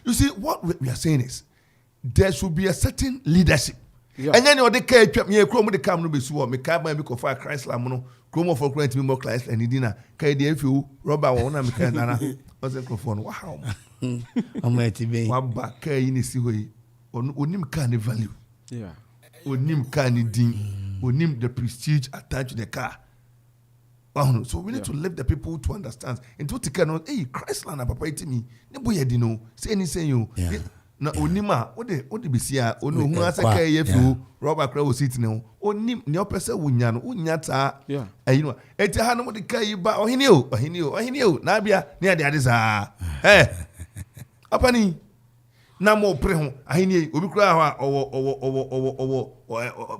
You see what we are saying is there should be a certain leadership. And then you dey care me kro mu dey come no be so me ka ban be ko for Chrysler mu no kro mo for current me more Chrysler and dina ka dey afi rubber won na me ka na what's microphone wow. Amati be. Wa ba ka yi ni si hoyi onim ka ne value. Yeah. Onim car needing, onim the prestige attached to the car. So we need to let the people to understand. And to take on, hey, Chrysler na papa iti me. Ne boy you know, say anything you. Na onima, what the be see onu hu asa ka ye fu, Robert Crow sit now. Onim ne opese wunya no, wunya ta. Yeah. You know, eti ha no mo de kai ba ohini o. Na bia ne ade ade sa. Apani na mo pre ho ahini obi kura ha owo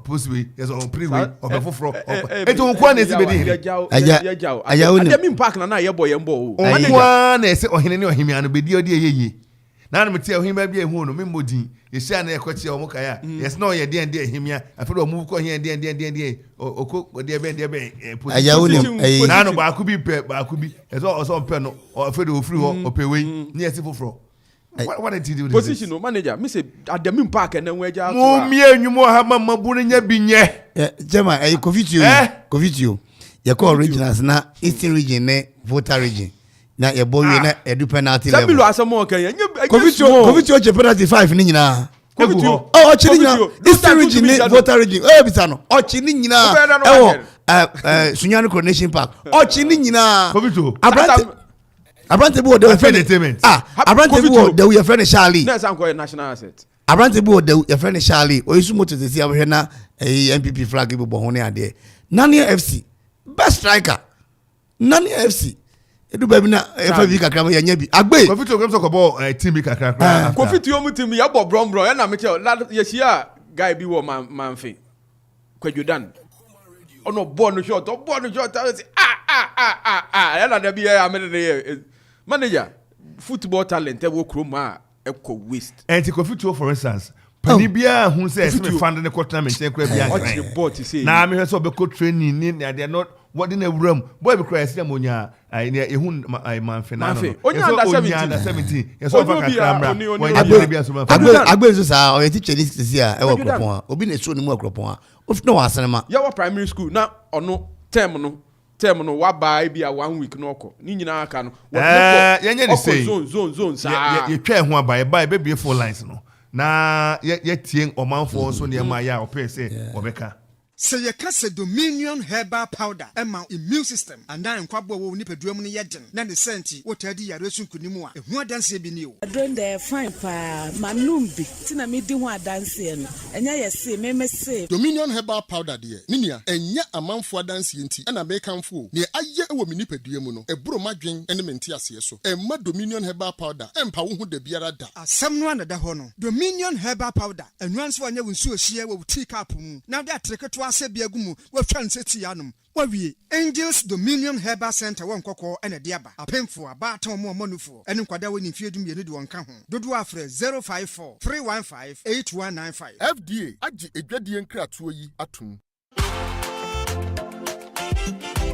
possibly yes on pre we obefoforo eto nko na esibedi aya mi park na ye boy mbo o nwa na ese ohene ne ohimi anu bedi odi eyeye na na meti ohimi bia ehu no memodi ye sha na ekochi o muka ya yes no ye de ehimia afero o mu ko he de oko de be aya woni na no ba ku bi eso o pe no afero ofiri ho opewe ni esi foforo. What did you do? Position no manager. Me say at the main park and then we just. Mo mi enyumo ha mama bu nya binye. Jema Kofi you. You call regionals na Eastern region ne voter region. Na ye boy na edu penalty level. Sabi lo asamo kan ye. Kofi you penalty 5 ni nyina. Oh, chini nyina. Eastern region ne voter region. Bisa no. O chini nyina. Sunyani Coronation Park. O chini nyina. Kofi Abrante bo de entertainment. Abrante bo de we friend Charlie. Na san ko national asset. Abrante bo de we friend Charlie. O isu moto se sia we na MPP flag bi bo ho ne ade. Nani FC best striker. Nani FC. Edu ba bi na FV kakra ya nya bi. Agbe. Kofi to so ko bo team bi kakra. Kofi to mu team ya bo bro ya na me tell ye sia guy bi wo manfe. Kwadwodan. Ono bo no shot say ya na da bi ya amene manager football talent e wo kroma eco waste and Kofi to for instance pani bia hu say me fund the tournament e kwa bia na me so be co training ni they are not what in a room boy be cry say monya ehun man finano onya under 17 yes over kakramra agbe so sa o yeti cheli sisi a e wo kropon obi na so ni mu akropon a of no asenema ya wa primary school na ono term no wa ba bi a 1 week no ko ni nyina aka no yenye ni say zone sa ye twa ho aba be be full lines no na ye tie omanfo so ne ma ya opese obeka say ye kase Dominion herbal powder ema immune system and then kwabo wo ni peduam no yeden na ne senti wotadi yare sunkunimu a ehu adanse bi ni o don dey fine pa manum bi tina me di ho adanse no enya ye se me se Dominion herbal powder de ninia enya amanfo adanse enti na be kanfo ne aye ewo mi ni peduam no eburo madwen ene menti ase so emma Dominion herbal powder empa wo hu da biara da asem no anada ho no Dominion herbal powder enwanso anya wonsu ohie wo tea cup mu na de atreketo asebiagumu wa twanseti yanum wa wie Angels Dominion Herbal Center won kokko ene de aba apemfo aba ton mo manufo ene nkwada woni fiedum ye ne de won ka ho dodo afre 054 315 8195 FDA agi edwadie nkratoyi atum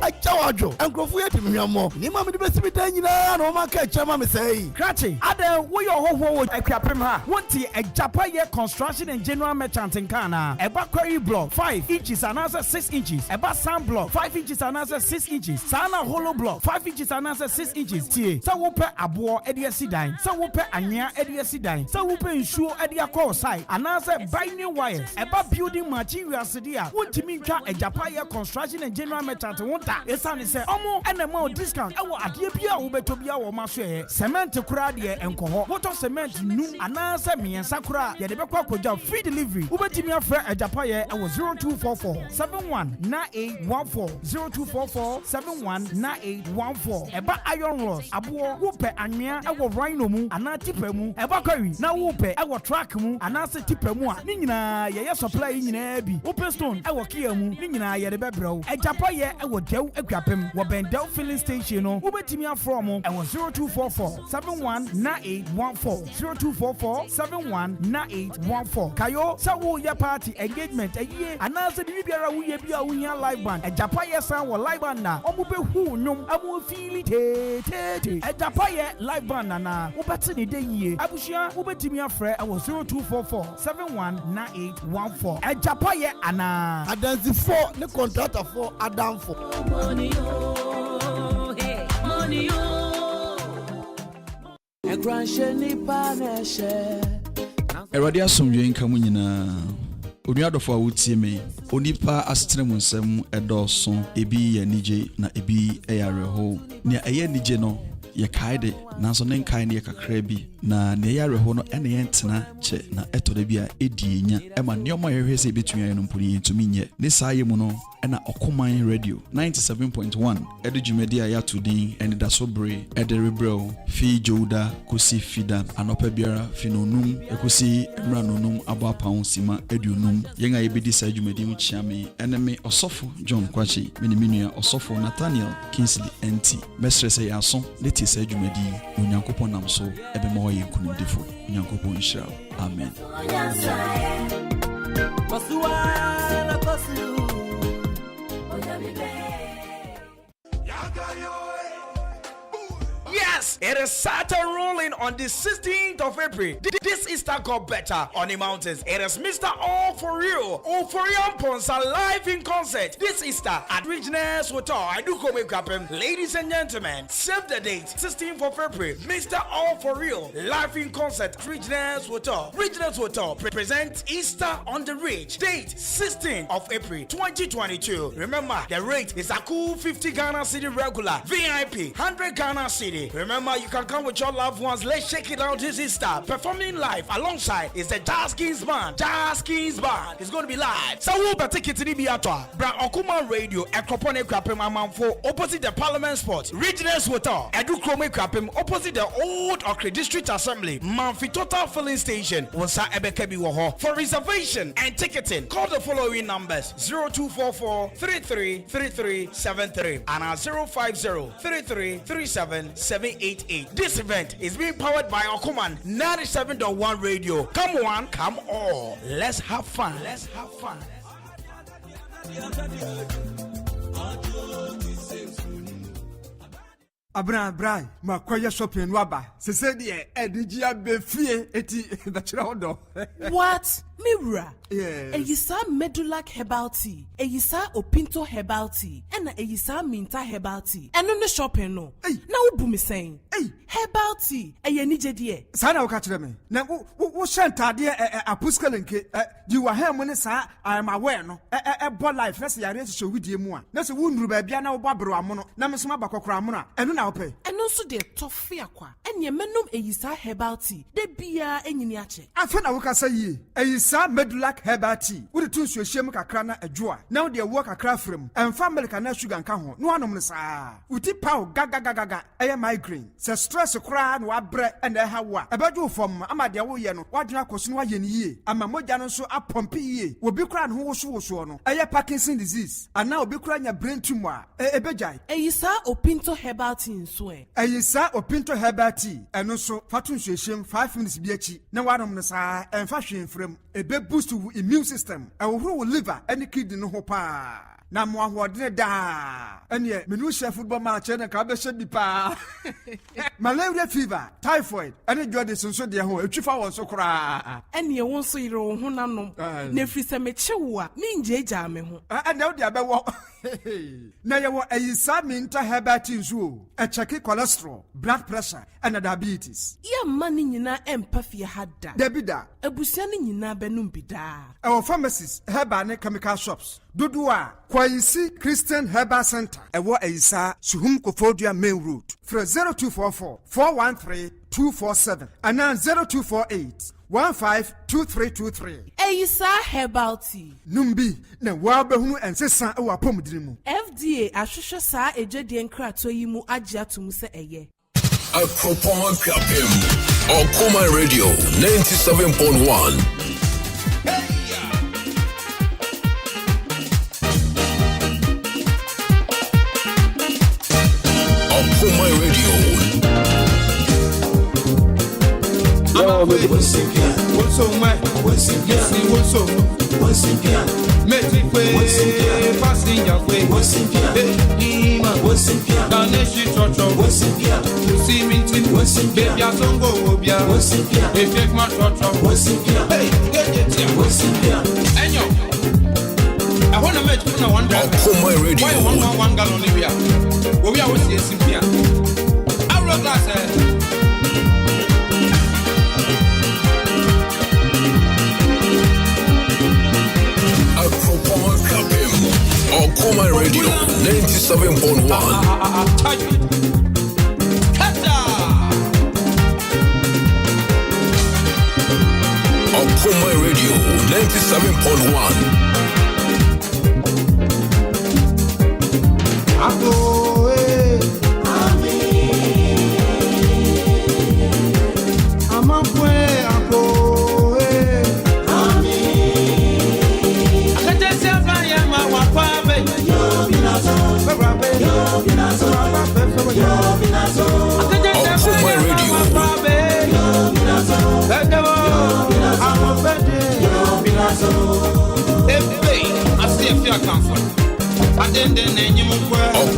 achawajo enkrofo yɛ timhwammo ni ma me de besi dan nyina na o ma ka kyerɛ ma me sɛi krache ada wo yɛ hoho wo akwapem ha wonti Ejapa ye construction and general merchant in Kana eba quarry block 5 inches and answer 6 inches eba sand block 5 inches and answer 6 inches sana hollow block 5 inches and answer 6 inches tie sa wo pe abo e de asidan sa wo pe anya e de asidan sa wo pe nsuo e de akọ side and answer binding wires eba building materials dia wontimi ntwa Ejapa ye construction and general merchant wonta esane se omo enema discount ewo ade bia wo betobia wo ma so e cement kura de enkoho water cement num and answer miensa kura ye de bekwa koja free delivery ubetimi afra Ejapa ye ewo 0244 719814 0244 719814 eba iron rods abo wo pe anwea ewo rhino mu ana tipa mu eba kwari na wo pe ewo track mu ana se tipa mu a ni nyina ye supply nyina bi open stone ewo kia mu ni nyina ye de bebrew Ejapa ye ewo dew akwapem wo bendel filling station no ubetimi afra mu ewo 0244 719814 0244 719814 kayo sa wo ye party engagement aye anase bi biara wo ye bia wo hia live band Ejapa ye san wo live band na omo be hu nyom amo feel te Ejapa ye live band na wo beti ne de yie abushia wo betimi afre e wo 0244 719814 Ejapa ye ana adansi 4 ne contractor 4 adam 4 money oh hey money oh e granche ni paneshe Eradi asomdwe nka mu nyina onuadofo a wotie me onipa asetere mu nsem edoso ebi ya nije na ebi eyareho ne eye nije no ye kaide nanso ne nkai ne kakra bi na ne yareho no ene yentena che na etode bi a edienya ema neoma yehwese ebetumi ayo no mpuri yentumi nye ne saaye mu no ena Okoman radio 97.1 edu jumedi aya tudin ene dasobre ederebrel fi joda kosi fida anopa biara finonum ekosi emranonum abapawon sima edunum yenga yebedi sa jumedi mu chiame eneme osofo John Kwachi meniminu osofo Nathaniel Kingsley NT mesrese yaso leti sa jumedi onyankopon namso ebemo ye kunudefo onyankopon nhyira amen Yes, it is Saturn rolling on the 16th of April. This Easter got better on the mountains. It is Mr. All For Real, Oforian Ponsa live in concert this Easter at Regionals Hotel. I do come with happen. Ladies and gentlemen, save the date, 16th of April. Mr. All For Real live in concert at Regionals Hotel. Regionals Hotel presents Easter on the Ridge. Date 16th of April 2022. Remember, the rate is a cool 50 Ghana City regular, VIP 100 Ghana City. Remember, you can come with your loved ones. Let's shake it out this Easter. Performing live alongside is the Jazz Kings Band. Jazz Kings Band is going to be live. So we'll be taking to the Biatwa. Bra Okoman Radio, Ekropone Krapim Amamfo, opposite the Parliament Sports, Regionals Hotel, Edu Krome Krapim, opposite the Old Okre District Assembly, Manfi Total Filling Station, Wasa Ebekebi Woho. For reservation and ticketing, call the following numbers 0244 333373 and 050 3337 788. This event is being powered by Okoman 97.1 Radio. Come on, come all. Let's have fun. Let's have fun. Abra makoya shopping waba sese de edigia befie eti bachira hodo. What? Mirror. Yes. Eyisa Medulac Herbal Tea. Eyisa Opinto Herbal Tea. And Eyisa Minta Herbal Tea. And on the shopping no. Hey. Now what me saying? Hey. Herbal Tea. Eye ni jedie. Sana wakachire me. Na wo shanta de apuskelenke. You were here when sa I am aware no. Bo life na se yare se widie mu a. Na se wo nuru ba bia na wo babro amono. Na me soma bakokora amono. Eno na wo pe. Eno so de tofe akwa. Enye menom Eyisa Herbal Tea. De bia enyini ache. Afa na wo kasa yi. Eyisa Medulac Herbal Tea. Wo de tunsu ehiem kakra na adwo a. Na wo de wo kakra frem. Emfa milk na sugar nka ho. No anom ne saa. Uti paw gaga. Eye migraine. Se stress kra na wabre na ha wo a. Ebedu fom ama de wo ye no. Wadwena koso no wa ye ne yie. Ama mogya no so apompe yie. Obi kra no wo so no. Eye Parkinson disease. Ana obi kra nya brain tumor. Ebejai. Eyisa Opinto Herbal Tea nso e. Eyisa Opinto Herbal Tea. Eno so fatunsu ehiem 5 minutes bi achi. Na wanom ne saa. Emfa hwe mfrem. Ebe boost immune system. Ewo liver any kidney no ho pa. na mo ahoɔden daa ɛneɛ menu hyɛ football match na ka bɛhyɛ bi paa malaria fever typhoid ɛne jaundice nso deɛ ho etwi fa wɔn so koraa ɛneɛ wɔn nso yere wɔn ho nanom na firi sɛ mekye wo a mengyagyaa me ho ɛnɛ wode abɛwɔ na yɛwɔ ayisa minta herbal tea nso o ɛkyɛke cholesterol blood pressure ɛna diabetes yɛmma ne nyinaa ɛmpa fie ha da dabi da abusua ne nyinaa bɛnom bi daa ɛwɔ pharmacies herbal ne chemical shops dodoɔ a Kwaisi Christian Herbal Center ɛwɔ ayisa Suhum Kofodua Main Road frɛ 0244 413 247 anaa 0248 152323 ayisa herbal tea numbi na wabɛhunu ɛnsesa ɛwɔ apɔmudiri mu FDA ahwehwɛ saa edwadie nkrato yi mu agye ato mu sɛ ɛyɛ Okoman Kasa Okoman Radio 97.1 Okoman Radio Okoman Radio 97.1 Okoman Radio 97.1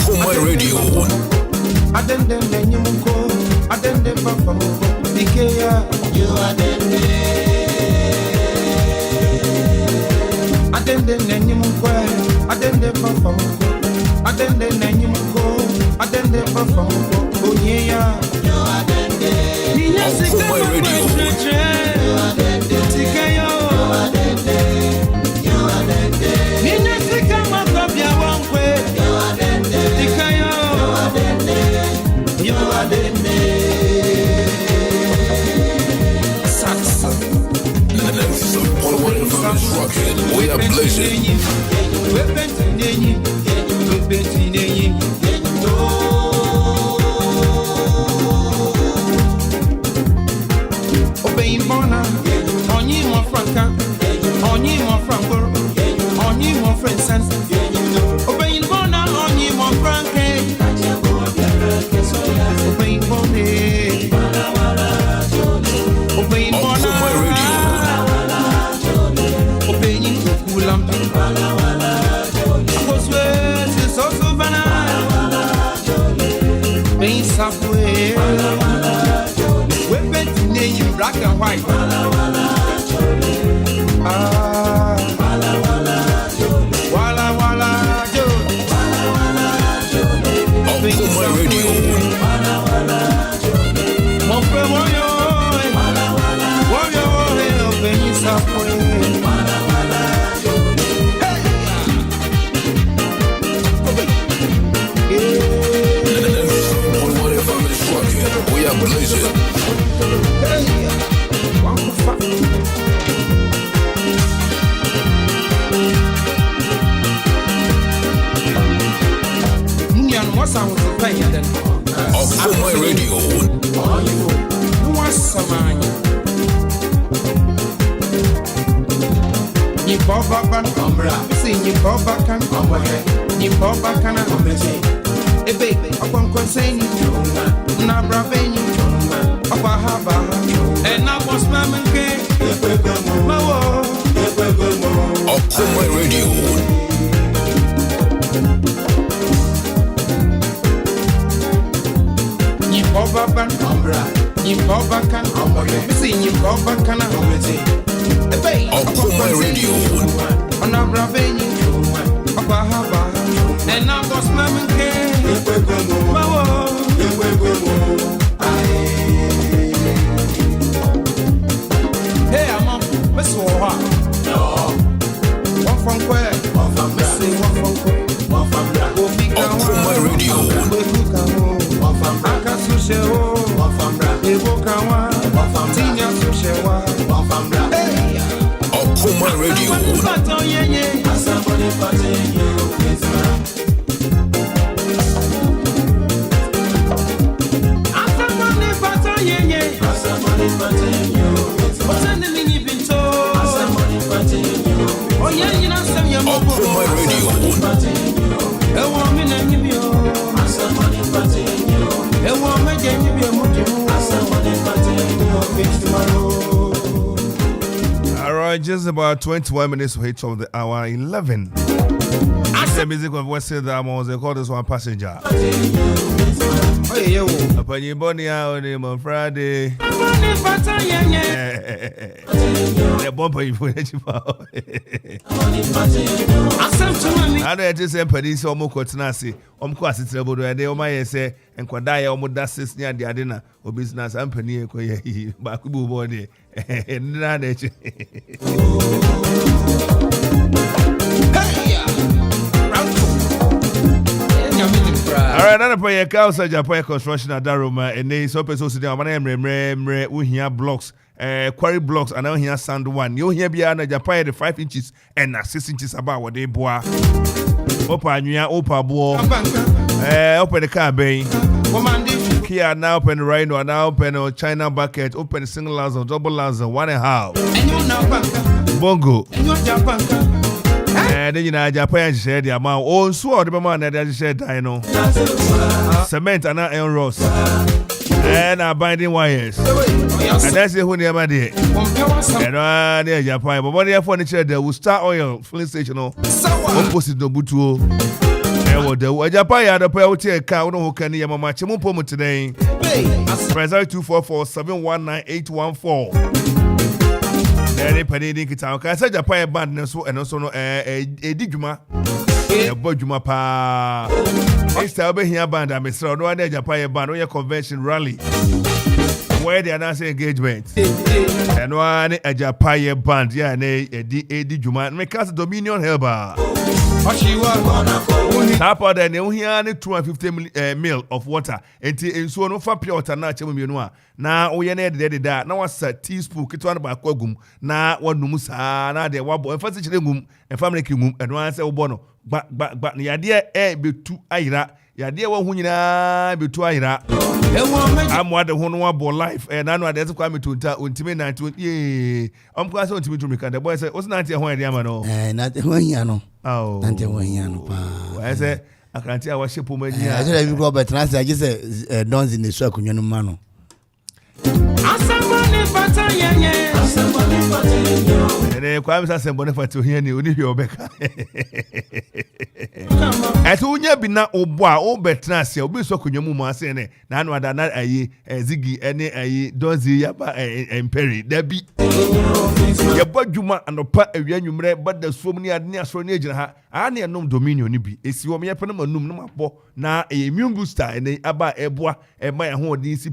Okoman Radio we are blessed. Black and white. Okoman Radio. We are blessed. Okoman Radio. Ni boba ban ombra, si ni boba kan omwe, ni boba kana omete. Ebe akwan konseni chunga, na braveni chunga, akwa haba, and na boss man ke. Mawo, Okoman Radio. Kobakan, missing you Kobakan, Okoman Radio. On a braveni, Abahaba, and I was Mamma K. Hey, I'm up, Miss War. No, one from where? One from missing, one from where? One from Okoman Radio. One from Akasushe, one from Evokawa, one from Tina Sushewa, one from Hey, Okoman Radio. Somebody fighting you, All right, just about 21 minutes to hit of the hour 11. The music of West Side Diamonds, they call this one Passenger. Upon your body out on Friday. The bumper you put it. I know it is a police or Mokotanasi, Omquasi Treble, and they might say, and Quadaya Omodasis near the Adina, or business and Penny, Bakubu body, and nature. All right, another point. Council Japan construction at Daruma, and they so person sitting on my name. We hear blocks, quarry blocks, and now here sand one. You hear beyond Japan the 5 inches and 6 inches about what they boy. Open your open boy. Open the car bay. Kia now open the rhino, now open China bucket, open single lines or double lines, 1.5. Bongo. Then you know Japan said the amount. Oh, so the man that said I know. Cement and iron rods. And binding wires. And that's it when they are there. And near Japan, but when they have furniture, they will start oil filling station. Opposite no butu. And the Japan had a pair of car who can hear my match. Mupomo today. Press 244-719-814. Any penny kita ka say Japan band and also no Edijuma Bojuma pa Mr. Obe here band am say no one Japan band no convention rally where they announce engagement and one Japan band yeah na Edijuma me cast Dominion Helba tap out there you hear 250 ml of water enti so no fa pure water na chemu mienu a na wo ye na de da na wasa teaspoon kitwa na ba kwagum na wonum saa na de wabo emfa se kire ngum emfa mleki ngum eno an se wo bo no gba na yade betu ayira yade wo hu nyina betu ayira amwa de ho no wabo life na no ade se kwa metunta ontime na ye amkwa se ontime tumi kan the boy say o se na ante ho yade ama no na te ho hia no oh ante ho hia no pa I say akanti a washe pomani I say we go but trans I just dons in the so akunyo no ma no Asamani Fatayanye. And Kwame Sasembone for to hear you, you Becca. At Unya Bina Oboa, O Betras, you'll be so Kunyamuma saying, Nano Adana Aye, Ziggy, any Dozi Yaba and Perry. There be your Bajuma and the part of Yanumre, but there's so many near so near her. I near no dominion, Nibi. It's your mere Panama Num Namapo, now a immune booster and a Abba Eboa and my home DC.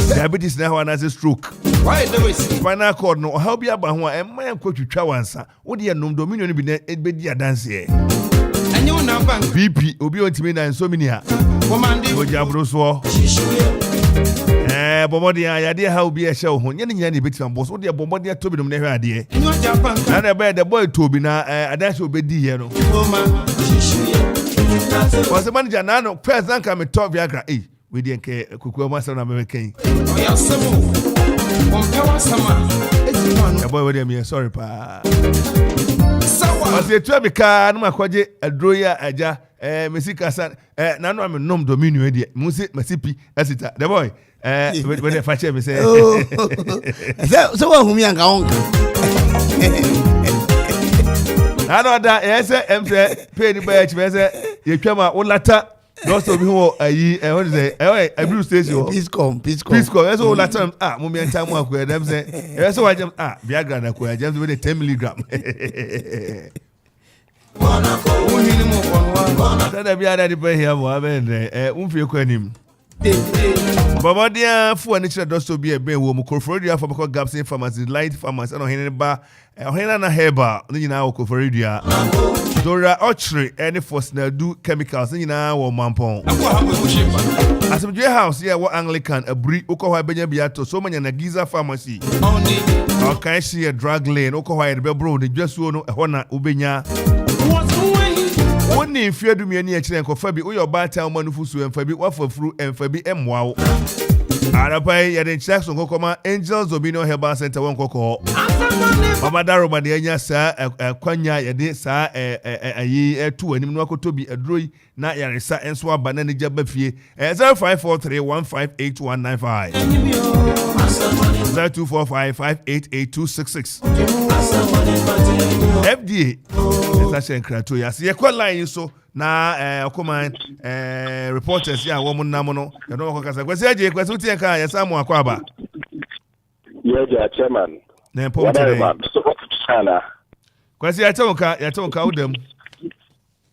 Diabetes now has a stroke. Why the spinal cord no help you about one and my coach Chawansa. What do you know dominion be a dance here? And you now VP Obi on Timina and so many. Woman, Jabroso. Bomodia, idea how be a show. Any bits and boss. What dear Bomodia Toby no never idea. And I bet the boy Toby now, a dash will be dear. Was the manager now? President come and talk Viagra. We didn't care. Kuku master na American. Boy, with me, sorry, pa. I say, Trabi car, no, my quaje, a droya, aja, Missy Cassan, none of them nom dominion, idiot, Musi, Masipi, as it, the boy, when they fetch me say, so whom young uncle. I know that, yes, I'm paid by you come out, all latter. Doctor bi ho ayi what is it every station Piscom that's all that time mummy and time akwa dem say so why dem Viagra na kwa dem with 10 milligram Tada bi ada di pe here mo aben umfie kwa nim Baba dia fu ani chira doctor bi e ben wo mu Koforidua for because gaps in pharmacy light pharmacy no hin ba hin na herba ni nyina wo Koforidua Dora Ochre any force na do chemicals ni nyina wo mampon Asemdwe house here wo Anglican abri ukọ hwa benya biato so manya na Giza pharmacy okay she a drug lane ukọ hwa e be bro de dwasuo no ho na ubenya Woni mfie du miani a kire nkofa bi uyo bata manufusu emfa bi wafafuru emfa bi emwawo Arapai ya den Jackson kokoma Angels Dominion Herbal Center won kokko Mama Daro ma de anya sa kwanya ya de sa ayi etu anim no akotobi adroi na yaresa enso aba na ne jaba fie 0543158195 0245588266 FDA Sasha Nkrato ya se kwa line so na Okoman reporters ya wo munam no ya no kokasa kwase aje kwase utie ka ya samu akwaba yeah chairman na pomtere kwase ya tonka udem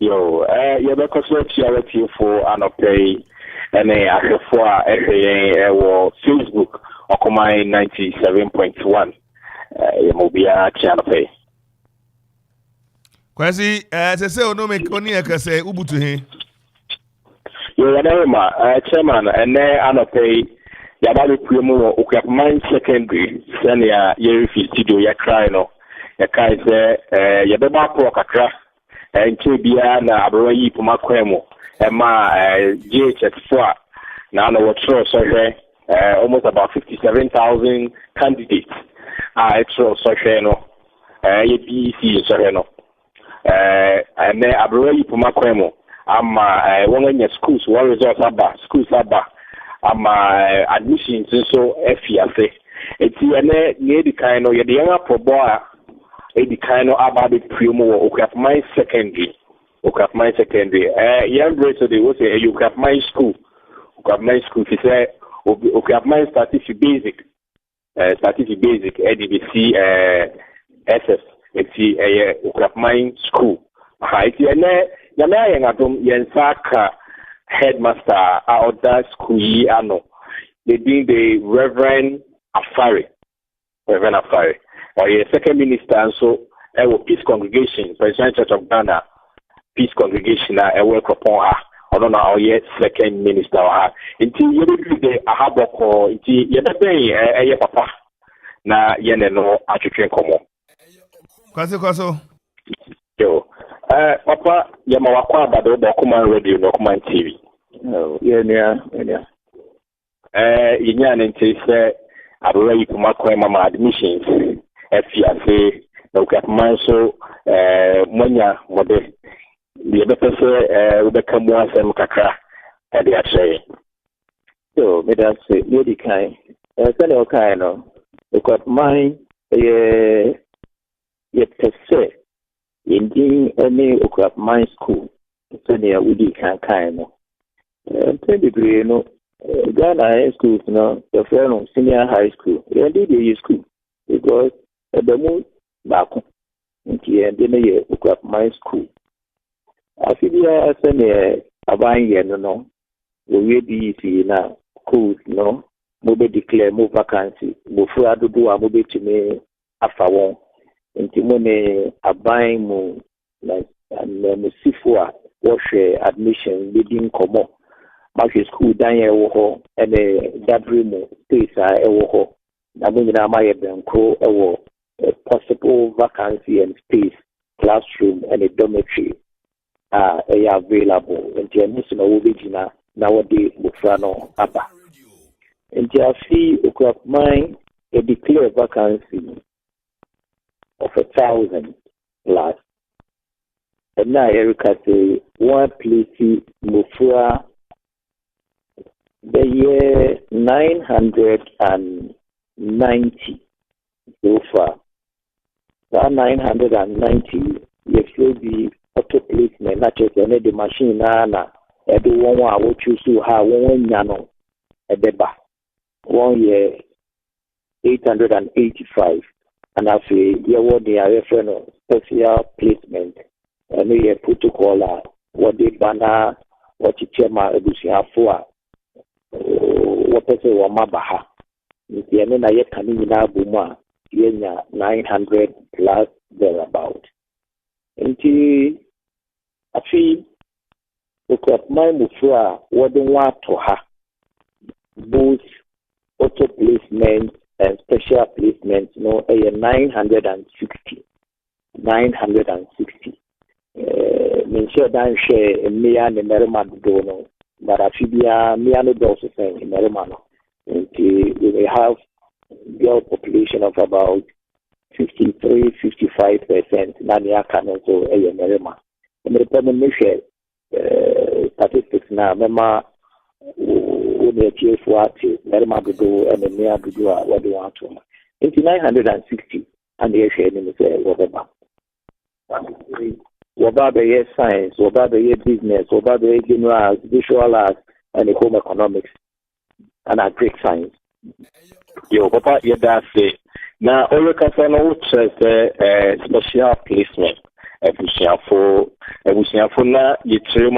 yo ya be koso charity for anopay ene afefo a wo Facebook Okoman 97.1 ya mobia channel Kwasi se ono me oni akase ubutu he Yo whatever chairman ene anopay ya ba be premo Okoman secondary senior year studio ya cry no ya kai se ya be ba pro kakra nche bia na abro yi puma kwemo ma GH4 na no wotro so almost about 57,000 candidates it's so no ye BC so no and abro yi puma kwemo ama wonanya schools one results aba schools aba ama admissions so efiafe eti ene ye di kind no ye de yan proboa edi kind no aba be primo Okoman secondary yeah so they was say Okoman school he say Okoman statistics basic EDBC SS eti Okoman school eti ene yama yen adom yen saka headmaster out that school yi ano they being the Reverend Afari or a second minister and so Peace Congregation President Church of Ghana Peace Congregation work upon I don't know how yet second minister until you do the ahaboko until you be papa na yene no atwetwe komo kwaso yo papa yama wakwa abado Okoman radio no Okoman TV yeah yinya nti se abura yi kuma kwa mama admissions efiafe na Okoman so monya mode the bepese ubeka mu asem kakra ade ache so me that say lady kai say no kai no Okoman ye pese indi any Okoman school so near udi kan kai no degree no Ghana high school no the friend senior high school they did the school because the moon back nti ende na ye Okoman school afibia sene aban ye no we be see na schools no mo be declare mo vacancy mo fu adodo a mo be timi afa won nti mo ne aban mo na mo sifo a wo hwe admission leading komo ma school dan ye wo ho ene gathering mo space a e wo ho na mo nyina ma ye benko e wo possible vacancy and space classroom and a dormitory available nti eniso na wo begina na wo de mofra no aba nti afi Okoman a declare vacancy of 1,000 plus and now Erica say one place mofra the year 990 so far. That 990 you should be auto placement, not just any the machine na everyone will choose to have one yano a deba 1 year 885 and I say yeah what they are referring special placement and we protocol what they banner what you chairman education for what person wa mabaha the ene na ye kani na buma yenya 900 plus thereabout nti afi okop my mufra wodin wa to ha both auto placement and special placement no 960 mean sure dan share me and merima do no but afibia me and do so say merima no we may have girl population of about 53-55% na ne aka no so merima me determine me share statistics na mema we achieve what merima do and me do what they want to into 960 and they share me say whatever about the science, about the business, about the general visual arts, and the home economics, and a Greek science. Yo, Papa, you that's it. Now, all you can say no special placement. Everything for now, you train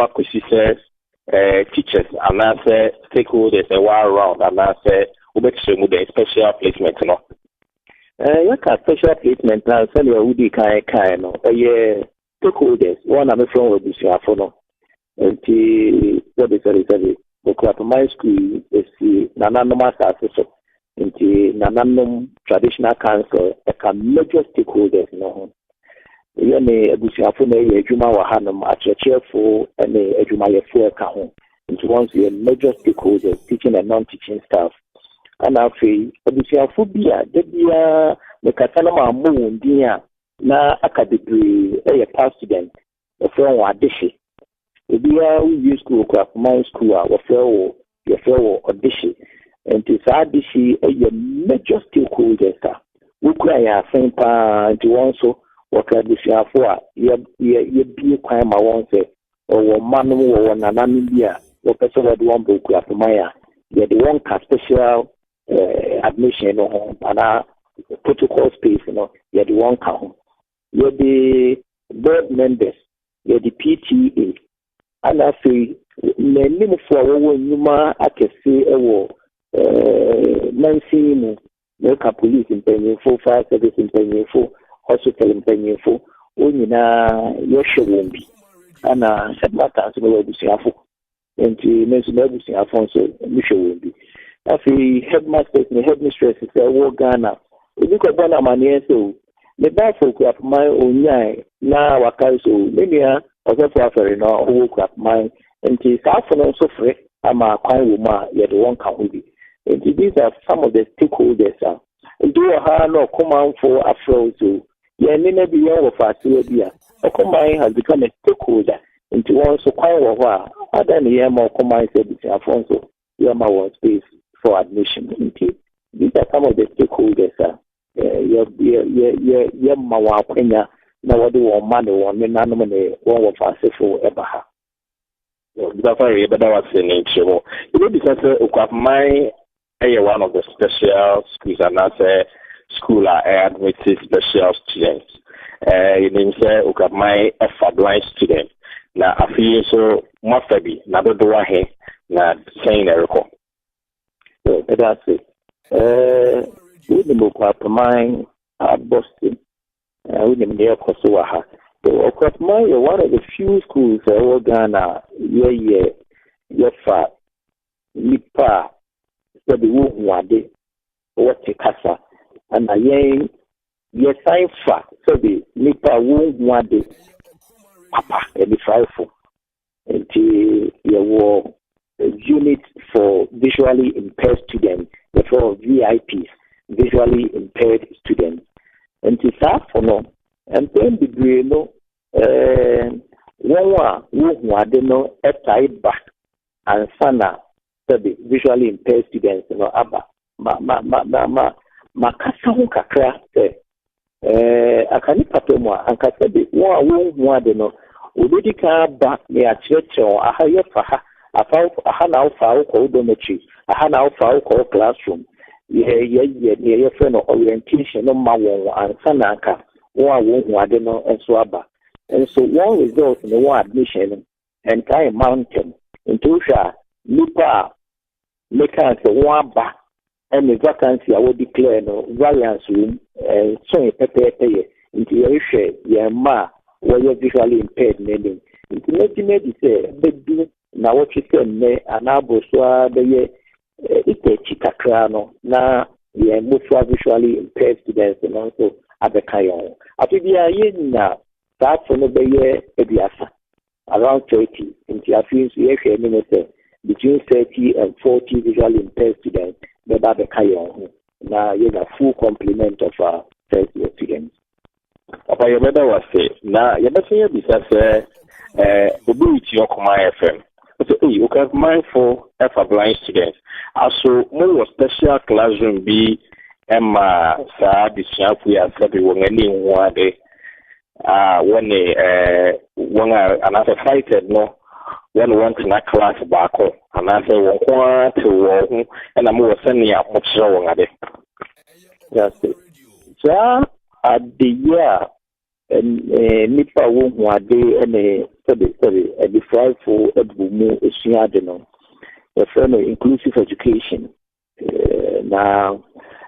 teachers, and I say stakeholders a while around, and I say we the special placement, you know. You can special placement now. Say you would be kind, no, stakeholders, one I'm from with this year for no. And what is the my school is the Nananum Association, and the Nananum Traditional Council, a major stakeholders, no. You may be a Juma Wahanum at your cheerful and a Juma for account. And once you're major stakeholders, teaching and non teaching staff. And I feel a phobia, the Katanama moon, dear. Na academy a past student from audition. We use school craft my school our fellow audition and to audition a major stakeholders. We cry same to also work at this year for ye be a crime I won't say or man or nanamia or person that one book craft Maya. Ye the one special admission and protocol space, you know, ye the one count. You're the board members, you're the PTA, and I say, many for Numa, I can say, Nancy, local police in Pennyful, fire service in Pennyful, hospital in Pennyful, your show won't be. And I said, my answer will be careful. And to mention everything, Alfonso, Michel will be. I feel headmasters and headmistresses, I will Ghana. If you could run a man, so. The baffle crap my own yai now a council, maybe a for in our whole crap mine, and tis often also free. I'm a quite woman, yet one can't be. And these are some of the stakeholders. And do a hard no command for Afro to maybe young of us here. Okoman has become a stakeholder into one so quite a while. Other than the Yama Okoman said, Alfonso, Yama was space for admission. These are some of the stakeholders. Ye mawa Kenya na wadi wa mane wa menano mene wa wafasefo ebaha. Bafari ebada wa sene nchemo. Ibe bisase ukwa my one of the special schools and that's school I admitted special students. It means ukwa my blind student. Na afi so mafabi na dodowa he na saying eriko. So that's it. We the mine at Boston. We the near Kosovaha. So, one of the few schools in Ghana, fat, Nipa, so the Wade, what Kasa, and again, your sign fat, so the Nipa Wade, Papa, and the frightful. Until your war unit for visually impaired students, for VIPs. Visually impaired students. And to start for no, and then the no, who are no a tied back and sana, the visually impaired students, you know, Abba, Makasa Kakra, I can't patomo, and Kasabi, one no, Odidi ka ba ne akyerɛkyerɛ aha yɛ fa ha aha na wofa wokɔ dormitory aha na wofa wokɔ classroom yɛ friend of orientation no ma wɔn ansa na aka wɔn a wɔn hu ade no nso aba nso wɔn result ne wɔn admission no nkae mountain nti wohwɛ a nipa a meka sɛ wɔn aba ɛne vacancy a wɔdeclare no variance room so pɛpɛɛpɛ yɛ nti yɛhwɛ yɛn ma a wɔyɛ visually impaired n'anim nti n'egyina di sɛ bɛdu na wɔtwe sɛ nnɛ anaabo so a bɛyɛ itachi kakra no na yɛn mofra visually impaired students no nso abɛka yɛn ho afi bi a yɛnyina saa afo no bɛyɛ aduasa around 30 nti afi nso yɛhwɛ anim sɛ between 30 and 40 visually impaired students bɛba abɛka yɛn ho na yɛnya full complement of our first year students. Papa yɛbɛda wase na yɛbɛsɛ yɛbisa sɛ obi retie Okoman FM so we can mindful for blind students also more special classroom be Emma saa disiafu ya sabi wongani nwade when another fighted no when one na class baako anase won kwa to wo na mo sani a mo kyerɛ won ade yes so at the year nipa wo hu ade ene sorry the five for ebumu esua de no the friend inclusive education now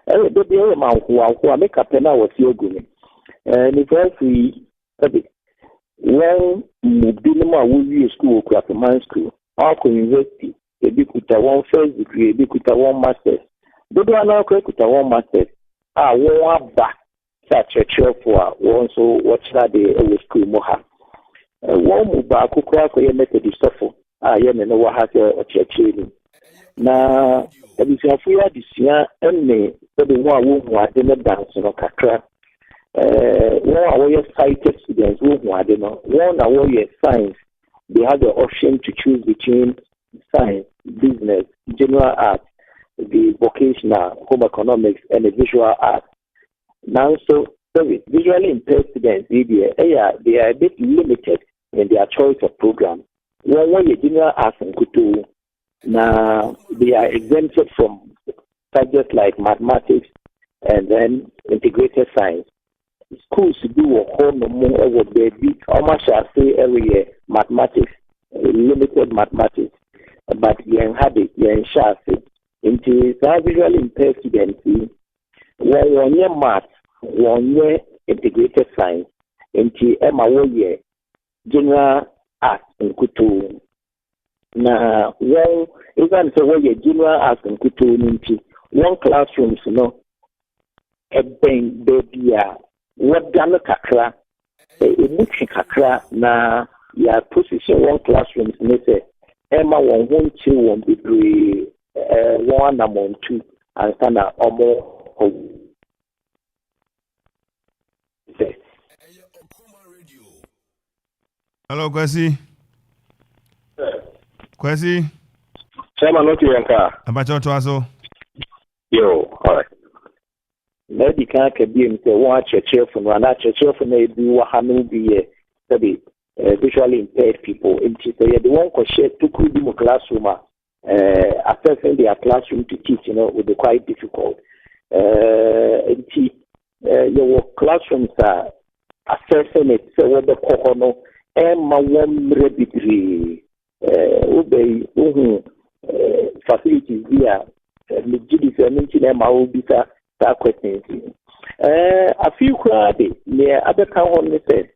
the be ma ho make up na was yogu ni free when mubi no ma wo school ko Okoman school or university e bi kuta one first degree e bi kuta one master's dodo ana ko kuta one master's wo aba sa church for one so watch that the school mo ha one mu ba akukura ko ye Methodist sofo ye ne no wa ha se ochechiri ni na ebisiafo ya disia enne so the one wo ade no dance no kakra one away sighted students wo hu ade no one away science they have the option to choose between science, business, general arts, the vocational, home economics and the visual arts. Now so visually impaired students they are a bit limited in their choice of program. One general arts and kutu now they are exempted from subjects like mathematics and then integrated science. Schools do a whole more of the big almost shall say every year mathematics, limited mathematics, but you had it, you shall say into visually impaired students one year math, 1 year integrated science, into MA general arts and kutu. Now, well, even so, one year general arts and kutu into one classroom, you know, a bang baby, what done kakra, a much kakra, na ya position one classroom, and they say, Emma 1 2 1 degree, 1 among 2, and stand up almost. Hello, Kwesi. Kwesi. Chairman, not Yanka. Abacho Twaso. Yo, all right. Maybe can't be in the one church from one church from a do Hanu be visually impaired people. The one could share to cool them classroom. Assessing their classroom to teach, would be quite difficult. Your classrooms are assessing it so what the cocono and my one degree facilities here. That question. A few crowded near other county said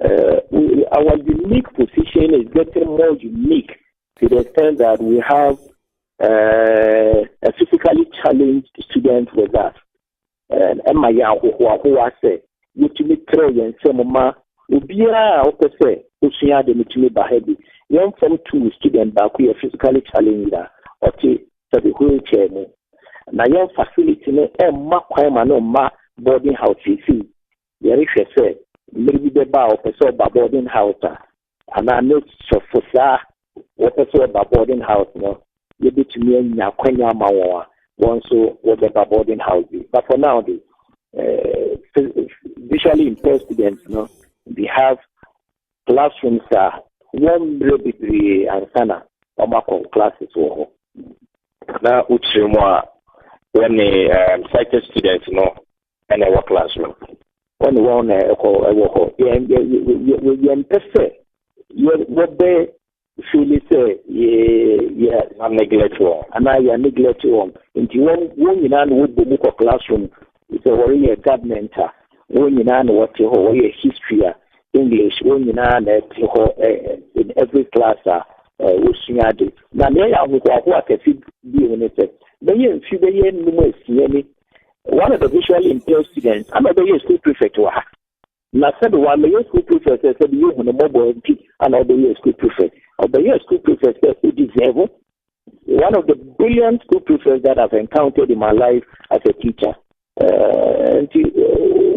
our unique position is getting more unique to the extent that we have a physically challenged student with us. And my who I say, you to me throw and some ma ubia or say, Usia de Mitumi Bahebi, young from 2 student back we are physically challenged or to the wheelchair. Na young facility ma kwama no ma boarding house fee. There is say maybe the bar of boarding house and I know for sa what boarding house no you be to me na kwanya mawa one so what the boarding house be. But for now the visually impaired students they have classrooms are one bebree ansana ọmakọ classes wọ hɔ na ukyere mu a wɔne sighted students no ɛna ɛwɔ classroom wɔne wɔn na ɛwɔ hɔ yɛmpɛ sɛ wɔbɛ feel sɛ yɛ neglect wɔn anaa yɛ neglect wɔn nti wɔn nyinaa na wɔbɔ mu kɔ classroom sɛ wɔreyɛ government a wɔn nyinaa na wɔte hɔ wɔyɛ history a English wɔn nyinaa na ɛte hɔ in every class a wɔsua ade na nea yɛ ahohoaho akɛse bi wɔn sɛ bɛyɛ mfi bɛyɛ nnum asia ni one of the visually impaired students ama bɛyɛ school prefect wɔ ha na sɛbi wɔn bɛyɛ school prefect sɛ sɛbi yɛ hunu mɔbɔ nti ana ɔbɛyɛ school prefect ɔbɛyɛ school prefect sɛ ɔdi deserve one of the brilliant school prefects that I've encountered in my life as a teacher. Nti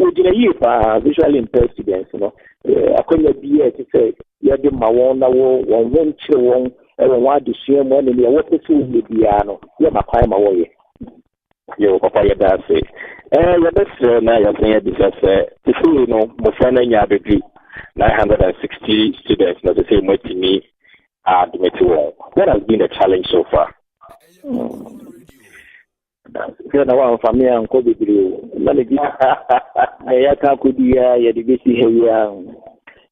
ogyina yie paa visually impaired students no akɔnya bi a ɛte sɛ yɛde ma wɔn na wɔn nkyerɛ wɔn ɛwɔ wɔn adesua mu ɛne nea wɔpɛ sɛ wɔyɛ biara no yɛma kwan ma wɔyɛ yɛwɔ papa yɛda ase yɛbɛsrɛ na yɛsɛ yɛbisa sɛ tefiri no mmɔfra no anya abɛduru 960 students na sɛ sɛ mmatumi admit wɔn. What has been the challenge so far? Na wa family anko bebree na le ya ka kodi ya de besi heya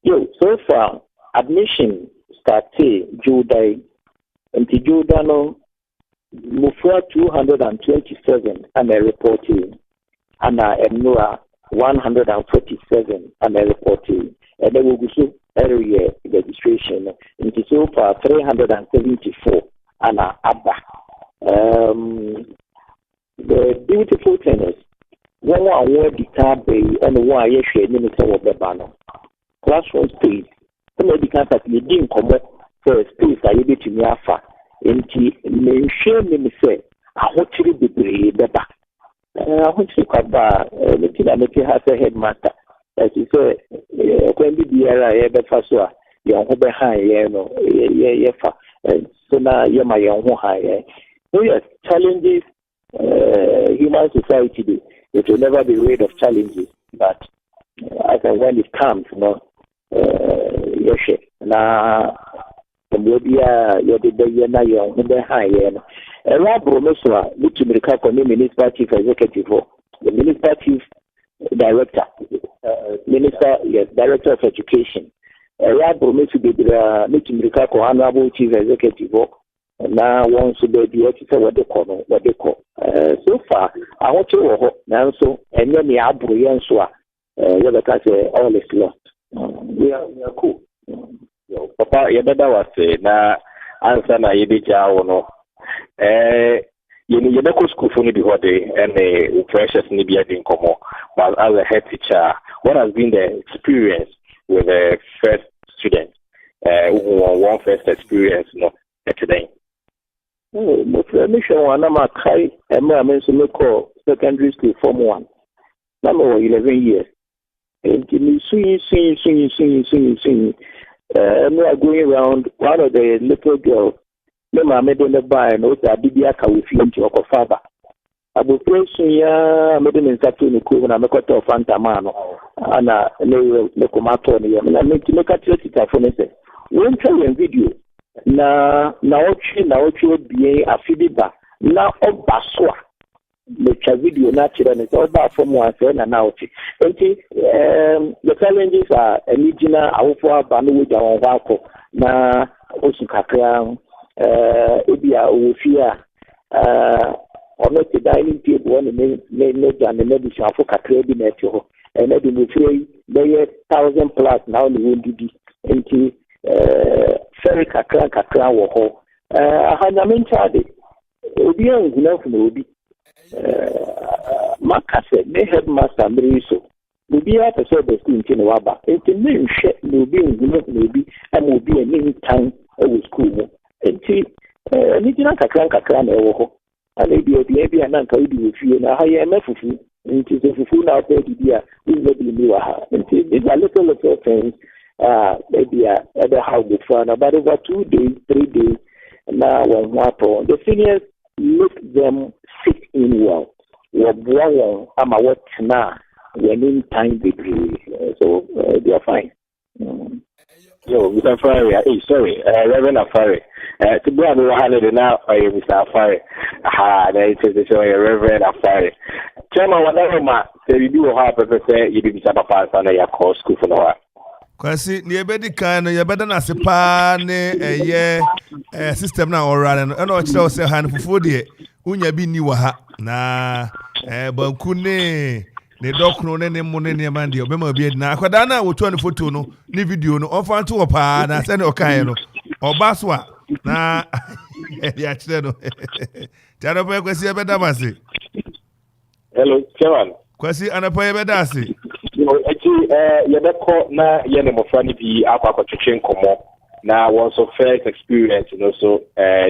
yo so far admission started July until July no mufua 227 and a reporting and Emnura 147 and a reporting and there will be so area registration until so far 374 and abba the beautiful thing is when one word the tab and one year share minister of the banner classroom space some of the campus you didn't come up for space I able to me afa enti me share me say I want to be beba I want to kwaba meeting na make has a headmaster as you say when be there e be fa so a ye ho be han ye no ye fa so na ye ma ye ho han so yes challenges human society, it will never be rid of challenges, but as and when it comes, you know, yes, na Cambodia, na Rob Municipal Chief Executive, the Municipal Chief Director, Director of Education, Rob Honorable Chief Executive. Na one so be the what they call so far I want to now so and then the abroyan so all is lost. We are cool. Papa yebeda was na answer na yebija no you know school for ni before and precious ni be in common but as a head teacher what has been the experience with the first student one first experience no today. My mission one am kai secondary school form 1. Number 11 years. And swing. We are going around one of the little girls. I made in the bar and also Bibiaka with you to your father. I will play ya made in Saturn and I make a Fantamano and a Lecomatoni. And I make to make a telephone. When tell you video. Na ochi bie afibiba na obaswa the video natural is all about from one na ochi enti the challenges are original awofo abanu we jawon wako na osu kakra ebia ofia ono ti dining table one me dan me bi afo kakra bi na eto and na bi free be 1,000 plus now ni wondidi enti very kakra wo ho ahanyamenchade obi anguna funa obi makase me headmaster mriso obi ata so be school nti na waba enti me nhwe na obi anguna funa obi ama obi ani tan e school mu enti ni dina kakra na wo ho ala bi ananka odi ofie na ha ye mefufu nti so fufu na ope di a we be ni wa ha enti these are little things maybe at the house before about over 2 days, 3 days now one water. The seniors make them fit in well. I'm a what now when in time degree. So they are fine. Yo, Mr. Afari. Hey, sorry, Reverend Afari. To be able to handle it now, Mr. Afari. Aha, that is Reverend Afari. Chairman, whatever ma, say you do have a say you be Papa and your call school for now. Kwasi ni ebedi kan no yebeda na sepa ne system na orara no na o kire o se han fufu de unya bi ni wa ha na banku ne dokro ne mu ne man de obema bi na akwada na wotu ne photo no ni video no ofa nto opa na se ne okan no oba so a na ya kire no tano pa kwasi ebeda mase. Hello, Chairman. Kwasi anapa ebeda ase. Yebeko na yene mofani bi akwa twetwe nkomo na was of first experience so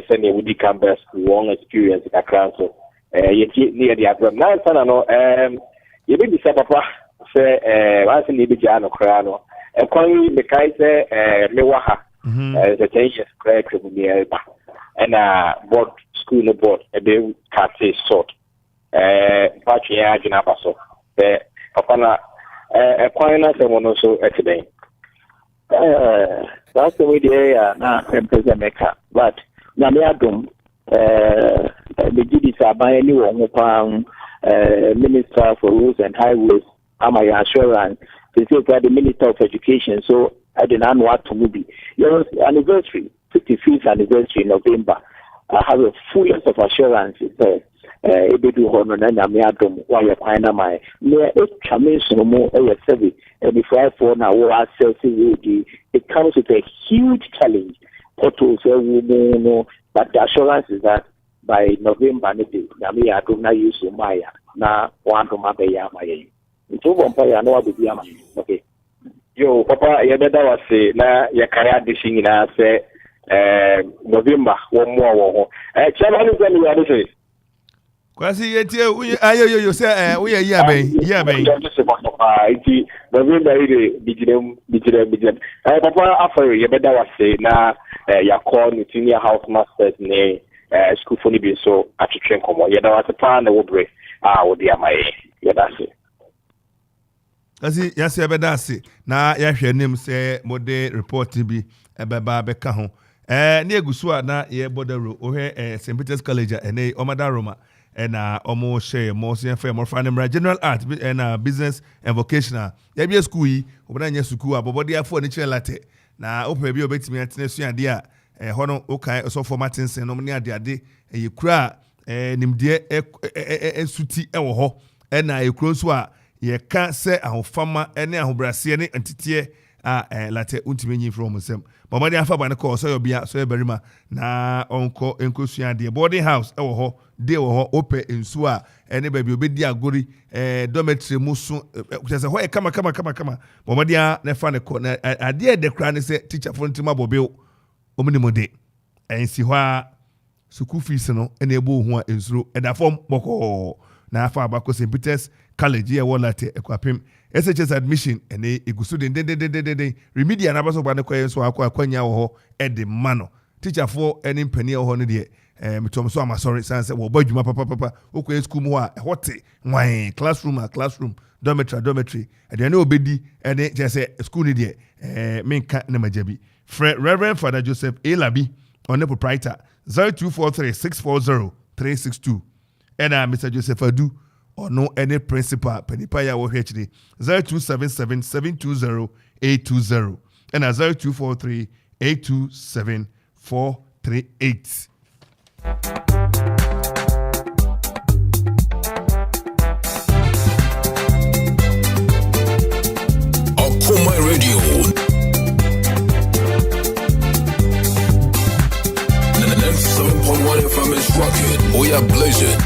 send you would come best one experience kakran so yeti near the abram na sana no yebi bi sa papa say once ni bi ja no kra no ekwan be kai say me wa ha the changes correct to be eba and board school no board e be kate sort patch ya gina paso papa na ekwan na se mono so today that's the way the area na Maker but na me adom the GDs are by any one Minister for Roads and Highways my assurance they say the Minister of Education so I did not want to move your anniversary 55th anniversary in November I have a fullness of assurance ebedu hono na nyame adom wa ye kwan na mai me champion mo seven before for na wo access it comes with a huge challenge potholes no but the assurance is that by November nyame adom na use maya na wanto mabeya maya nto bompa ya no abebi ama okay yo papa ye beda wase na ye kaya dishing na se November wo mo wo chairman is me ya do Kwasi yetie ayo say we year ben iti November ide bigire papa afere ye beda wase na ya call ni senior house masters ne school for ni bi so atwetwe komo ye da wase pa na wo bre wo dia mai ye da se Kwasi yase beda se na ya hwe nim say mode report bi ebeba beka ho ne egusu a na ye bodaro ohwe St Peter's College ene omada Roma and almost share more general art and business and vocational. Ya be school yi obana school abobodi afo ni chere latte na opa bi obetimi atene so ade a hono okai so formatting no ne ade ye kura nimde suti ewo ho na ye kuro so a ye ka se ahofama ene ahobrase ne entite a latte untimi nyi from sem bomadi afa ba ne ko so yobia so eberima na onko enkosu ade boarding house ewo ho de wo ho ope ensu a ene ba bi obedi agori dormitory musu se ho e kama bomadi a ne fa ne ko na ade de kra ne se teacher for ntima bobe omni mode ensi ho a school fees no ene ebo ho a ensuro eda form boko na afa abako St Peter's College ye wolate ekwapem SHS admission ene igusu de remedial na baso ba ne koye so akwanya wo ho ede mano teacher for ene mpani ho no de metom so am sorry sanse wo badwuma papa okoye school mu a hote nwan classroom dormitory ede ne obedi ene jese school ni de menka na majabi Reverend Father Joseph Elabi on the proprietor 0243640362 and Mr. Joseph Adu or no any principal penipa ya wo hwechiri 0277720820 and 0243827438. Okoman Radio 97.1 FM is rocking. We are blazing.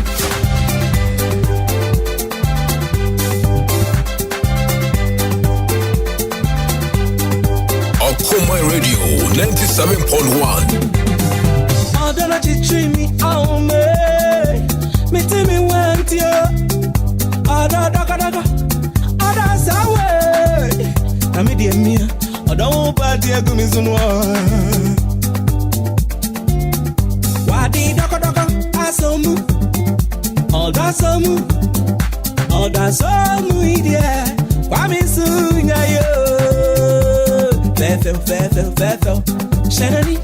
Okoman Radio 97.1. Adana chichimi aume mitimi wentio adadaga adasawe amidi emia adawo pati agumizunwa wadi dogo asomu odasomu idie kwamisu nyayo fefel shenani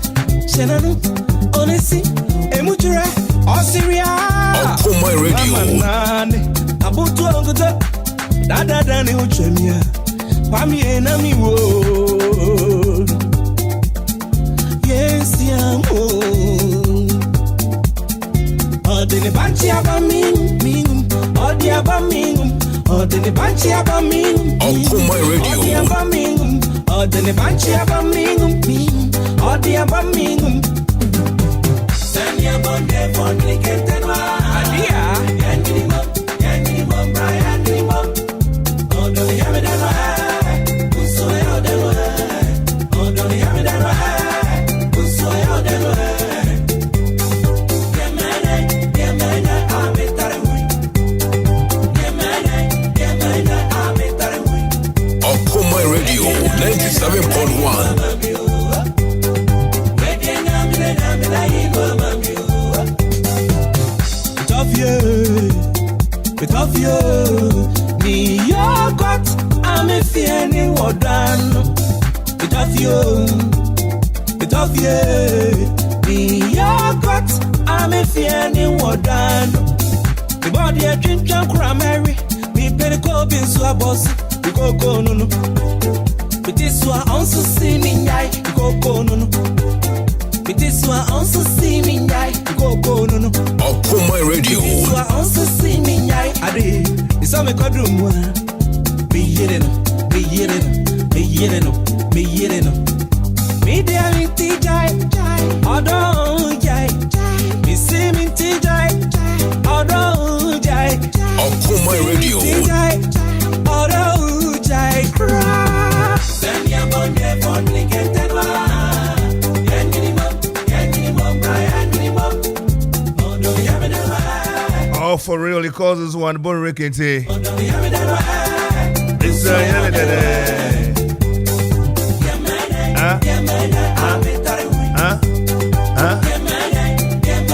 onesi emutura osiria Okoman Radio abutu onguto dada ni uchemia pami enami wo yes yamo odini banchi abaming odi abaming odini banchi abaming Okoman Radio odi abaming odini banchi abaming odi abaming Sanya bonde bonde kentenwa adia yanni mom Brian ni mom odo yamedanwa uso yodelwa odo yamedanwa uso yodelwa yemene abetarwi yemene abetarwi Okoman Radio 97.1 With you, me your got, I'm a feeling what done. With you, me your got, I'm a feeling what done. The body a drink junk cranberry, me penny cobin so a boss, we go no. But this one also see me night, we go no. But this one also see me night, we go no. Okoman Radio This one also see me night, I did. It's all me could do more. Me yelling. Me there in TJ, although jai. Me see me TJ, although jai. Okoman Radio Although jai cry. Send your bonde kentenwa. Yanni mom, Brian ni mom. Odo yamedanwa. Oh, for real, it causes one bone raking say. Odo yamedanwa. It's a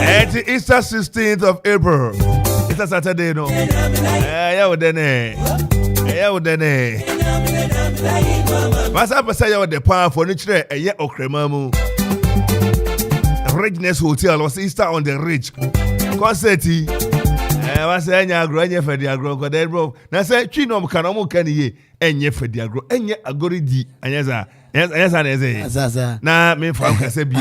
It's Easter 16th of April. It's a Saturday, no? Yeah, Masa pesa ya the power for nature a year okremamu. Richness Hotel was Easter on the Ridge. Concert. Was enya agro enya fedi agro ko dey bro. Na say twinom kanomu kan ye enya fedi agro enya agori di anyasa. Yes, na me fa kase bi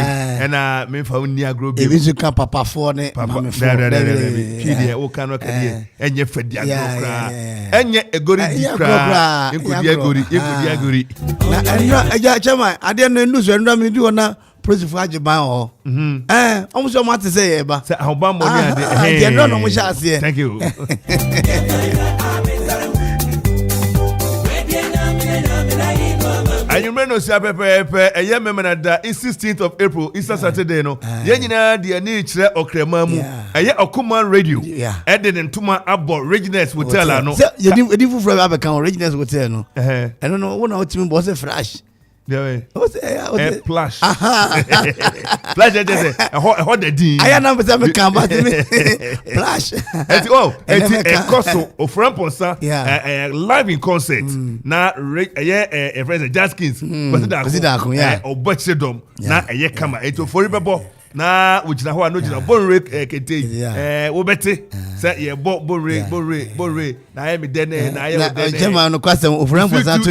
na me fa ni agro bi ebi suka papa fo ne mama fo kidi o kanu kan enye fadi agro kra enye egori di kra ekodi agori na enra eja chama ade no ndu so enra me di wona prosifu ajiban ho omo so mate say ye ba say ahoba mo ni ade ade no no mo sha ase thank you and you may know say pepe a year memena da 16th of April Easter Saturday no ye nyina de ani kire okrema mu eye Okoman Radio e de ntuma abo Richness Hotel no ye di fufura abekan Richness Hotel no eno no wona otimi bo say fresh Plush. Plush just a hot din. I am not me come back to me. Plush. It's a coso of Framponsa live in concert. Na a friend Jaskins. But that or Butchedom. Na a ye kama. It's for remember. Na which na ho no jina bon rek kete wo beti say ye bon re na ye me den na ye den jema no kwasem ofran posa to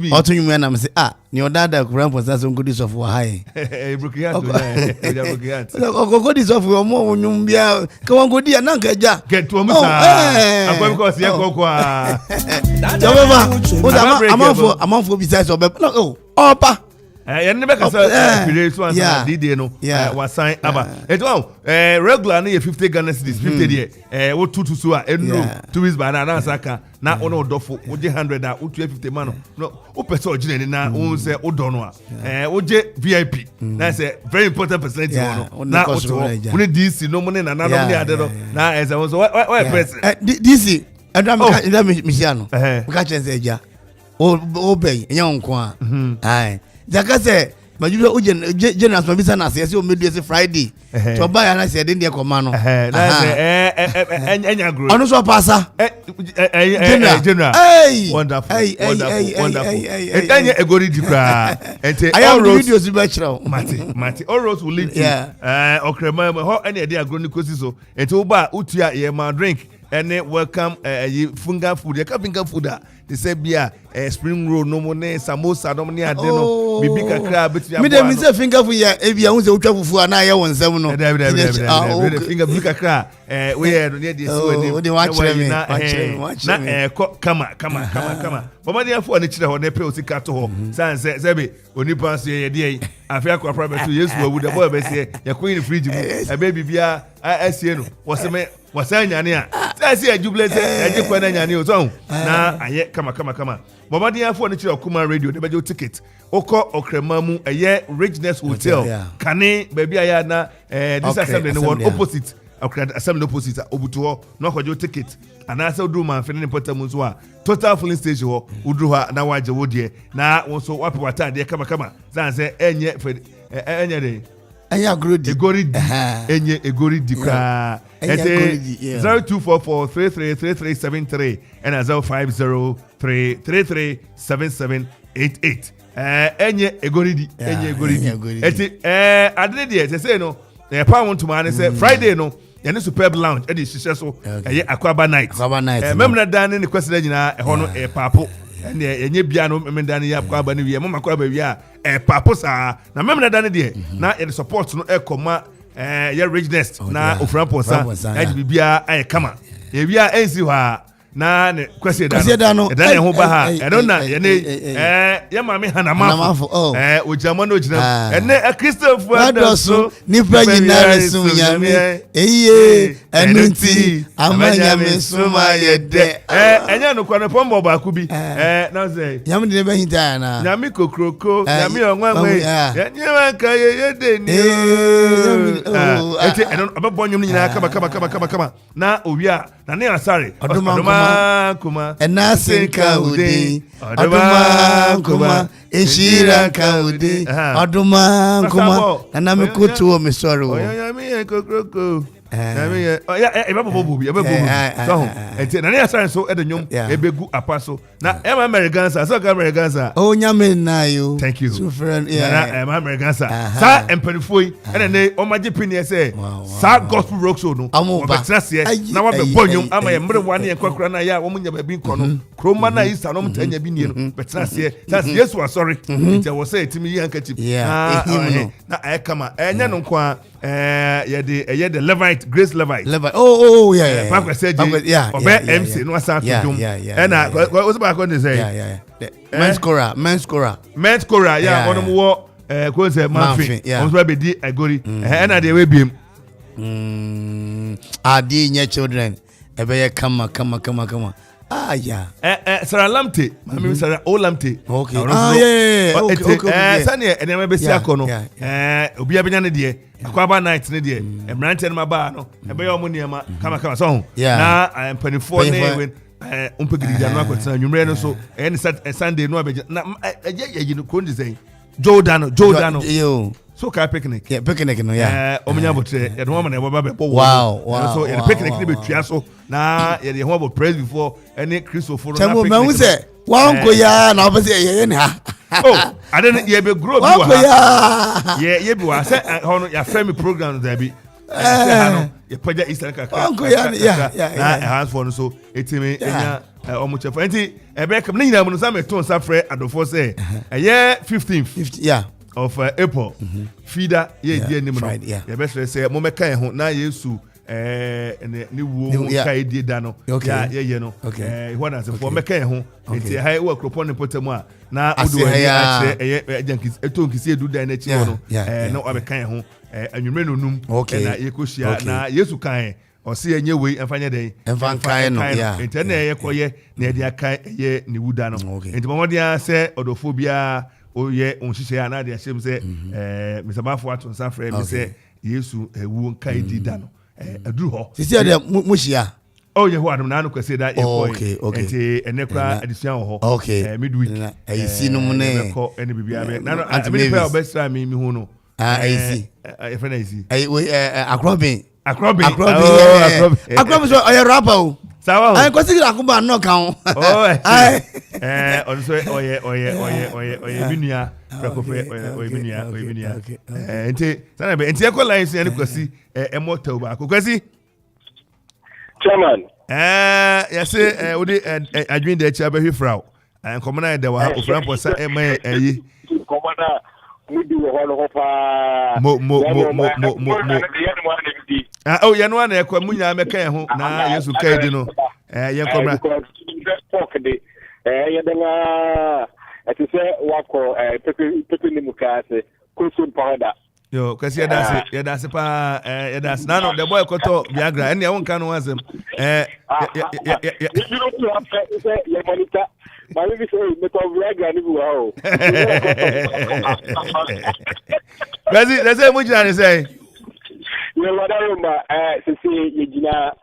otunyu na me say ni odada ofran posa so ngodi of wa hai brokiat ngodi of wo mo nyum bia ka wan godi na nka ja get to musa akwai ko se ko kwa jama amafo besides obe opa ne be kasa pire so ansa dide no wasan aba eto regular na 50 Ghana cedis 50 there wo tutu so enu 2 weeks ba na saka na ono odofo wo je 100 wo 250 man no wo pese ogine ni na wo se odono wo je VIP na say very important percentage no na oto wo DC no mo ne na no ne ade no na ese wo so why person DC ndam misiano ka chenze eja o bey enye nko a ai Zakase majuba o general mabisa na se o medu ese Friday to buy na se de koma no enya grow ono so pasa general wonderful enya egori di kra ente all videos be chiro mate all roads will lead to okrema ho enya e de agro ni kosi so ente uba utua ye ma drink ene welcome funga food ye ka finger food they say bia spring roll no money samosa no money ade no bibi kakra betia me dem say finger food ya e bia hu say utwa fufu ana ye wonsam no finger food kakra we here no dey see we dey watch me na kama mama dey afọ ne kire ho ne pe osika to ho san say be onipa so ye dey afi akwa problem to yesu wawu da boy be say ye ko in fridge mu e be bibia asie no wasa nyane a say ajuble say aje kwa na nyane o so na aye kama mama dey afọ ne kire Okoman radio de bejo ticket oko okrema mu eye Richness Hotel kane baby aya na this assembly no one opposite assembly opposite obuto no kwajo ticket anasa odu man fe ne pota mu so a total filling station ho udru ha na waje wodie na won so wapi watade kama san se enye de enya egori enye egori di kwa 0244333373 and 0503337788 enye egori di eti adene de say no pa won to man say Friday no yene superb lounge e de hihye so eye akwaba night memna dan ne kwesida nyina e ho no papo ene enye bia no memna dan ya akwaba ne wie mama akwaba wie a papo sa na memna dan de na e support no e koma ye Richness na oframponsa e bibia ay kama e wie a ensi ha na ne kwesida no e dan ne ho ba ha e don na yene ye mame hanamafo ojama no jina ene Christopher adoso nipa nyina sunyame eye enunti amanyame suma yede enya no kwa no pombo ba ku bi na say nyame de be hinta na nyame kokroko nyame onwanwe nyame ka yede ni ete eno ababonyum nyina kama na owia na ne asare oduma kuma enasenka udi oduma kuma eshira kaudi oduma kuma na me kutu o me sorry o nyame kokroko nyame bobo so enti na ne asare so edonyum ebegu apaso na Americansa so ka Americansa nyame na yo thank you so friend na Americansa sa empanifoi ene ne omaje pini say sa gospel rock show no obetrase na wa be bonyum ama ye mrewa ne kwakura na ya wo munya ba bi nko no kroma na isa no mtanya bi nie no betrase sa Yesu asori nti wo say etimi yi hankachi na ayekama enya no kwa ye the Levite Grace Levite yeah pa kwese je obe MC no asa to dum ena wo so ba ko dey say men's chorus yeah ono wo ko say manfi on so be di agori ena dey we biem adi nye children ebe ye kama yeah Sarah Lamte mami Sarah Olamte okay sane ene be sia ko no obi abenya ne de akwaba night ne de emrante ne maba no ebe ye omo niema kama so na empanifo ne umpegirija no akwetena nwumre no so ene Sunday no abeja na ye no kondi say Jordan so ka picnic no omunya botre ye no na eboba be wow so ye picnic ne betua so na ye ho about praise before any Christopher na picnic temo me say wanko ya na obese ye ne ha adene ye be grow bi wa ye bi wa say hono ya frame program da bi ye paja Easter kaka wanko ya na hands for no so etimi enya omo chefo enti ebe kam ne nyina mu no sa me ton sa frɛ adofo say ye 15th of April feeder ye die nim no ye be say mo meka ho na Yesu ni wo kai die da no ye no ho na se for meka ho enti ha wo akropon ne potamu a na odu ya akire jankis etonkisi edu da na chi no na obeka ho anwumre no num na ye koshia na Yesu kan ose enye wei emfanye den emfankan no enti na ye koye na ye akan ye ni wuda no enti mo dia se odofobia oye onhihye ana de ahyem se Mr. Baffour aton safre mi se Yesu ewu nkai di da no aduru ho sisi ade muhia Oh, you want to say that? Okay. And nekra addition. Okay. Midweek. I see no money. Any baby. Now, I mean, best time me who know. I see. If I see. Akrobin. Akrobin. So I rapper. Sawa. I consider Akuba no count. Also, oye, binia. Binia. Ente, sana be. Ente ekola isi ene kwasi. Emotel ba. Kwasi. Chairman. Yes, odi adwin de echa be hwefrau. Nkomona de wa ofran posa yi. Komona mudi wo ho pa. Mo. Oh, yanwa na ekwa munya meka ye ho na Yesu kai di no. Ye komra. Ye denga ati se wako pepe ni mukase kunsun powder. Yo, kasi ya dasi pa ya dasi. Nano the boy koto Viagra. Eni awon kanu wasem. You don't have to say ye monitor. My baby say me to Viagra ni buwa o. Kasi let's say muji na say. Ye wadaroma sisi ye gina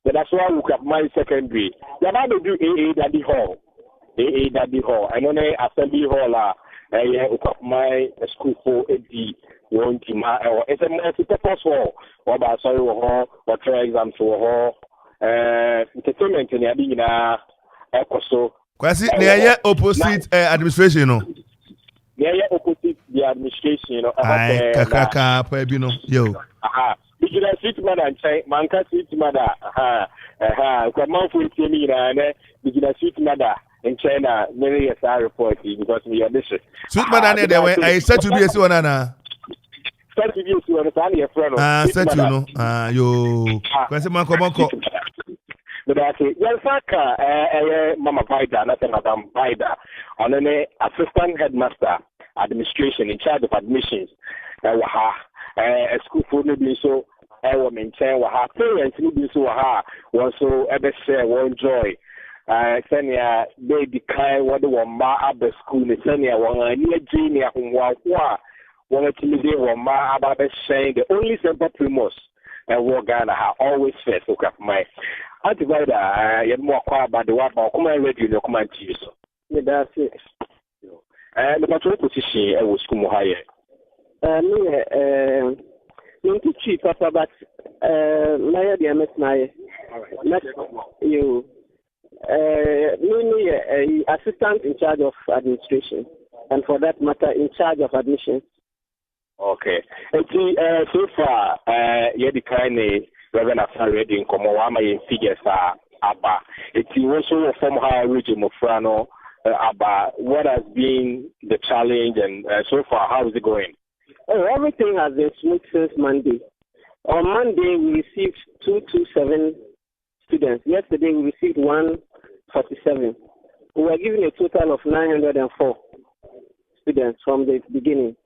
that's why we have my secondary. Ya ba do AA Daddy Hall. I know na assembly hall ye my school for AD one team or it's a multi-purpose hall. Or ba sorry or try exams or entertainment ni abi na ekoso. Kwasi na opposite administration no. Yeah, opposite the administration, Aye, kaka pa bi no. Yo. Because street man and manka street mother. Kwa manfu timi na because street mother in China many years are reporting because we are this. Street mother na there I said to be a one na. Said to be a one na your friend. Said you know. Yo. Kwasi man ko. But Mama Vida, not Madam Vida, on an assistant headmaster, administration in charge of admissions. A school food will be so. I will maintain what her parents will be so. Was so ever share one joy. Senia, they decline what the one at the school. Senia, one near junior whom one to live one about saying the only simple primos. And what Ghana always first look at my antiviral. You more about the one for Okoman Radio, the Okoman TV. So, yeah, that's it. And the patrol position I was come higher. Me, chief Papa, but my dear Miss Nye, you, me, assistant in charge of administration, and for that matter, in charge of admissions. Okay. So far, you decline Reverend after reading Komowama in figures Abba. It's also from high region of Frano Abba. What has been the challenge and so far, how is it going? Oh, everything has been smooth since Monday. On Monday, we received 227 students. Yesterday, we received 147. We were given a total of 904 students from the beginning.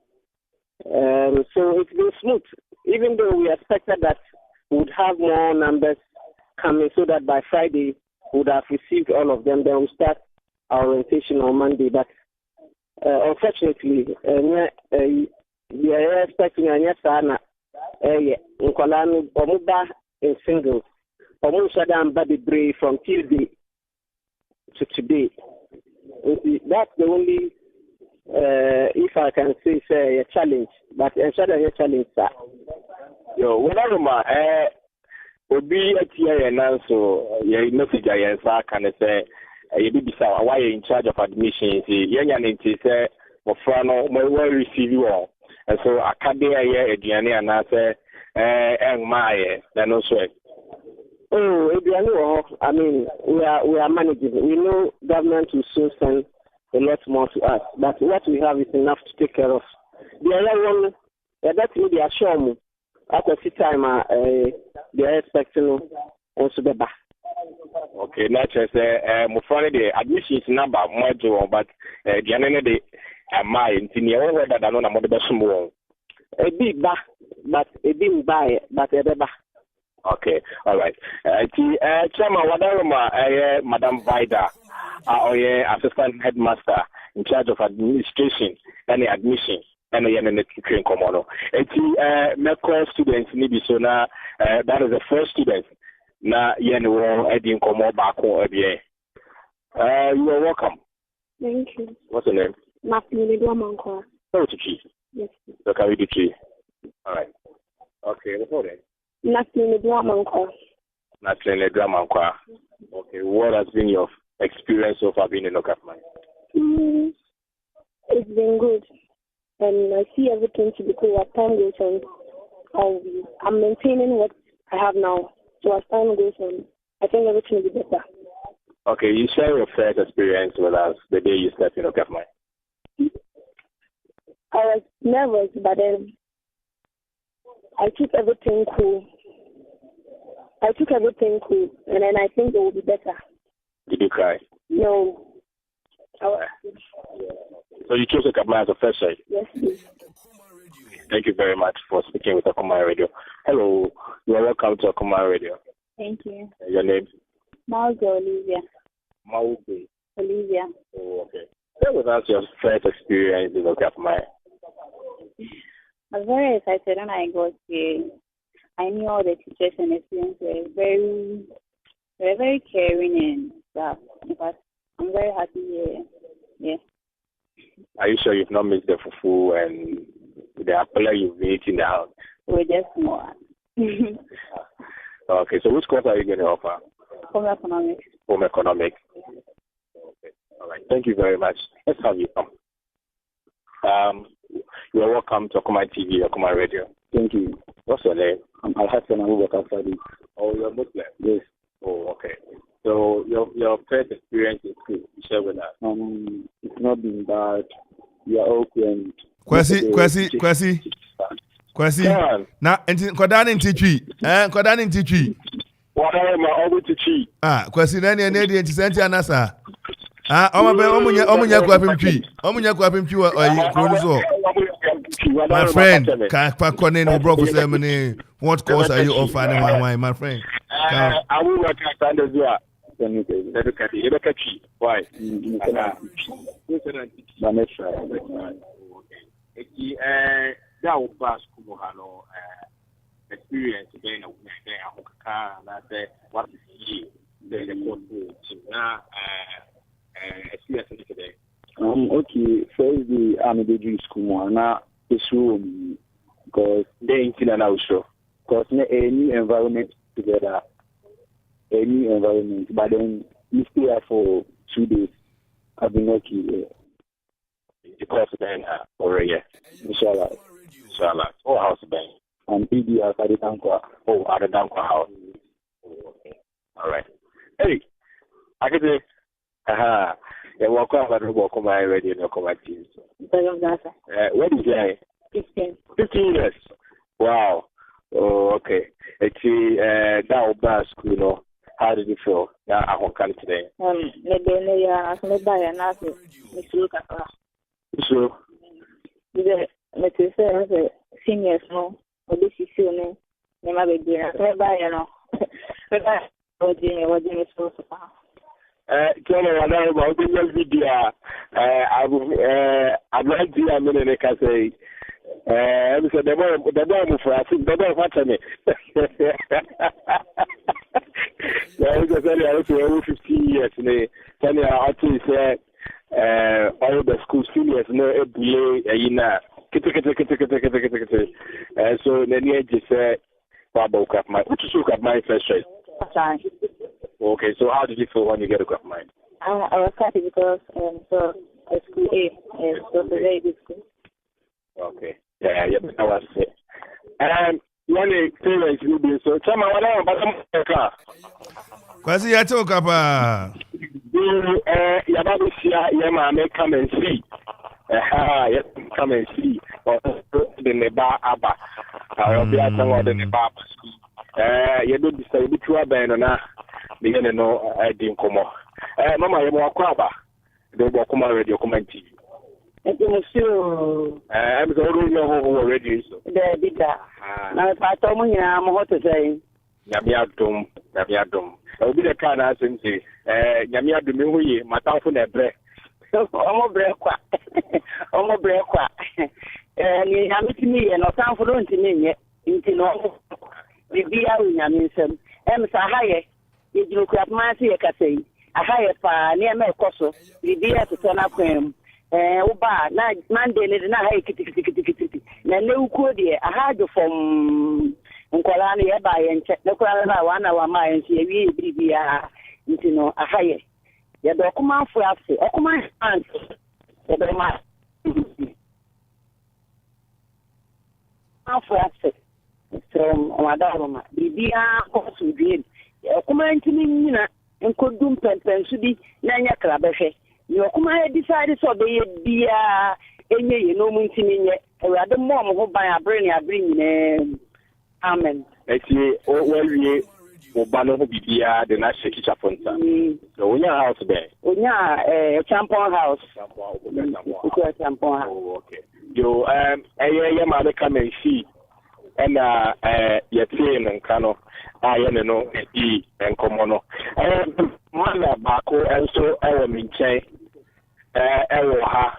So it's been smooth, even though we expected that we would have more numbers coming so that by Friday we would have received all of them. Then we'll start our orientation on Monday. But unfortunately, we are expecting a yes, Anna, in singles, from Tuesday to today. That's the only. If I can say a challenge, but a challenge, sir. Yo, whatever will be a tier and also your message I can say you be why in charge of admissions, young and say Mofrano may well receive you all. And so I can't be a Diana and I say and my then also. Oh, I mean we are managing. We know government will soon send a lot more to us, but what we have is enough to take care of. The other one, that's really a show. At the time, they are expecting also the back. Okay, not just the admissions number more, but the other day, my in the other that I know about the best one. A big back, but a big buy, but a back. Okay, all right. Chairman, whatever, Madam Vida, assistant headmaster in charge of administration and admission, and the train commono. Medical students, maybe so now, that is the first student. na yen wo edin komo baako ebie. You are welcome. Thank you. What's your name? Naflini Dwamankwa. Oh, Chichi. Yes. So can we do Chichi? All right. Okay, what's your name? Naflini Dwamankwa. Naflini Dwamankwa. Okay, what has been your experience so far being in Okafman? It's been good. And I see everything to be cool as time goes on. I'm maintaining what I have now. So as time goes on, I think everything will be better. Okay, you share your first experience with us the day you stepped in Okafman. I was nervous, but then I took everything cool. And then I think it will be better. Did you cry? No. So you chose Okafman as a first choice? Yes, please. Thank you very much for speaking with Okoman Radio. Hello, you are welcome to Okoman Radio. Thank you. Your name? Mauge Olivia. Mauge? Olivia. Oh, okay. Share with us your first experience in Okafman. I was very excited when I got here. I knew all the teachers and the students were very caring and stuff. But I'm very happy here. Yeah. Are you sure you've not missed the fufu and the apple you've eaten in the house? We're just more. Okay, so which course are you going to offer? Home economics. Home economics. Okay. All right. Thank you very much. Let's have you come. You are welcome to Okoman TV, Okoman Radio. Thank you. What's your name? I'm Al-Hassan Abubakar Sadi. Oh, you're Muslim? Yes. Oh, okay. So your first experience in school, you share with us. It's not been bad. We are all and Kwesi. Na nkodane ntitwi. Nkodane ntitwi. Whatever my own teaching. Kwesi na ne dey ntisenti anasa. Omunya kwapimtwi. Omunya kwapimtwi oyi kronzo. My friend, what course are you offering, my friend? I will work at the why? That will pass Kumuhano experience again. What is he? Now, experience today. Okay, Thursday I'm the Jewish school now. Because they ain't in an outro. Because a new environment together, a new environment. But then we stay here for 2 days. I've been okay. The course then already. Inshallah. Oh, house bang. And PD at the Dankwa. Oh, at the Dankwa house. Okay. All right. Hey, I can say, you're welcome to Okoman Radio and Okoman TV. Where did you 15 years. Wow. Oh, okay. Actually, that was school, you know. How did you feel? That I won't come today. So, seniors, no, or this is soon, never be there. You know. About the video, I'd like to say, the bomb for us, the bomb for me. I was 15 years, and I say, all the school seniors know a BA, so then you just say, Babo Kapman, which is my first choice. Okay, so how did you feel when you get a cup mind? I was happy because so school A, so it's a very good school. Okay, yeah, I was it. And one parents will be so. Tell me what I'm about to car. Kwasi ya toka pa. Ya babu siya ya mama come and see. Yeah, come and see. The neba aba. I'll be at the neba school. You don't decide which one na. The no I didn't come on. Mama, you walk over. They walk on radio, comment TV. I'm already already. The bigger. Now, if I told me I'm what to say. Yamiadum. I'll be the kind of thing. Yamiadum, my town for the bread. Almost break. And you have to me and not time for don't me yet. Into no. We be out in Yaminson. Sa haye ye jino ku apma se ye kasei haye pa ne me koso bibia to na kwem uba na Monday ne na haye kiti na leuko de ahajo from nkola ne ye ba ye nche ne kola na wa na wa ma ye nche ye bibia ntino haye ye do kuma fu afi okuma ant ye do ma afu afi from Wadaroma bibia koso die okuma ntini nyina enkodum pempensu bi na nya krabehwe ni okuma decide so be bia enye ye no ntini nye awade mom ho ban abre nyine amen eti owie oba no ho bibia de na sheki chaponta so onya house there onya champon house champon house okay yo ye ma de come and see and yetin nka no aye ne no e enkomo no mwana bako enso ewo minchen ewo ha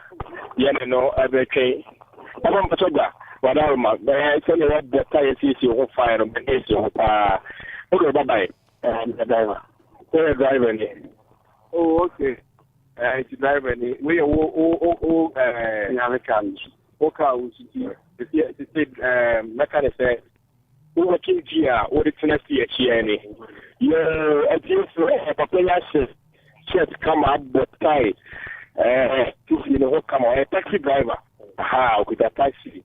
ye ne no ebetwe aba mpatogba Wadaroma se ne wad bota yesi ho fire me esi ho pa okay bye bye driver ni oh okay it's driver ni we American okay it's mechanic say we KGA or the Tennessee HN. Yeah, at least population just come up but tight. You know, come on, a taxi driver. How with a taxi?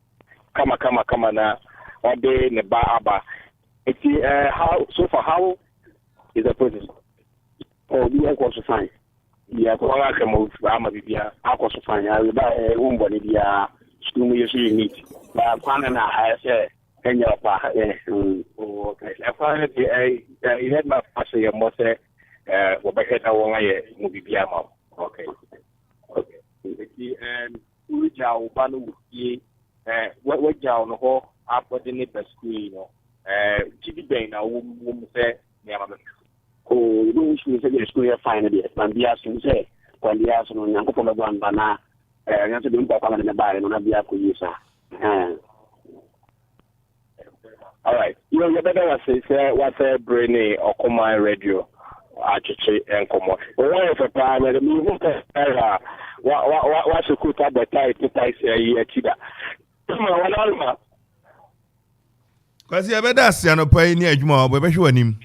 Come on now. One day in the bar. It's how so far how is the process? Oh, we are going to find. Yeah, I can move. I'm a bibia. I was to find. I will buy a room when it school you need. But I'm I say. And your okay. I find it. You had my pastor. Your mother. What I had. I want to be biama. Okay. We jaw banu ye. What jaw no ho. After the neighbor school, you know. TV bang now. Say. Oh, you don't see the school here finally. When the action say. When the action on Yanko Polo Ban Bana. You have to do Papa in the bar. And not be a kuisa. All right. You better say what's a brainy Okoman radio. Actually, and come on. Why if a time and me what's a good at the type to type a year chida? Because you better see an opinion, Juma, but be sure him.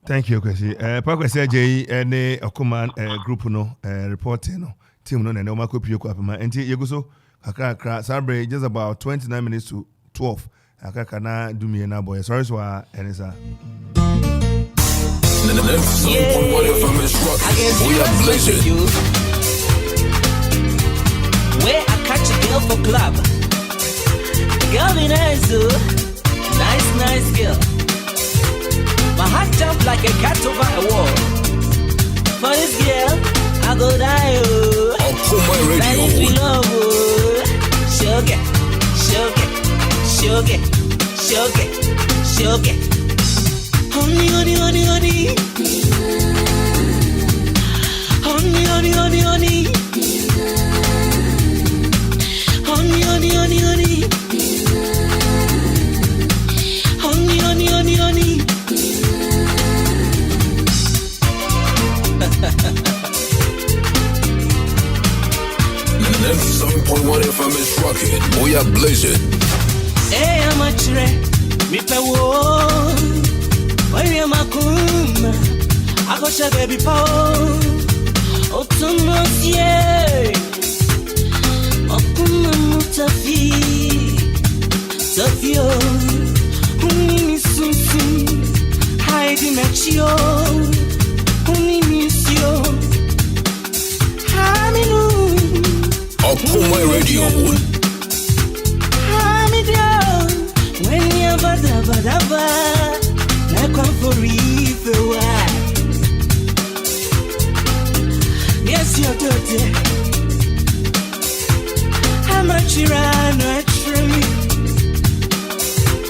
Thank you, Kwesi. Pakwe J and Okoman group no reporting no team no na ma kopie ko apema enti yeguso akra sabre just about 29 minutes to 12 akaka na dumie na boy sorry so enisa The next 7.1 FM is rocking. We are blazing. Where I catch a girl for club. Girl in Enzo. Nice girl. My heart jump like a cat over a wall. For this girl, I go die. Okoman Radio. Let me love. Sugar. Honey. Honey. Honey. The next 7.1 FM is rocking. We are blazing. Hey, I'm a tre. Me pe wo. Why am I come? I go share baby power. Otumosie. Okuma mutafi. Sofio. Unimi sunsun. Heidi mechio. Unimi sio. Haminu. Okoman Radio. Hamidio. When you badaba. I come for you. Yes, you're dirty. I'm a tyranno, a trim.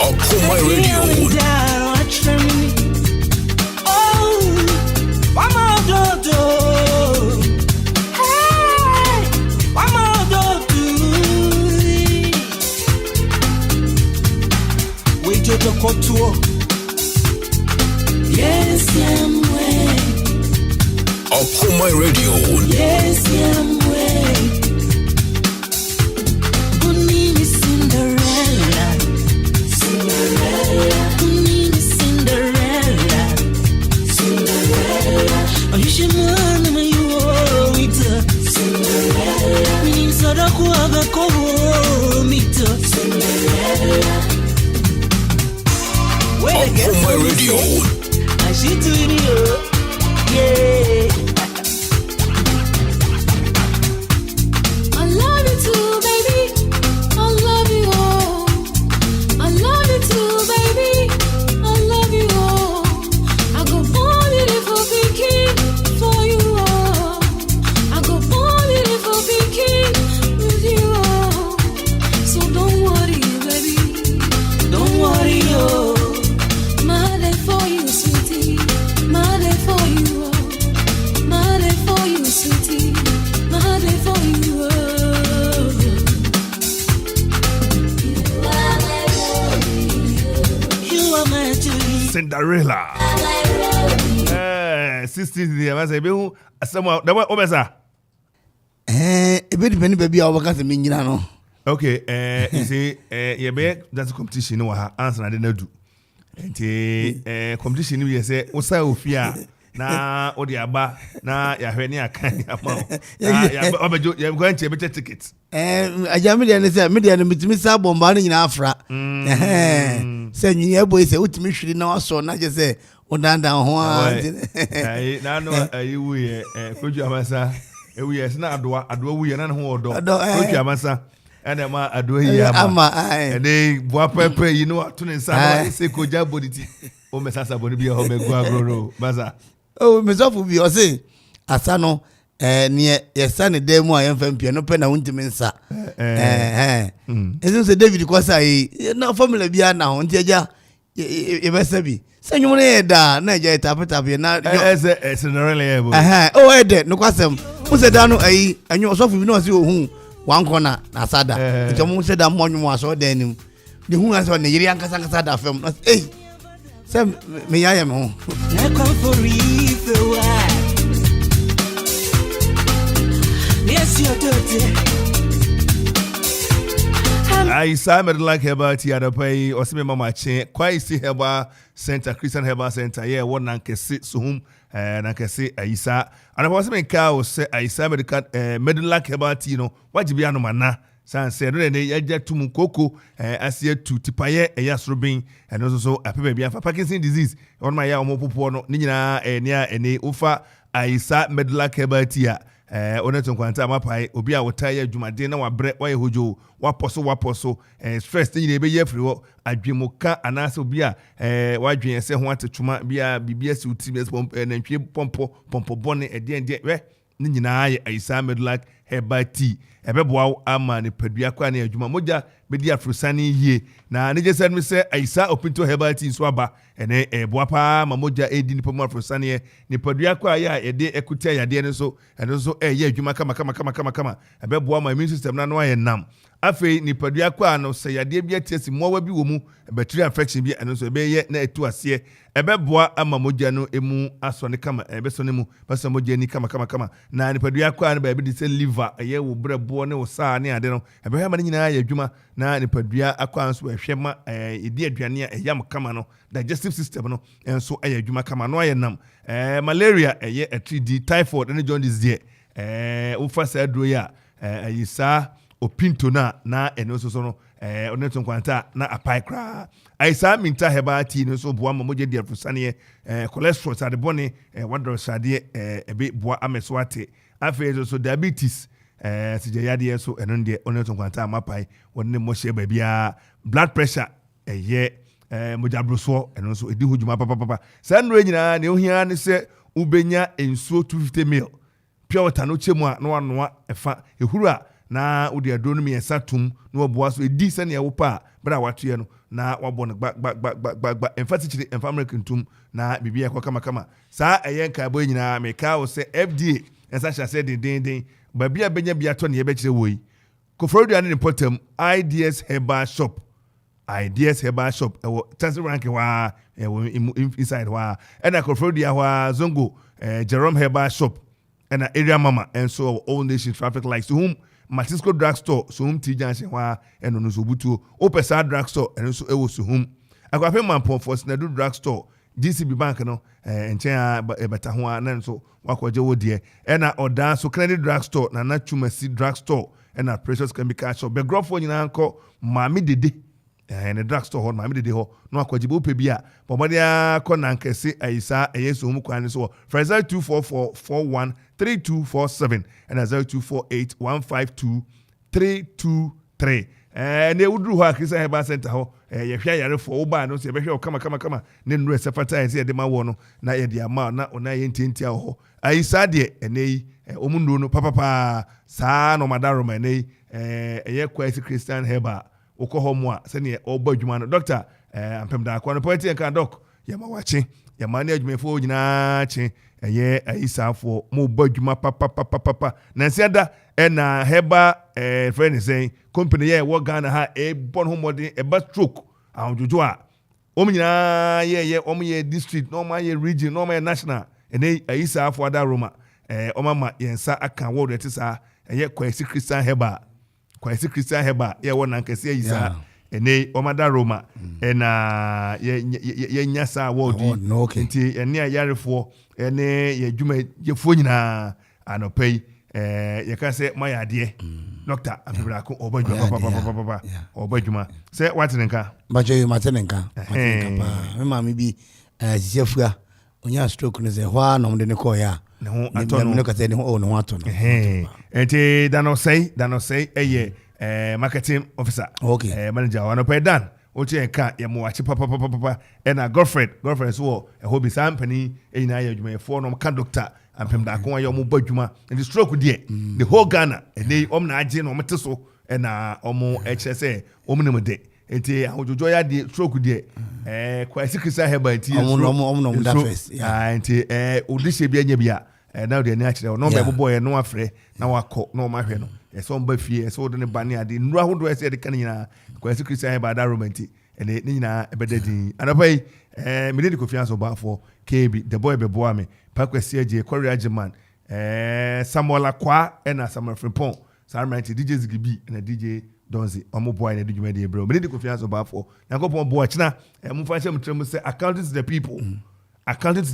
Okoman Radio. Oh, I'm out dodo. Hey, I'm out dodo. Wait, you're kotuo. Yes, I'm way. Okoman Radio. Yes, I'm way. Good name is Cinderella. Cinderella. Good name is Cinderella. Cinderella. Oh, you should know me, you owe it. Cinderella. Me name Sadaku Abako Mito. Cinderella. Okoman Radio. I should do it, yeah. I love you too, baby. I love you all. I love you too, baby. I love you all. I go born for thinking for you all. I go born for thinking with you all. So don't worry, baby. Don't worry, oh. My day for you, sweetie. My day for you, oh. My day for you, sweetie. My day for you, oh. You are my Julie. Cinderella. 60s there was a bill somewhere that was over. A bit penny baby over got the minano. Okay, you see, you be that's a competition no answer I didn't do. And competition you say, what's that fear? Na odi aba na ya hwe ne aka ya ma ya obejo ya go nche beche tickets aja media ne say media ne mitimi sa bomba ne nyina afra say nyi boy say utimi hwiri na waso na je say odanda ho a na no ayi wuye koju amasa ewuye na adoa wuye na ho odo koju amasa ene ma adoa yi ama ene boa pepe yi no to ne nsa na say koja boditi o mesasa boni bi ho megu agroro baza. Oh, mesofu bi o say asano ne yesa ne demu a yemfa no pe na wuntimi nsa ezo se David kwasa yi na formula bia na ho ntiaja e besa bi senwum ne da na eja tapeta bi na Cinderella yebo oh ede no kwasem mu se da no ayi anyo osofu bi no se ohun wan kona na sada nti mu se da monwum aso da nim de hu aso ne yiri ankasa da fam eh se me yaya me ho yes you're dirty. I Simon like Herbal Tea at a pay or some mama chain, quite see Herbal Center, Christian Herbal Center, yeah, one can sit so whom and I can say Aisa. And I was in car say Aisa medical like Herbal Tea, no, what you be on mana. San said, I get to Mukoko, as yet to Tipaye, a yasrubin, and also a baby for Parkinson's disease on my Yamopono, Nina, and near any Ufa, Aisa medical Herbal Tea. Oneton kwanta mapai obi a wotaya dwumade na wabre wa yehojo waposo stress ni be ye free wo adwemoka anase obi a wadwen se ho atetuma bia bibia si uti na ntwe pompo bone ede we ni nyina ye Aisa Medlac Herbal Tea ebeboa ama ne padua kwa na adwuma moja bedi afrosane yie na ne je me se Aisa Opinto Herbal Tea so aba ene boa pa ma moja edi ni pomo afrosane ne padua kwa ya ede ekuta yade ne so ene so ye adwuma kama ebeboa ma immune system na no aye nam afei ni padua kwa no se yade bia tiesi mowa bi wo mu bacteria infection bi ene so ebe ye na etu ase ebeboa ama moja no emu asone kama ebesone mu basa moja ni kama na ni padua kwa no ba bi di se liver ye wo brebo ne wo sa ne ade no ebe ma nyina ya adwuma na ni padua akwa nso ehwema edi aduane a eyam kama no digestive system no enso aya adwuma kama no aye nam malaria eye 3D typhoid ne jaundice die ufa sa aduro ya Aisa Opinto na eno so no oneton kwanta na apai kra Aisa minta Herbal Tea no so boa mamoje di afusane cholesterol sade bone wadro sade ebe boa ameso ate afi so diabetes sije yade so eno de oneton kwanta amapai wonne mo hye babia blood pressure eye mojabroso eno so edi hujuma papa sanro nyina ne ohia ne se ubenya ensuo 250 ml pure water no chemu a no anoa efa ehuru na odi adro no mi esatum no oboa so edi se ne ewopa bra watoye no na wabɔ no gba emfatikiri emfamerican tum na bibia kwa kama saa eyenka boy nyina meka wo se FDA ensa hya se den babia benya bia to ne ye be kire wo yi kofrodu ane potem IDS Herbal Shop ideas herbal shop Chance rank wa inside wa and Akofrodia wa Zongo Jerome herbal shop and area mama and so all nation traffic lights to whom Matisco drugstore so whom Tijan wa and on Zubutu Opesa drugstore and so it was to whom I got a man for Snadu drugstore GCB bank no enchen beta ho anan so wakwaje wo de na oda so credit drugstore na Chumasi drugstore na Precious Chemical shop be grofo nyina nko maami dede na drugstore ho maami dede ho no akwaje bo pe bia bomode akọ na nkese ayisa eyeso mu kwan so Fraser 244413247 and 0248152323 ne wuduru ho akisa heba center ho ye hwa yare fo oba no se be hwa kama ne nuru esefata se de ma wo no na ye de ama na ona ye ntintia ho ayisa de enei omundu no papa saa no madaro ma enei ye kwesi Christian heba uko mo a se ne oba adwuma no doctor ampem da akwa no poeti en kan doc ye ma wache ye ma ne adwumefo nyina che ye ayisa fo mo oba adwuma papa na nsiada na heba friend say company ye wo Ghana ha bon homodin ba stroke ahunjojo a nyina ye ye district no ma ye region no ma ye national ene ayisa afọ ada Roma ma yensa aka wo de tisa ye kwesi Christian heba ye wo nankese ayisa ene da Roma na ye nyasa wo di nti ene ayarefo ene ye dwuma ye fo nyina anopai ye ka se mayade doctor afibra ko obadwuma papa obadwuma se watenenka baje matenenka pa me ma me bi sisefua onya stroke ne ze hwa no de ne ko ya ne ho ato no ne ka se ne ho no ato no enti dano say eye marketing officer manager wana pe dan oche enka ye mo wachi papa na girlfriend so hobby sampani na ye adwuma fo no ka doctor ampem da ko ayo mo badwuma and the stroke there the whole Ghana and they na age no mete so na omo HSA omnum de enti ahojojo ya the stroke there kwasi kisa heba enti omnum da first enti odise bia nya bia na de na akire no be boy no afre na wakọ na o ma hwe no so mba fie so de ne bane ade nru ahodo ese de kan nyina kwasi kisa heba da romanti ene nyina ebedadin anapai me de Kofi Ansong Baffour KB the boy be boa me pakwesi aje Korea Ajiman Samuel Akwa na Samuel Frimpong Sarmanti DJ Zigibi na DJ Donzi omo boy na djuma de bro me de Kofi Ansong Baffour na ko pon boa china mu fa chem trem say accountants to the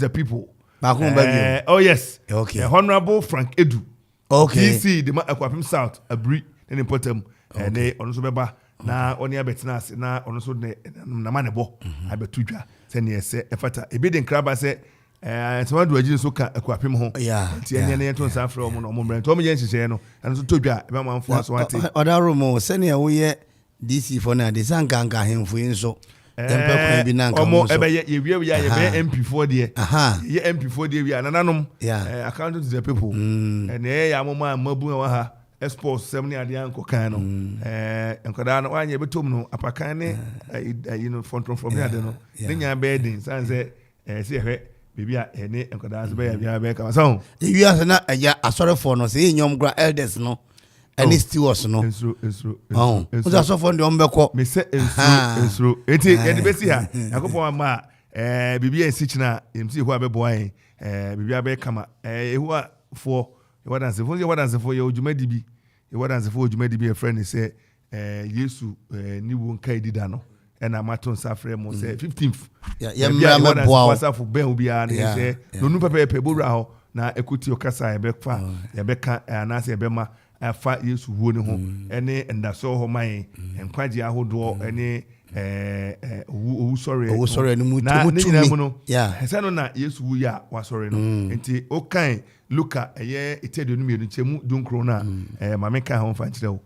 people ba ko ba oh yes okay Honorable Frank Edu okay DC the Akwapim South Abri na important ne ono so beba na oni abetina ase na ono so na manebo abetudwa se ne ese efata ebi de nkraba se so do agi so ka Akwapim ho ti ene ne to nsa afro mo no mo mre to mo ye nhihye no ano so todwa e ba manfo aso ate odaro mo se ne wo ye DC for na de sankanka hemfo nso tempa kwa bi na nka mo so ebe ye wi ye be MP4 de ye MP4 de wi anananom account to the people ene ya mo ma mabu wa ha export semni ade anko kan no enkoda no anya betom no apakan ne from here de no ne nya be din sanse se hwe bibia ene enkoda so be ya be kama so wi asa na ya asore for no se nyom gra elders no any stewards no enso o za so for de ombeko me se enso eti edi besi ha yakopon ma bibia ensichina emsi ho abebo an bibia be kama ehu for wadanse for ye odwumadibi a friend say Yesu ni won kai dida no na maton safre mo say 15th ya mra meboa wasafo ben obi a na say no nu pepe bowra ho na ekuti okasa ebekfa ebeka anase ebema afa Yesu wo ne ho ene ndaso ho man enkwaje ahodo ene owu sorry ni mutu no esa no na Yesu wu ya wa sorry no enti okan Luka eye itedo no mienu chemu dunkro na mame kan ho fa kire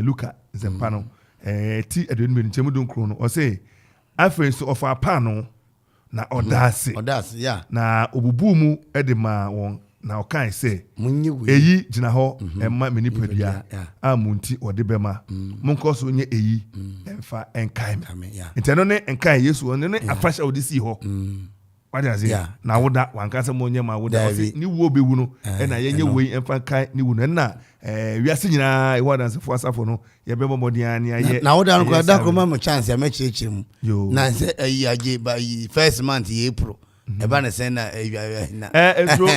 Luka zempano ti edo no mienu chemu dunkro no o say afenso of apano na odase na obubu mu edema won na okan say eyi gina ho emma menipadua amunti odebema monko so nye eyi emfa enkai me enteno ne enkai Yesu ne afasha odisi ho What is it? Na woda wankasa monye ma woda ni wo be wu no e na yenye we emfa kan ni wu no na wiase nyina e wadanse fo asafo no ye be momodi an ya ye na woda no ko da ko ma chance ya mechirechire mu na se ayi ba first month ye April e ba na sen na edro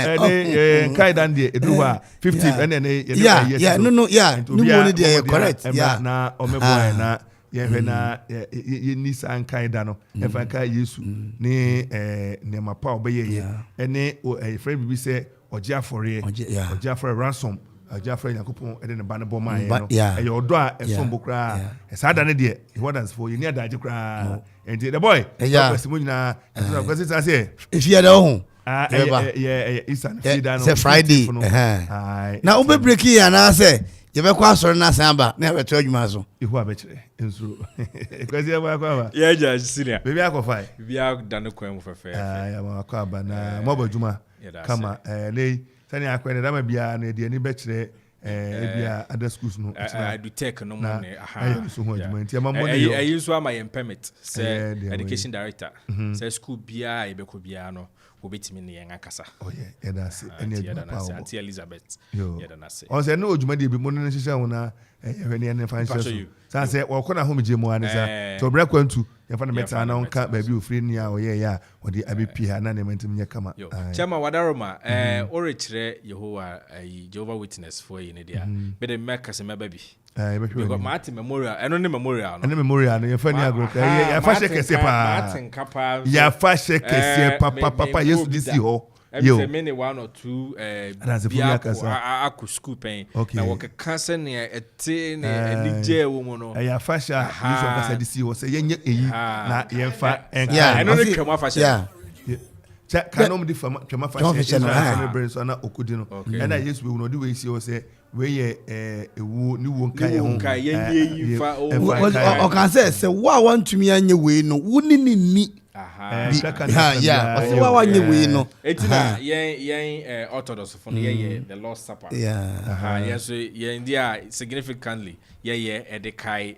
kai dan de edro ha 15 ene yeah no ni mo ni de correct na omeboy na ye na ye ni san kai da no e fa kai Yesu ni ne mapa obeye ene friend bi say oje afore ransom oje afore yakopon ede ne ba ne boma ye no e odo a esombo kra e sada ne de he wants for you ni adaje kra and the boy question mo nyina question say if you da ho Easter Friday no Friday na ube break ya na say you be kwa soro na san ba na be to adwuma so ihu abekire ensuro kwesi ya kwa ba ya ja senior baby akofai baby akdan kwan mu fefe ya ma kwa ba na mo ba dwuma kama le sani akwene da ma bia na de ni bekire bia other schools no I do take no money so ho adwuma ntia ma money yo I use my permit say education director say school bia e be ko bia no obetimi ne yen akasa that's any Auntie Elizabeth na say on say no odwuma de bi mo no hihia ho na ehwe ne financial so say wo kona ho meje mo ane sa to bra kwantu ye fa na meta na onka ba bi ofri ni a oye ya odi abepi ha na ne mentim nye kama chama wadaroma orechire Yehowa Jehovah Witness for you ne dia be de make se meba bi because Martin Memorial eno ne memorial no memorial no ye fa ni agro ya fa sheke se pa Martin Kapa ya fa sheke se papa Yesu disi ho every minute one or two aku school pen na work cancer ne ete ne nije wo mo no ya fa sha Yesu akasa disi ho se yenye eyi na ye fa eno ne kama fa sha kanom di fama twema fa sha na brain so na okudi no na Yesu we no di we si o se we ye ewu ni wo nka ye ho nka ye yi fa o kan se wa want to me anye we no wuni ni so wa nye we no etina yen orthodox for ye the Lord's Supper yes yen dia significantly ye edekai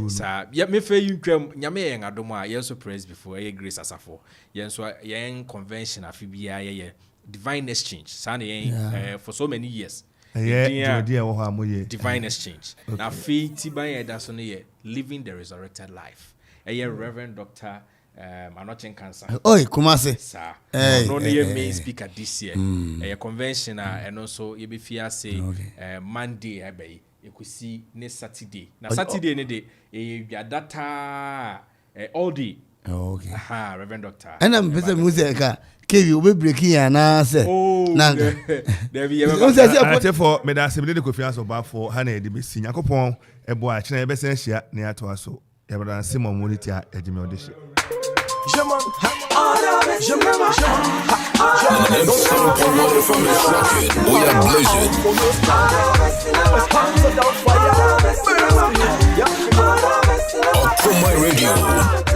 sa me fe yutwam nyame yen adom a yen so praise before ye grace asafo yen so yen convention afibia ye divine exchange sa ne yen for so many years divine exchange na fe tiban ye da so ne ye living the resurrected life Reverend Dr. Okoman Kasa. Oi, Kumase. Sir. No near main speaker this year. A convention and also you be fear say Monday ebe you could see next Saturday. Now Saturday ne day your data all day. Okay. Reverend Doctor. And I'm busy music Kevi we breaking ya na say. Nanga. There be ever for me da Kofi Ansong Baffour ha na e de be si Yakopon ebo a kire e be sen hia ne ato aso. Yabra Simon Moniti a ejime odishi. Okoman Radio.